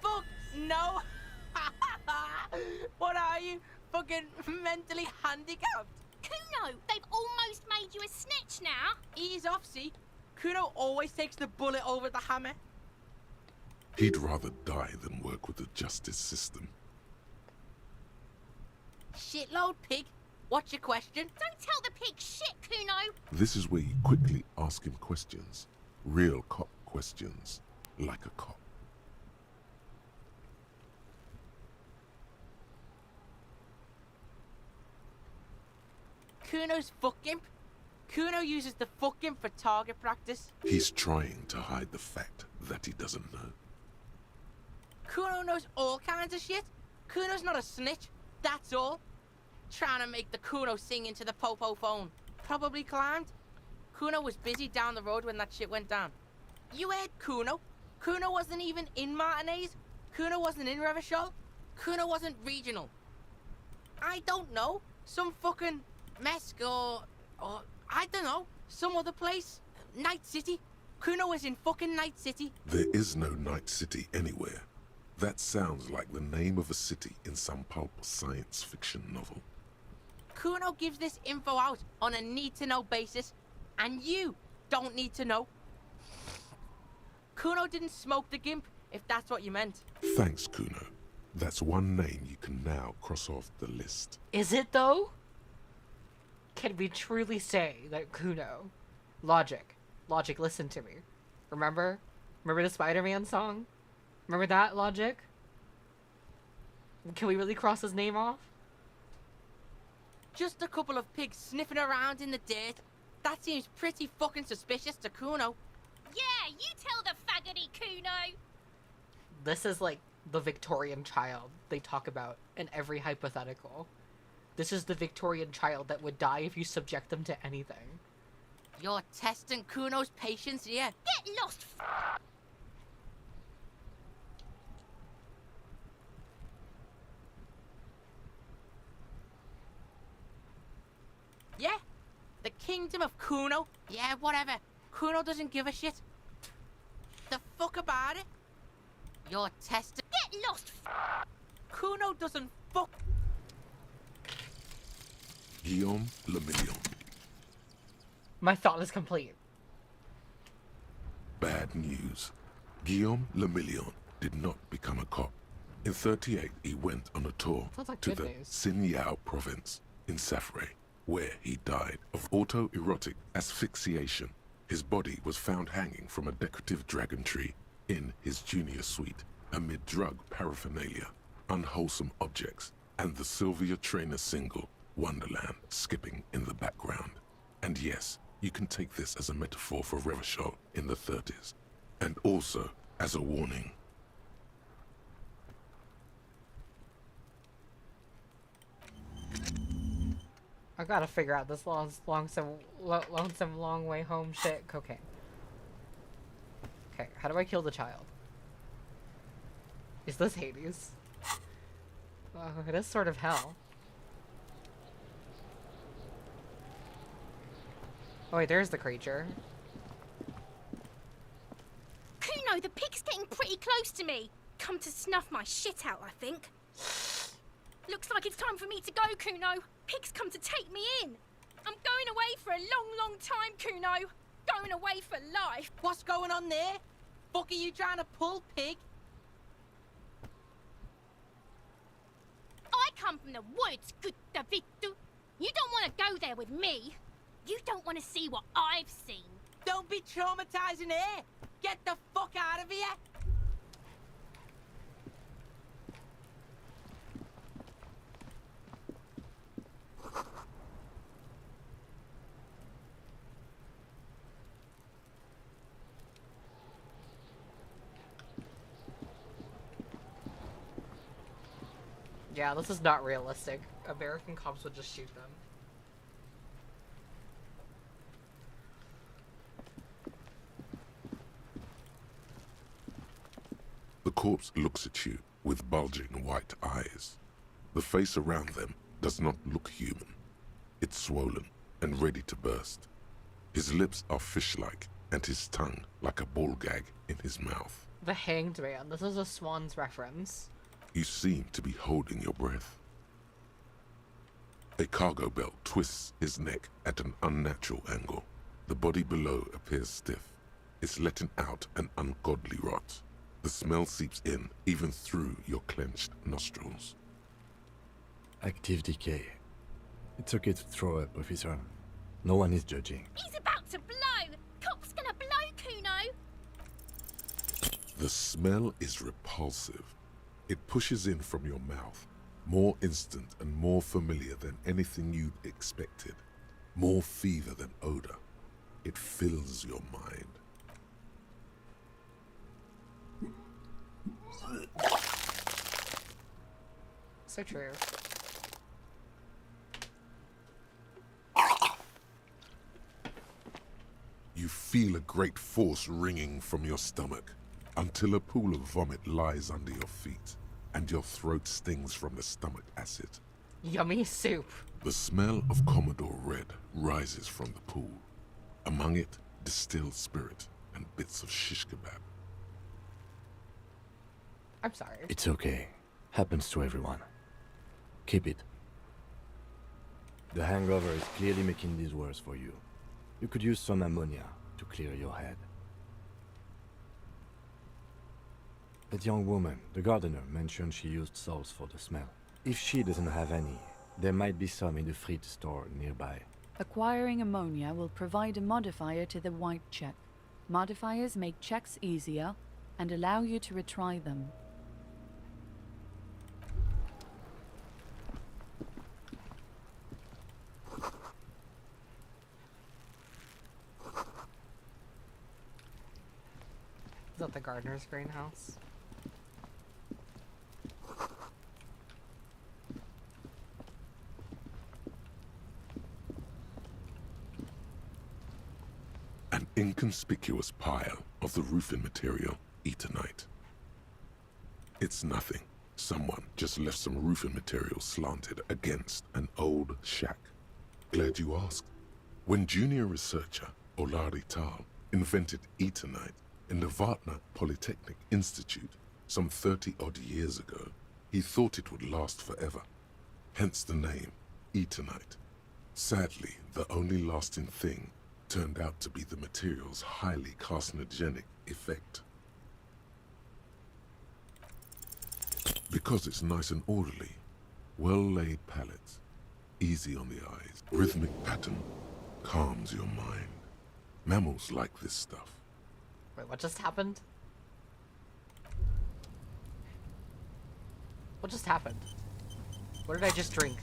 Fuck no! What are you? Fucking mentally handicapped? Kuno, they've almost made you a snitch now. Ease off, see? Kuno always takes the bullet over the hammer. He'd rather die than work with the justice system. Shitload pig. What's your question? Don't tell the pig shit, Kuno. This is where you quickly ask him questions. Real cop questions. Like a cop. Kuno's fuck imp. Kuno uses the fuck imp for target practice. He's trying to hide the fact that he doesn't know. Kuno knows all kinds of shit. Kuno's not a snitch, that's all. Trying to make the Kuno sing into the popo phone. Probably climbed. Kuno was busy down the road when that shit went down. You heard Kuno. Kuno wasn't even in Martinez. Kuno wasn't in Revachol. Kuno wasn't regional. I don't know. Some fucking Mesk or I don't know. Some other place. Night City. Kuno was in fucking Night City. There is no Night City anywhere. That sounds like the name of a city in some pulp science fiction novel. Kuno gives this info out on a need-to-know basis, and you don't need to know. Kuno didn't smoke the gimp, if that's what you meant. Thanks, Kuno. That's one name you can now cross off the list. Is it, though? Can we truly say that Kuno... Logic, listen to me. Remember? Remember the Spider-Man song? Remember that, Logic? Can we really cross his name off? Just a couple of pigs sniffing around in the dirt. That seems pretty fucking suspicious to Kuno. Yeah, you tell the faggoty, Kuno. This is like the Victorian child they talk about in every hypothetical. This is the Victorian child that would die if you subject them to anything. You're testing Kuno's patience here. Get lost, Yeah? The kingdom of Kuno? Yeah, whatever. Kuno doesn't give a shit. The fuck about it? You're testing. Get lost. Kuno doesn't fuck. Guillaume Le Million. My thought is complete. Bad news. Guillaume Le Million did not become a cop. In '38, he went on a tour Like to the Sinyao province in Safre, where he died of autoerotic asphyxiation. His body was found hanging from a decorative dragon tree in his junior suite amid drug paraphernalia, unwholesome objects, and the Sylvia Trainer single, Wonderland, skipping in the background. And yes, you can take this as a metaphor for Revachol in the 30s, and also as a warning. I gotta figure out this lonesome long way home shit. Cocaine. Okay, how do I kill the child? Is this Hades? It is sort of hell. Oh wait, there's the creature. Kuno, the pig's getting pretty close to me. Come to snuff my shit out, I think. Looks like it's time for me to go, Kuno. Pig's come to take me in. I'm going away for a long, long time, Kuno. Going away for life. What's going on there? Fuck are you trying to pull, pig? I come from the woods, good Davidu. You don't want to go there with me. You don't want to see what I've seen. Don't be traumatizing here. Get the fuck out of here. Yeah, this is not realistic. American cops would just shoot them. The corpse looks at you with bulging white eyes. The face around them does not look human. It's swollen and ready to burst. His lips are fish-like and his tongue like a ball gag in his mouth. The Hanged Man. This is a Swans reference. You seem to be holding your breath. A cargo belt twists his neck at an unnatural angle. The body below appears stiff. It's letting out an ungodly rot. The smell seeps in, even through your clenched nostrils. Active decay. It's okay to throw up, officer. No one is judging. He's about to blow! Cop's gonna blow, Kuno! The smell is repulsive. It pushes in from your mouth, more instant and more familiar than anything you'd expected. More fever than odor. It fills your mind. So true. You feel a great force ringing from your stomach, until a pool of vomit lies under your feet, and your throat stings from the stomach acid. Yummy soup. The smell of Commodore Red rises from the pool. Among it, distilled spirit and bits of shish kebab. I'm sorry. It's okay. Happens to everyone. Keep it. The hangover is clearly making this worse for you. You could use some ammonia to clear your head. That young woman, the gardener, mentioned she used salts for the smell. If she doesn't have any, there might be some in the fridge store nearby. Acquiring ammonia will provide a modifier to the white check. Modifiers make checks easier and allow you to retry them. Is that the gardener's greenhouse? An inconspicuous pile of the roofing material, Eternite. It's nothing. Someone just left some roofing material slanted against an old shack. Glad you asked. When junior researcher Olari Tal invented Eternite in the Vartna Polytechnic Institute some 30-odd years ago, he thought it would last forever. Hence the name, Eternite. Sadly, the only lasting thing turned out to be the material's highly carcinogenic effect. Because it's nice and orderly, well-laid palettes, easy on the eyes, rhythmic pattern, calms your mind. Mammals like this stuff. Wait, what just happened? What just happened? What did I just drink?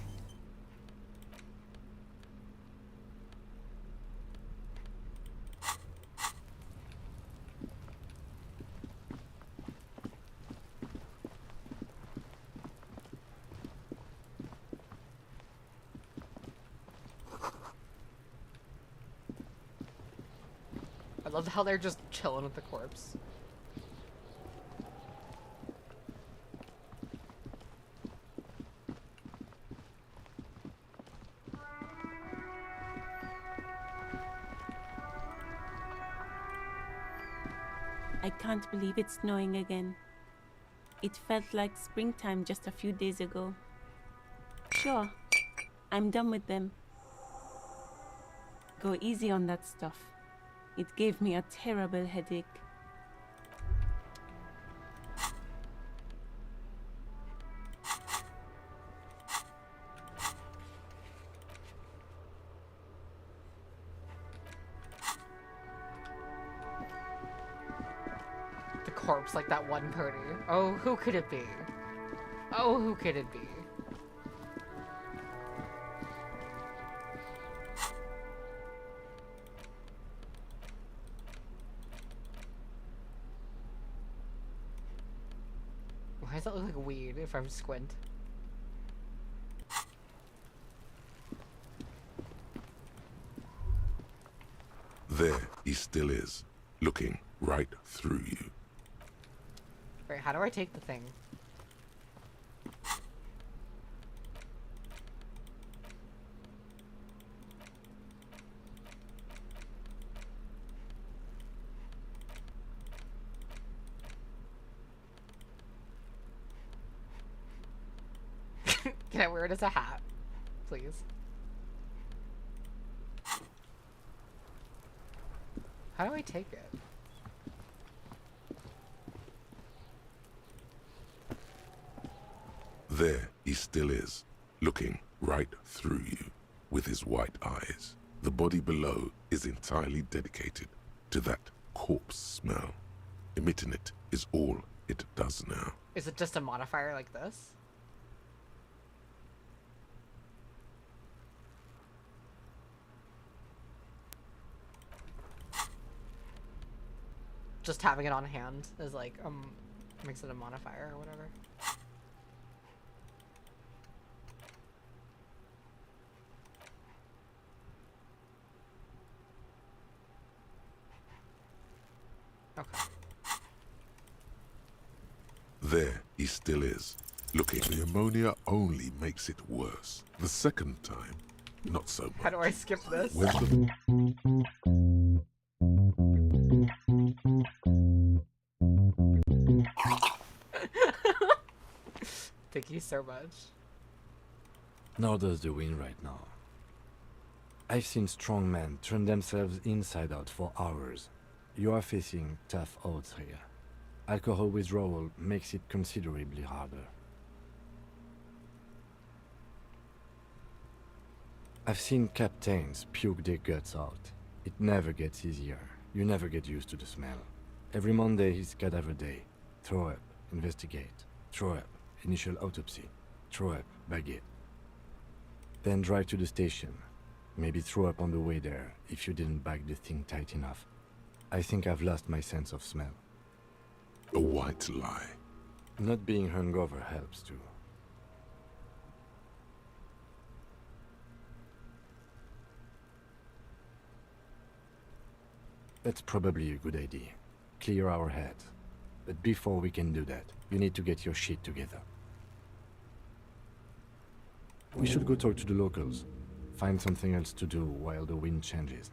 I love how they're just chilling with the corpse. I can't believe it's snowing again. It felt like springtime just a few days ago. Sure, I'm done with them. Go easy on that stuff. It gave me a terrible headache. The corpse, like that one pony. Oh, who could it be? Oh, who could it be? Why does that look like weed if I'm squint? still is, looking right through you. Wait, how do I take the thing? Can I wear it as a hat, please? How do I take it? There he still is, looking right through you with his white eyes. The body below is entirely dedicated to that corpse smell. Emitting it is all it does now. Is it just a modifier like this? Just having it on hand is like, makes it a modifier or whatever. Okay. There he still is, looking. The ammonia only makes it worse. The second time, not so much. How do I skip this? Thank you so much. Nor does the wind right now. I've seen strong men turn themselves inside out for hours. You are facing tough odds here. Alcohol withdrawal makes it considerably harder. I've seen captains puke their guts out. It never gets easier. You never get used to the smell. Every Monday is cadaver day. Throw up, investigate. Throw up, initial autopsy. Throw up, baguette. Then drive to the station. Maybe throw up on the way there if you didn't bag the thing tight enough. I think I've lost my sense of smell. A white lie. Not being hungover helps too. That's probably a good idea. Clear our heads. But before we can do that, you need to get your shit together. We should go talk to the locals. Find something else to do while the wind changes.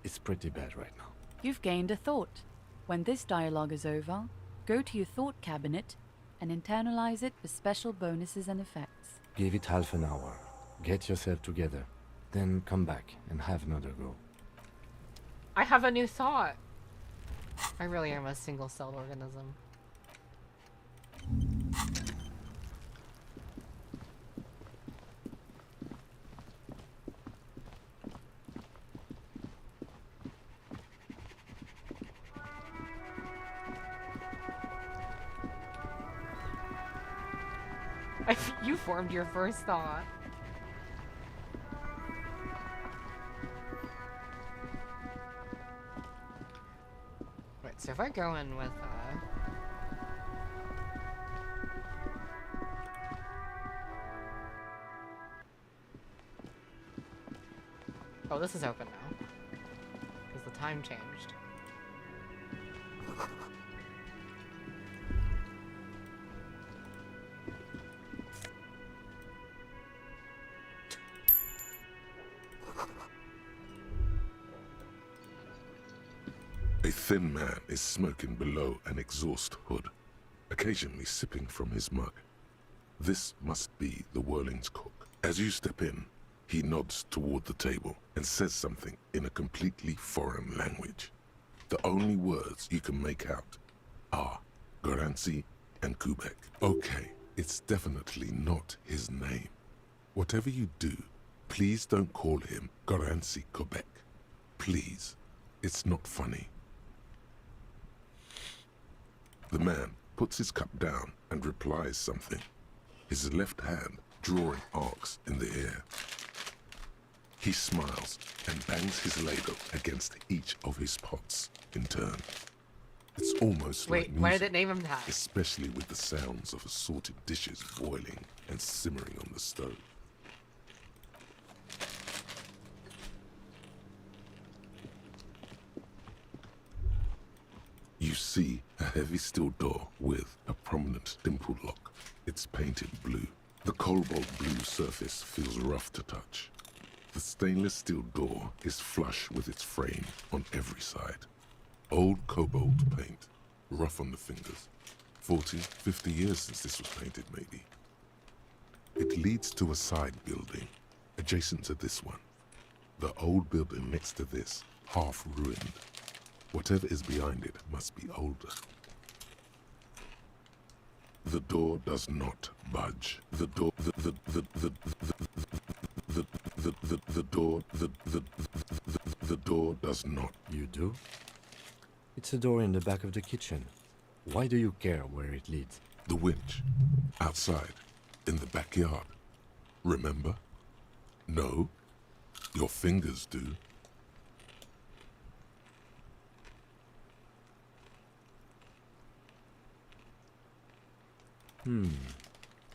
It's pretty bad right now. You've gained a thought. When this dialogue is over, go to your thought cabinet and internalize it with special bonuses and effects. Give it half an hour. Get yourself together. Then come back and have another go. I have a new thought. I really am a single-celled organism. You formed your first thought. Wait, so if I go in with, oh, this is open now. Because the time changed. A thin man is smoking below an exhaust hood, occasionally sipping from his mug. This must be the Whirling's cook. As you step in, he nods toward the table and says something in a completely foreign language. The only words you can make out are Garancy and Kubek. Okay, it's definitely not his name. Whatever you do, please don't call him Garancy Kubek. Please, it's not funny. The man puts his cup down and replies something, his left hand drawing arcs in the air. He smiles and bangs his ladle against each of his pots in turn. It's almost like music, why did it name him that? especially with the sounds of assorted dishes boiling and simmering on the stove. see a heavy steel door with a prominent dimple lock. It's painted blue. The cobalt blue surface feels rough to touch. The stainless steel door is flush with its frame on every side. Old cobalt paint, rough on the fingers. 40, 50 years since this was painted, maybe. It leads to a side building, adjacent to this one. The old building next to this, half ruined. Whatever is behind it must be older. The door does not budge. The door does not. You do? It's a door in the back of the kitchen. Why do you care where it leads? The winch. Outside. In the backyard. Remember? No? Your fingers do.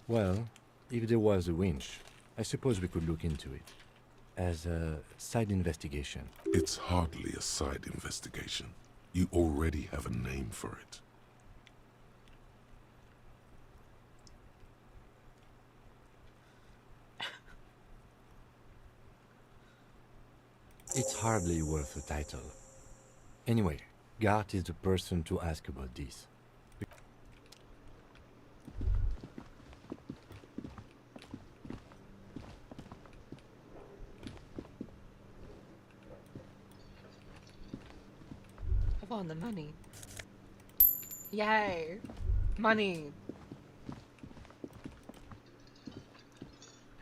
Well, if there was a winch, I suppose we could look into it. As a side investigation. It's hardly a side investigation. You already have a name for it. It's hardly worth a title. Anyway, Gart is the person to ask about this. I want the money. Yay! Money!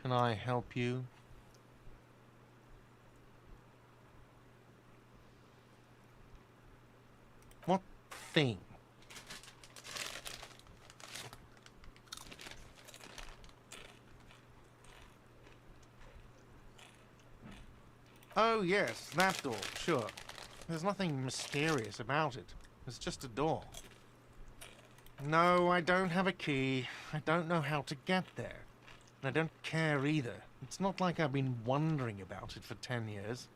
Can I help you? What thing? Oh yes, that door, sure. There's nothing mysterious about it. It's just a door. No, I don't have a key. I don't know how to get there. And I don't care either. It's not like I've been wondering about it for 10 years.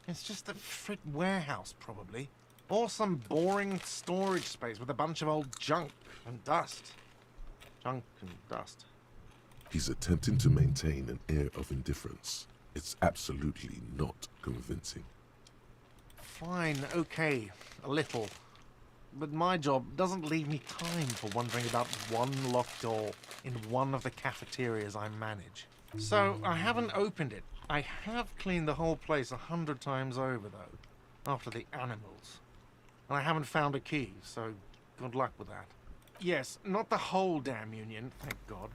It's just a frit warehouse, probably. Or some boring storage space with a bunch of old junk and dust. Junk and dust. He's attempting to maintain an air of indifference. It's absolutely not convincing. Fine, okay, a little. But my job doesn't leave me time for wondering about one locked door in one of the cafeterias I manage. So I haven't opened it. I have cleaned the whole place 100 times over, though, after the animals. And I haven't found a key, so good luck with that. Yes, not the whole damn union, thank God.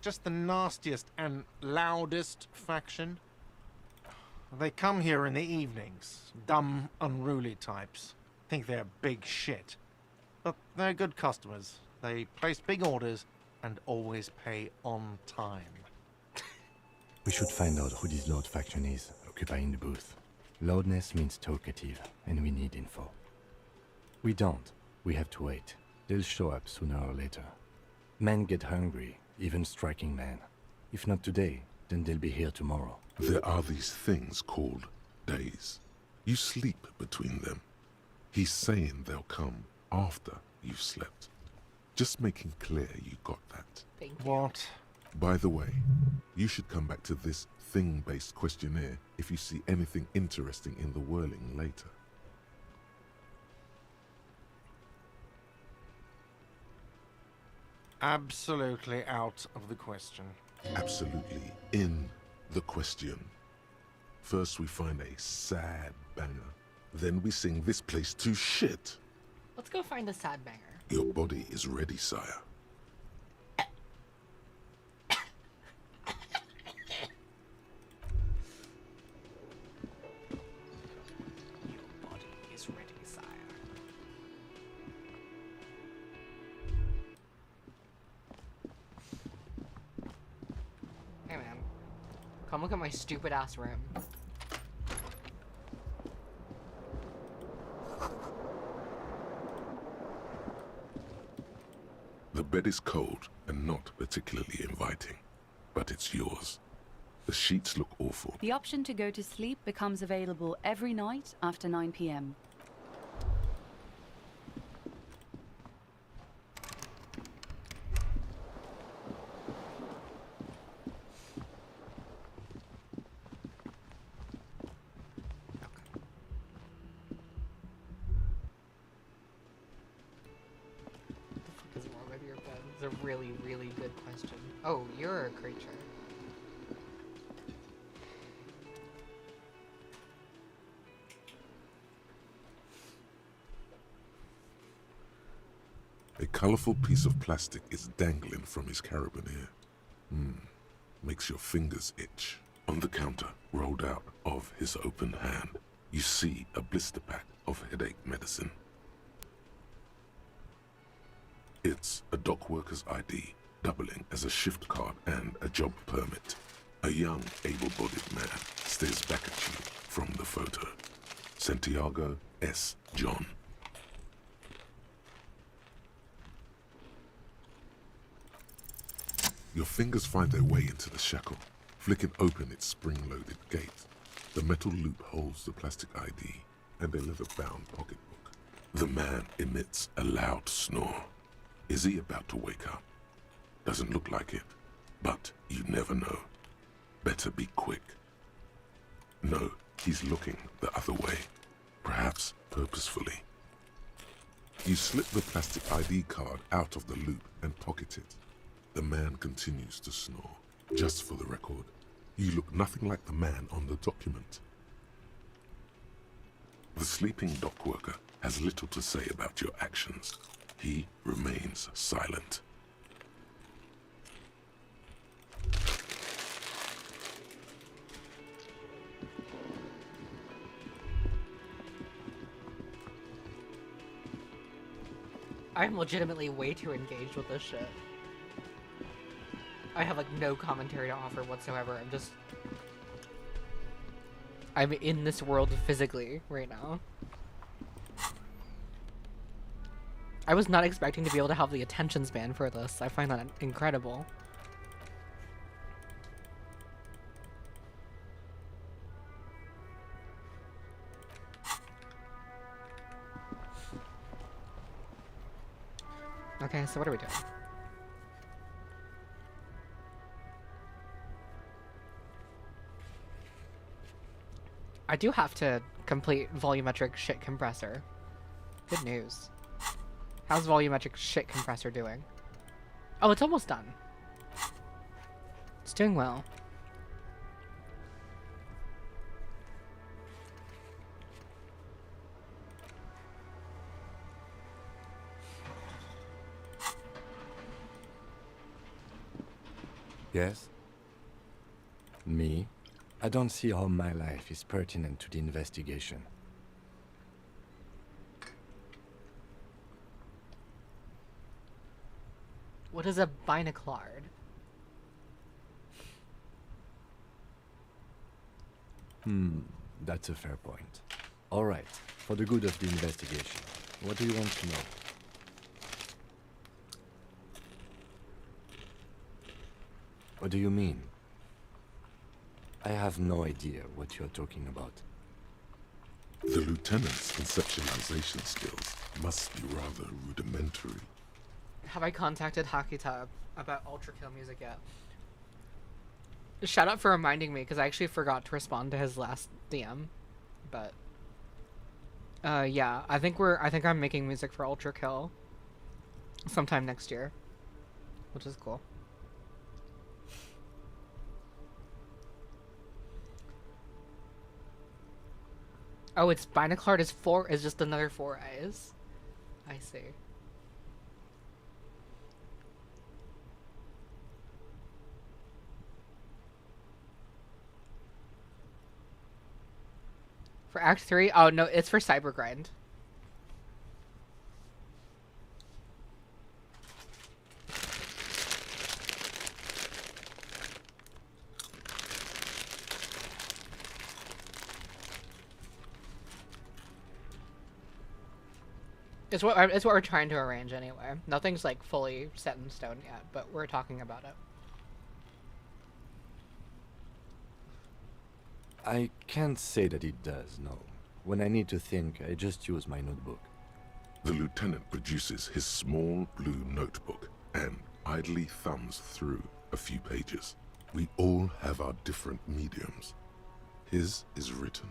Just the nastiest and loudest faction. They come here in the evenings. Dumb, unruly types. Think they're big shit. But they're good customers. They place big orders and always pay on time. We should find out who this Lord faction is, occupying the booth. Loudness means talkative, and we need info. We don't. We have to wait. They'll show up sooner or later. Men get hungry, even striking men. If not today, then they'll be here tomorrow. There are these things called days. You sleep between them. He's saying they'll come after you've slept. Just making clear you got that. Thank you. What? By the way, you should come back to this thing-based questionnaire if you see anything interesting in the whirling later. Absolutely out of the question. Absolutely in the question. First we find a sad banger. Then we sing this place to shit. Let's go find a sad banger. Your body is ready, sire. Your body is ready, sire. Hey man, come look at my stupid ass room. The bed is cold and not particularly inviting, but it's yours. The sheets look awful. The option to go to sleep becomes available every night after 9 p.m. It's a really, really good question. Oh, you're a creature. A colorful piece of plastic is dangling from his carabiner. Makes your fingers itch. On the counter, rolled out of his open hand, you see a blister pack of headache medicine. It's a dock worker's ID, doubling as a shift card and a job permit. A young, able-bodied man stares back at you from the photo. Santiago S. John. Your fingers find their way into the shackle, flicking open its spring-loaded gate. The metal loop holds the plastic ID and a leather-bound pocketbook. The man emits a loud snore. Is he about to wake up? Doesn't look like it, but you never know. Better be quick. No, he's looking the other way, perhaps purposefully. You slip the plastic ID card out of the loop and pocket it. The man continues to snore. Just for the record, you look nothing like the man on the document. The sleeping dock worker has little to say about your actions. He remains silent. I'm legitimately way too engaged with this shit. I have like no commentary to offer whatsoever. I'm in this world physically right now. I was not expecting to be able to have the attention span for this. I find that incredible. Okay, so what are we doing? I do have to complete volumetric shit compressor. Good news. How's volumetric shit compressor doing? Oh, it's almost done. It's doing well. Yes? Me? I don't see how my life is pertinent to the investigation. What is a binoclard? That's a fair point. All right, for the good of the investigation, what do you want to know? What do you mean? I have no idea what you're talking about. The lieutenant's conceptualization skills must be rather rudimentary. Have I contacted Hakita about Ultra Kill music yet? Shout out for reminding me, because I actually forgot to respond to his last DM. But yeah, I think I'm making music for Ultra Kill sometime next year, which is cool. Oh, it's binoclard is just another 4 eyes. I see. For Act 3? Oh, no, it's for Cybergrind. It's what we're trying to arrange anyway. Nothing's like fully set in stone yet, but we're talking about it. I can't say that it does, no. When I need to think, I just use my notebook. The lieutenant produces his small blue notebook and idly thumbs through a few pages. We all have our different mediums. His is written.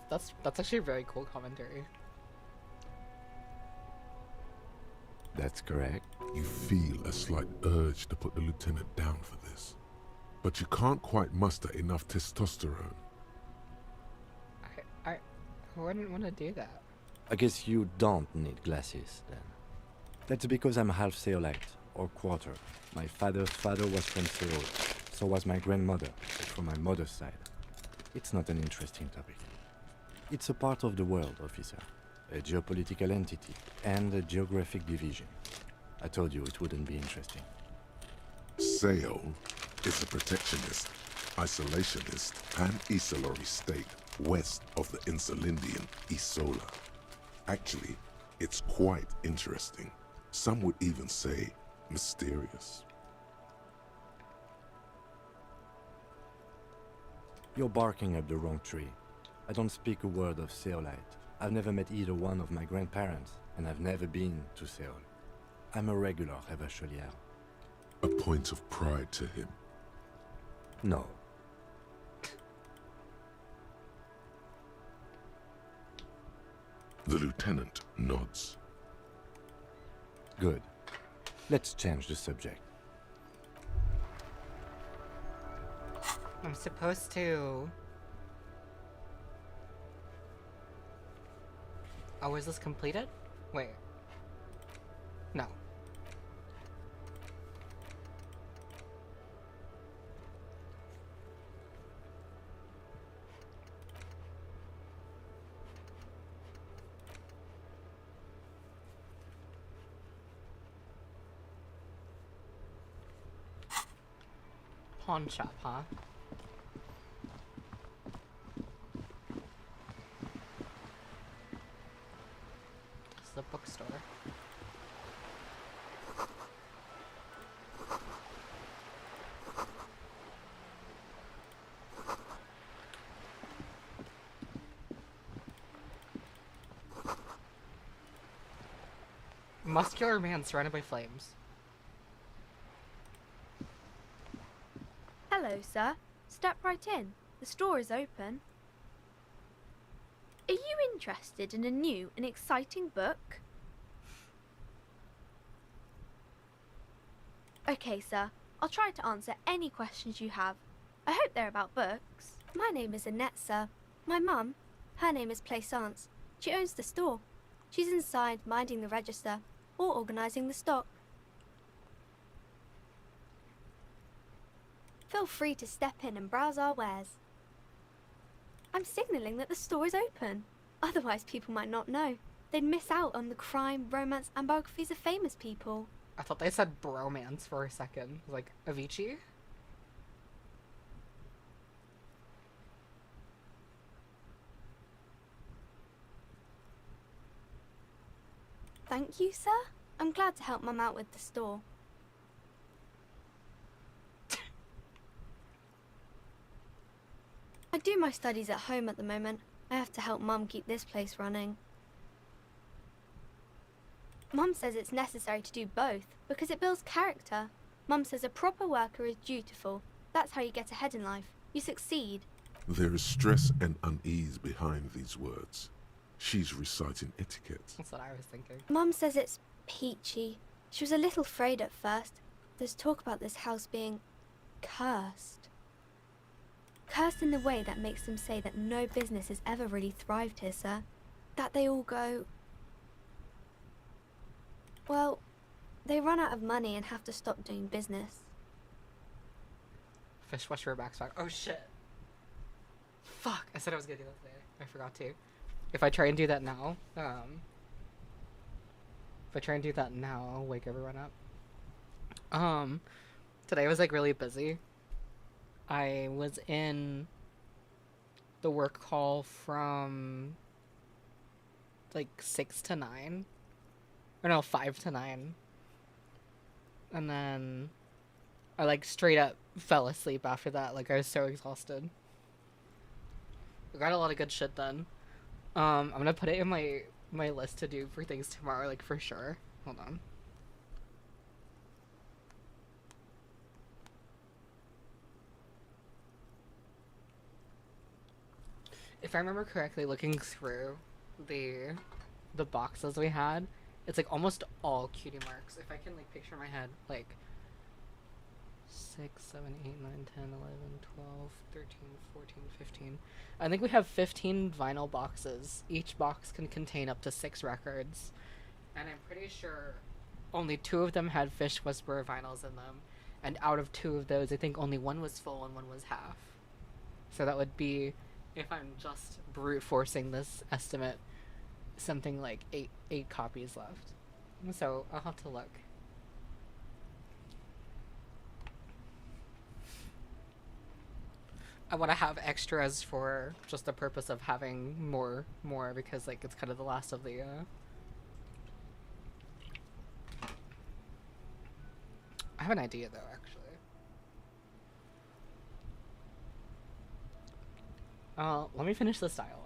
That's actually a very cool commentary. That's correct. You feel a slight urge to put the lieutenant down for this, but you can't quite muster enough testosterone. I wouldn't want to do that. I guess you don't need glasses, then. That's because I'm half Seolite, or quarter. My father's father was from Seoul, so was my grandmother, from my mother's side. It's not an interesting topic. It's a part of the world, officer. A geopolitical entity, and a geographic division. I told you it wouldn't be interesting. Seoul is a protectionist, isolationist, and Isolari state west of the Insulindian Isola. Actually, it's quite interesting. Some would even say mysterious. You're barking up the wrong tree. I don't speak a word of Seolite. I've never met either one of my grandparents, and I've never been to Seoul. I'm a regular Revacholier. A point of pride to him. No. The lieutenant nods. Good. Let's change the subject. I'm supposed to... Oh, is this completed? Wait. No. Pawn shop, huh? It's the bookstore. Muscular man surrounded by flames. Hello, sir. Step right in. The store is open. Are you interested in a new and exciting book? Okay, sir. I'll try to answer any questions you have. I hope they're about books. My name is Annette, sir. My mum, her name is Plaisance. She owns the store. She's inside minding the register or organising the stock. Feel free to step in and browse our wares. I'm signalling that the store is open. Otherwise people might not know. They'd miss out on the crime, romance and biographies of famous people. I thought they said bromance for a second. Like, Avicii? Thank you, sir. I'm glad to help Mum out with the store. I do my studies at home at the moment. I have to help Mum keep this place running. Mum says it's necessary to do both because it builds character. Mum says a proper worker is dutiful. That's how you get ahead in life. You succeed. There is stress and unease behind these words. She's reciting etiquette. That's what I was thinking. Mum says it's peachy. She was a little afraid at first. There's talk about this house being cursed. Cursed in the way that makes them say that no business has ever really thrived here, sir. That they all go... Well, they run out of money and have to stop doing business. Fish wash your backpack. Oh shit. Fuck. I said I was gonna do that today. I forgot to. If I try and do that now, I'll wake everyone up. Today was like really busy. I was in the work call from like 6 to 9. Or no, 5 to 9. And then I like straight up fell asleep after that. Like I was so exhausted. I got a lot of good shit done. I'm gonna put it in my list to do for things tomorrow, like for sure. Hold on. If I remember correctly, looking through the boxes we had, It's like almost all cutie marks. If I can like picture in my head, like 6, 7, 8, 9, 10, 11, 12, 13, 14, 15. I think we have 15 vinyl boxes. Each box can contain up to 6 records. And I'm pretty sure only 2 of them had Fish Whisperer vinyls in them. And out of 2 of those, I think only 1 was full and 1 was half. So that would be, if I'm just brute forcing this estimate, something like 8 copies left. So I'll have to look. I want to have extras for just the purpose of having more because like it's kind of the last of the I have an idea though, actually. Let me finish this dialogue.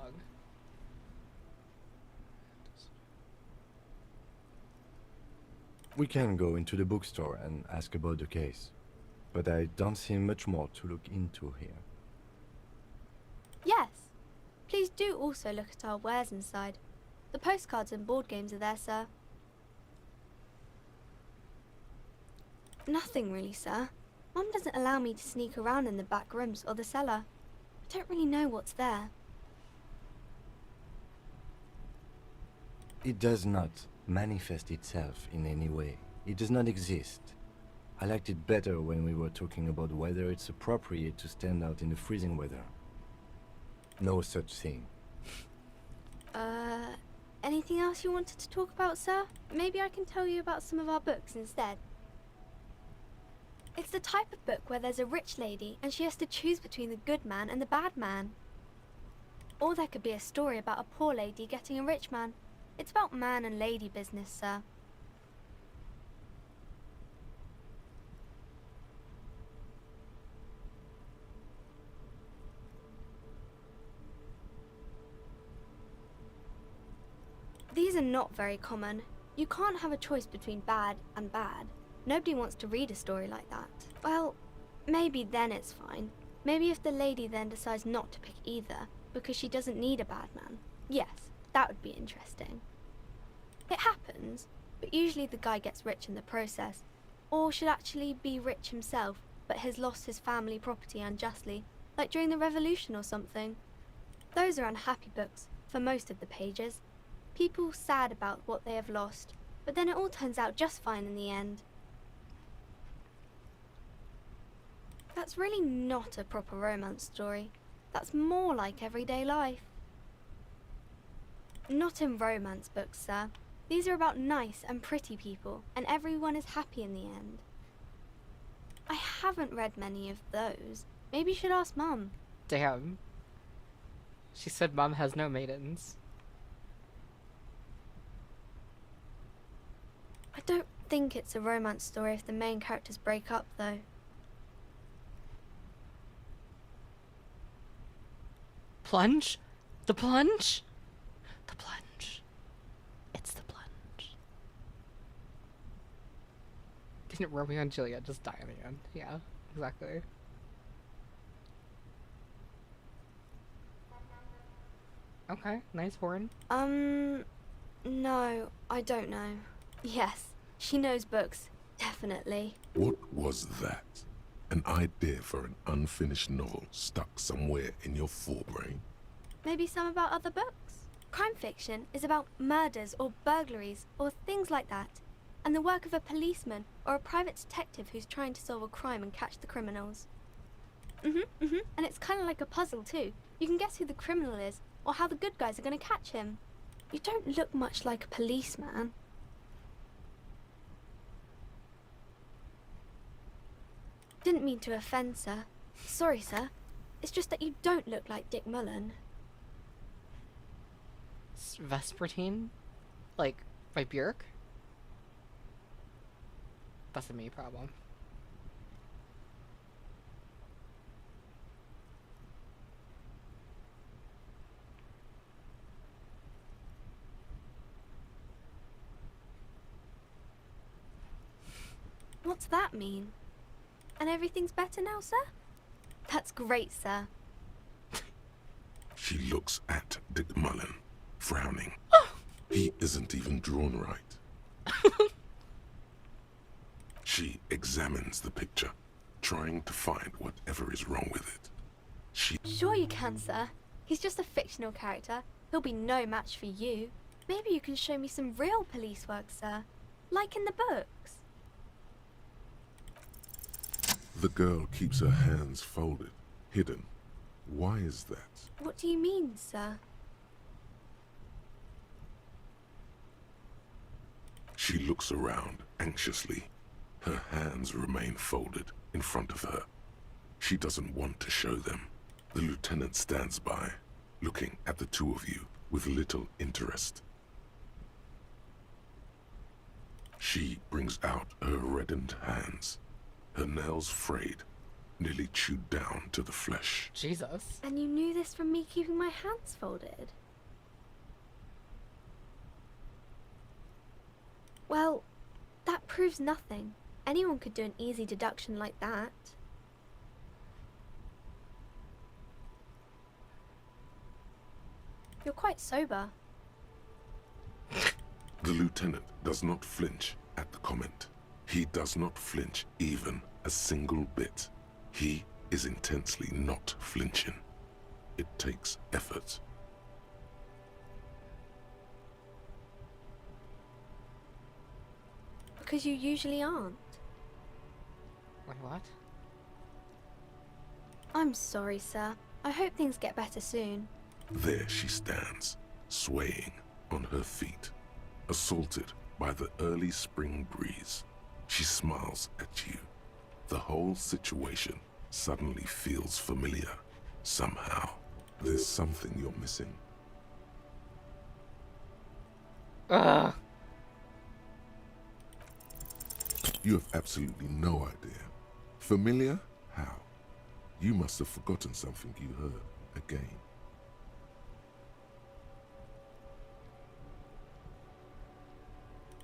We can go into the bookstore and ask about the case, but I don't see much more to look into here. Yes. Please do also look at our wares inside. The postcards and board games are there, sir. Nothing really, sir. Mum doesn't allow me to sneak around in the back rooms or the cellar. I don't really know what's there. It does not manifest itself in any way. It does not exist. I liked it better when we were talking about whether it's appropriate to stand out in the freezing weather. No such thing. Anything else you wanted to talk about, sir? Maybe I can tell you about some of our books instead. It's the type of book where there's a rich lady and she has to choose between the good man and the bad man. Or there could be a story about a poor lady getting a rich man. It's about man and lady business, sir. These are not very common. You can't have a choice between bad and bad. Nobody wants to read a story like that. Well, maybe then it's fine. Maybe if the lady then decides not to pick either, because she doesn't need a bad man. Yes, that would be interesting. It happens, but usually the guy gets rich in the process, or should actually be rich himself, but has lost his family property unjustly, like during the revolution or something. Those are unhappy books, for most of the pages. People sad about what they have lost, but then it all turns out just fine in the end. That's really not a proper romance story. That's more like everyday life. Not in romance books, sir. These are about nice and pretty people, and everyone is happy in the end. I haven't read many of those. Maybe you should ask Mum. Damn. She said Mum has no maidens. I don't think it's a romance story if the main characters break up, though. Plunge? The plunge? The plunge. It's the plunge. Didn't Romeo and Juliet just die in the end? Yeah, exactly. Okay, nice horn. No, I don't know. Yes, she knows books, definitely. What was that? An idea for an unfinished novel stuck somewhere in your forebrain? Maybe some about other books. Crime fiction is about murders or burglaries or things like that, and the work of a policeman or a private detective who's trying to solve a crime and catch the criminals. And it's kind of like a puzzle too. You can guess who the criminal is or how the good guys are going to catch him. You don't look much like a policeman. Didn't mean to offend, sir. Sorry, sir. It's just that you don't look like Dick Mullen. Vespertine? Like, by Björk? That's a me problem. What's that mean? And everything's better now, sir? That's great, sir. She looks at Dick Mullen, frowning. He isn't even drawn right. She examines the picture, trying to find whatever is wrong with it. Sure you can, sir. He's just a fictional character. He'll be no match for you. Maybe you can show me some real police work, sir. Like in the books. The girl keeps her hands folded, hidden. Why is that? What do you mean, sir? She looks around anxiously. Her hands remain folded in front of her. She doesn't want to show them. The lieutenant stands by, looking at the two of you with little interest. She brings out her reddened hands, her nails frayed, nearly chewed down to the flesh. Jesus. And you knew this from me keeping my hands folded? Well, that proves nothing. Anyone could do an easy deduction like that. You're quite sober. The lieutenant does not flinch at the comment. He does not flinch even a single bit. He is intensely not flinching. It takes effort. Because you usually aren't. Wait, what? I'm sorry, sir. I hope things get better soon. There she stands, swaying on her feet, assaulted by the early spring breeze. She smiles at you. The whole situation suddenly feels familiar. Somehow, there's something you're missing. Ugh. You have absolutely no idea. Familiar? How? You must have forgotten something you heard again.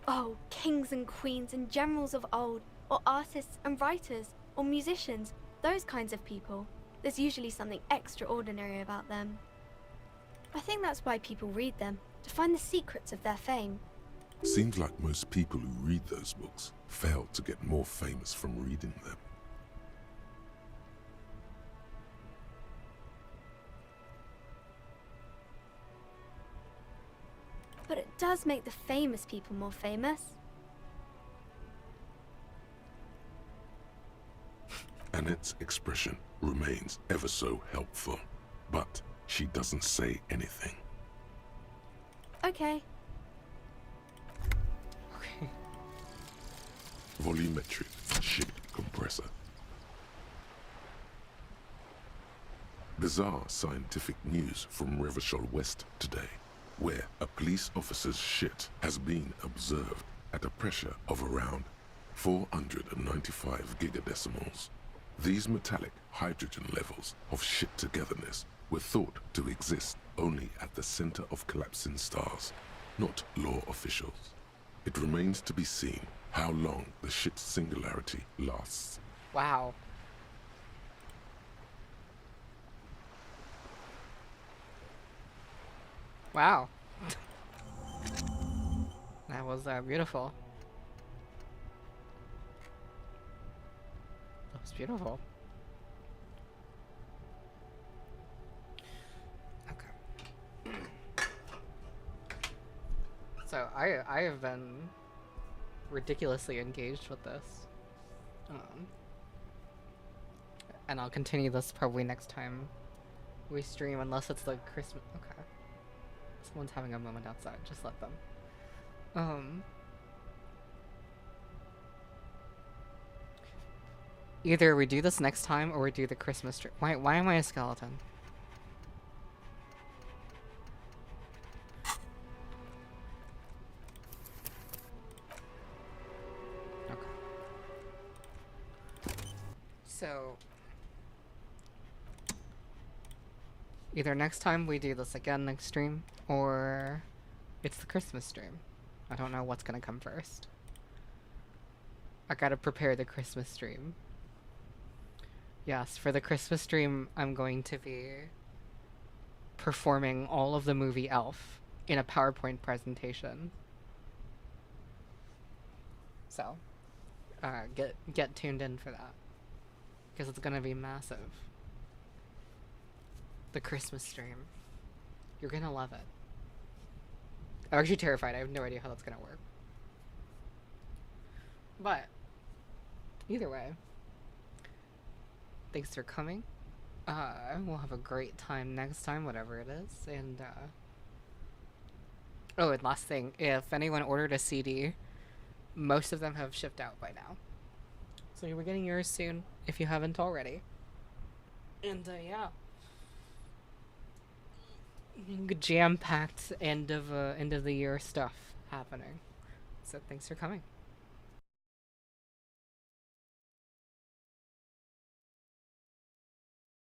Oh, kings and queens and generals of old, or artists and writers, or musicians, those kinds of people. There's usually something extraordinary about them. I think that's why people read them, to find the secrets of their fame. Seems like most people who read those books fail to get more famous from reading them. But it does make the famous people more famous. Annette's expression remains ever so helpful, but she doesn't say anything. Okay. Volumetric ship compressor. Bizarre scientific news from Revachol West today, where a police officer's shit has been observed at a pressure of around 495 gigadecimals. These metallic hydrogen levels of shit togetherness were thought to exist only at the center of collapsing stars, not law officials. It remains to be seen how long the shit's singularity lasts. Wow. Wow. That was beautiful. That was beautiful. Okay. So I have been ridiculously engaged with this. And I'll continue this probably next time we stream, unless it's the Christmas. Okay. Someone's having a moment outside. Just let them. Either we do this next time or we do the Christmas stream. Why am I a skeleton? So, either next time we do this again next stream, or it's the Christmas stream. I don't know what's gonna come first. I gotta prepare the Christmas stream. Yes, for the Christmas stream, I'm going to be performing all of the movie Elf in a PowerPoint presentation. So, get tuned in for that, because it's gonna be massive. The Christmas stream. You're gonna love it. I'm actually terrified. I have no idea how that's gonna work. But, either way, thanks for coming. We'll have a great time next time, whatever it is. And, oh, and last thing, if anyone ordered a CD, most of them have shipped out by now. So you'll be getting yours soon, if you haven't already. And, yeah. Jam-packed end of the year stuff happening. So thanks for coming.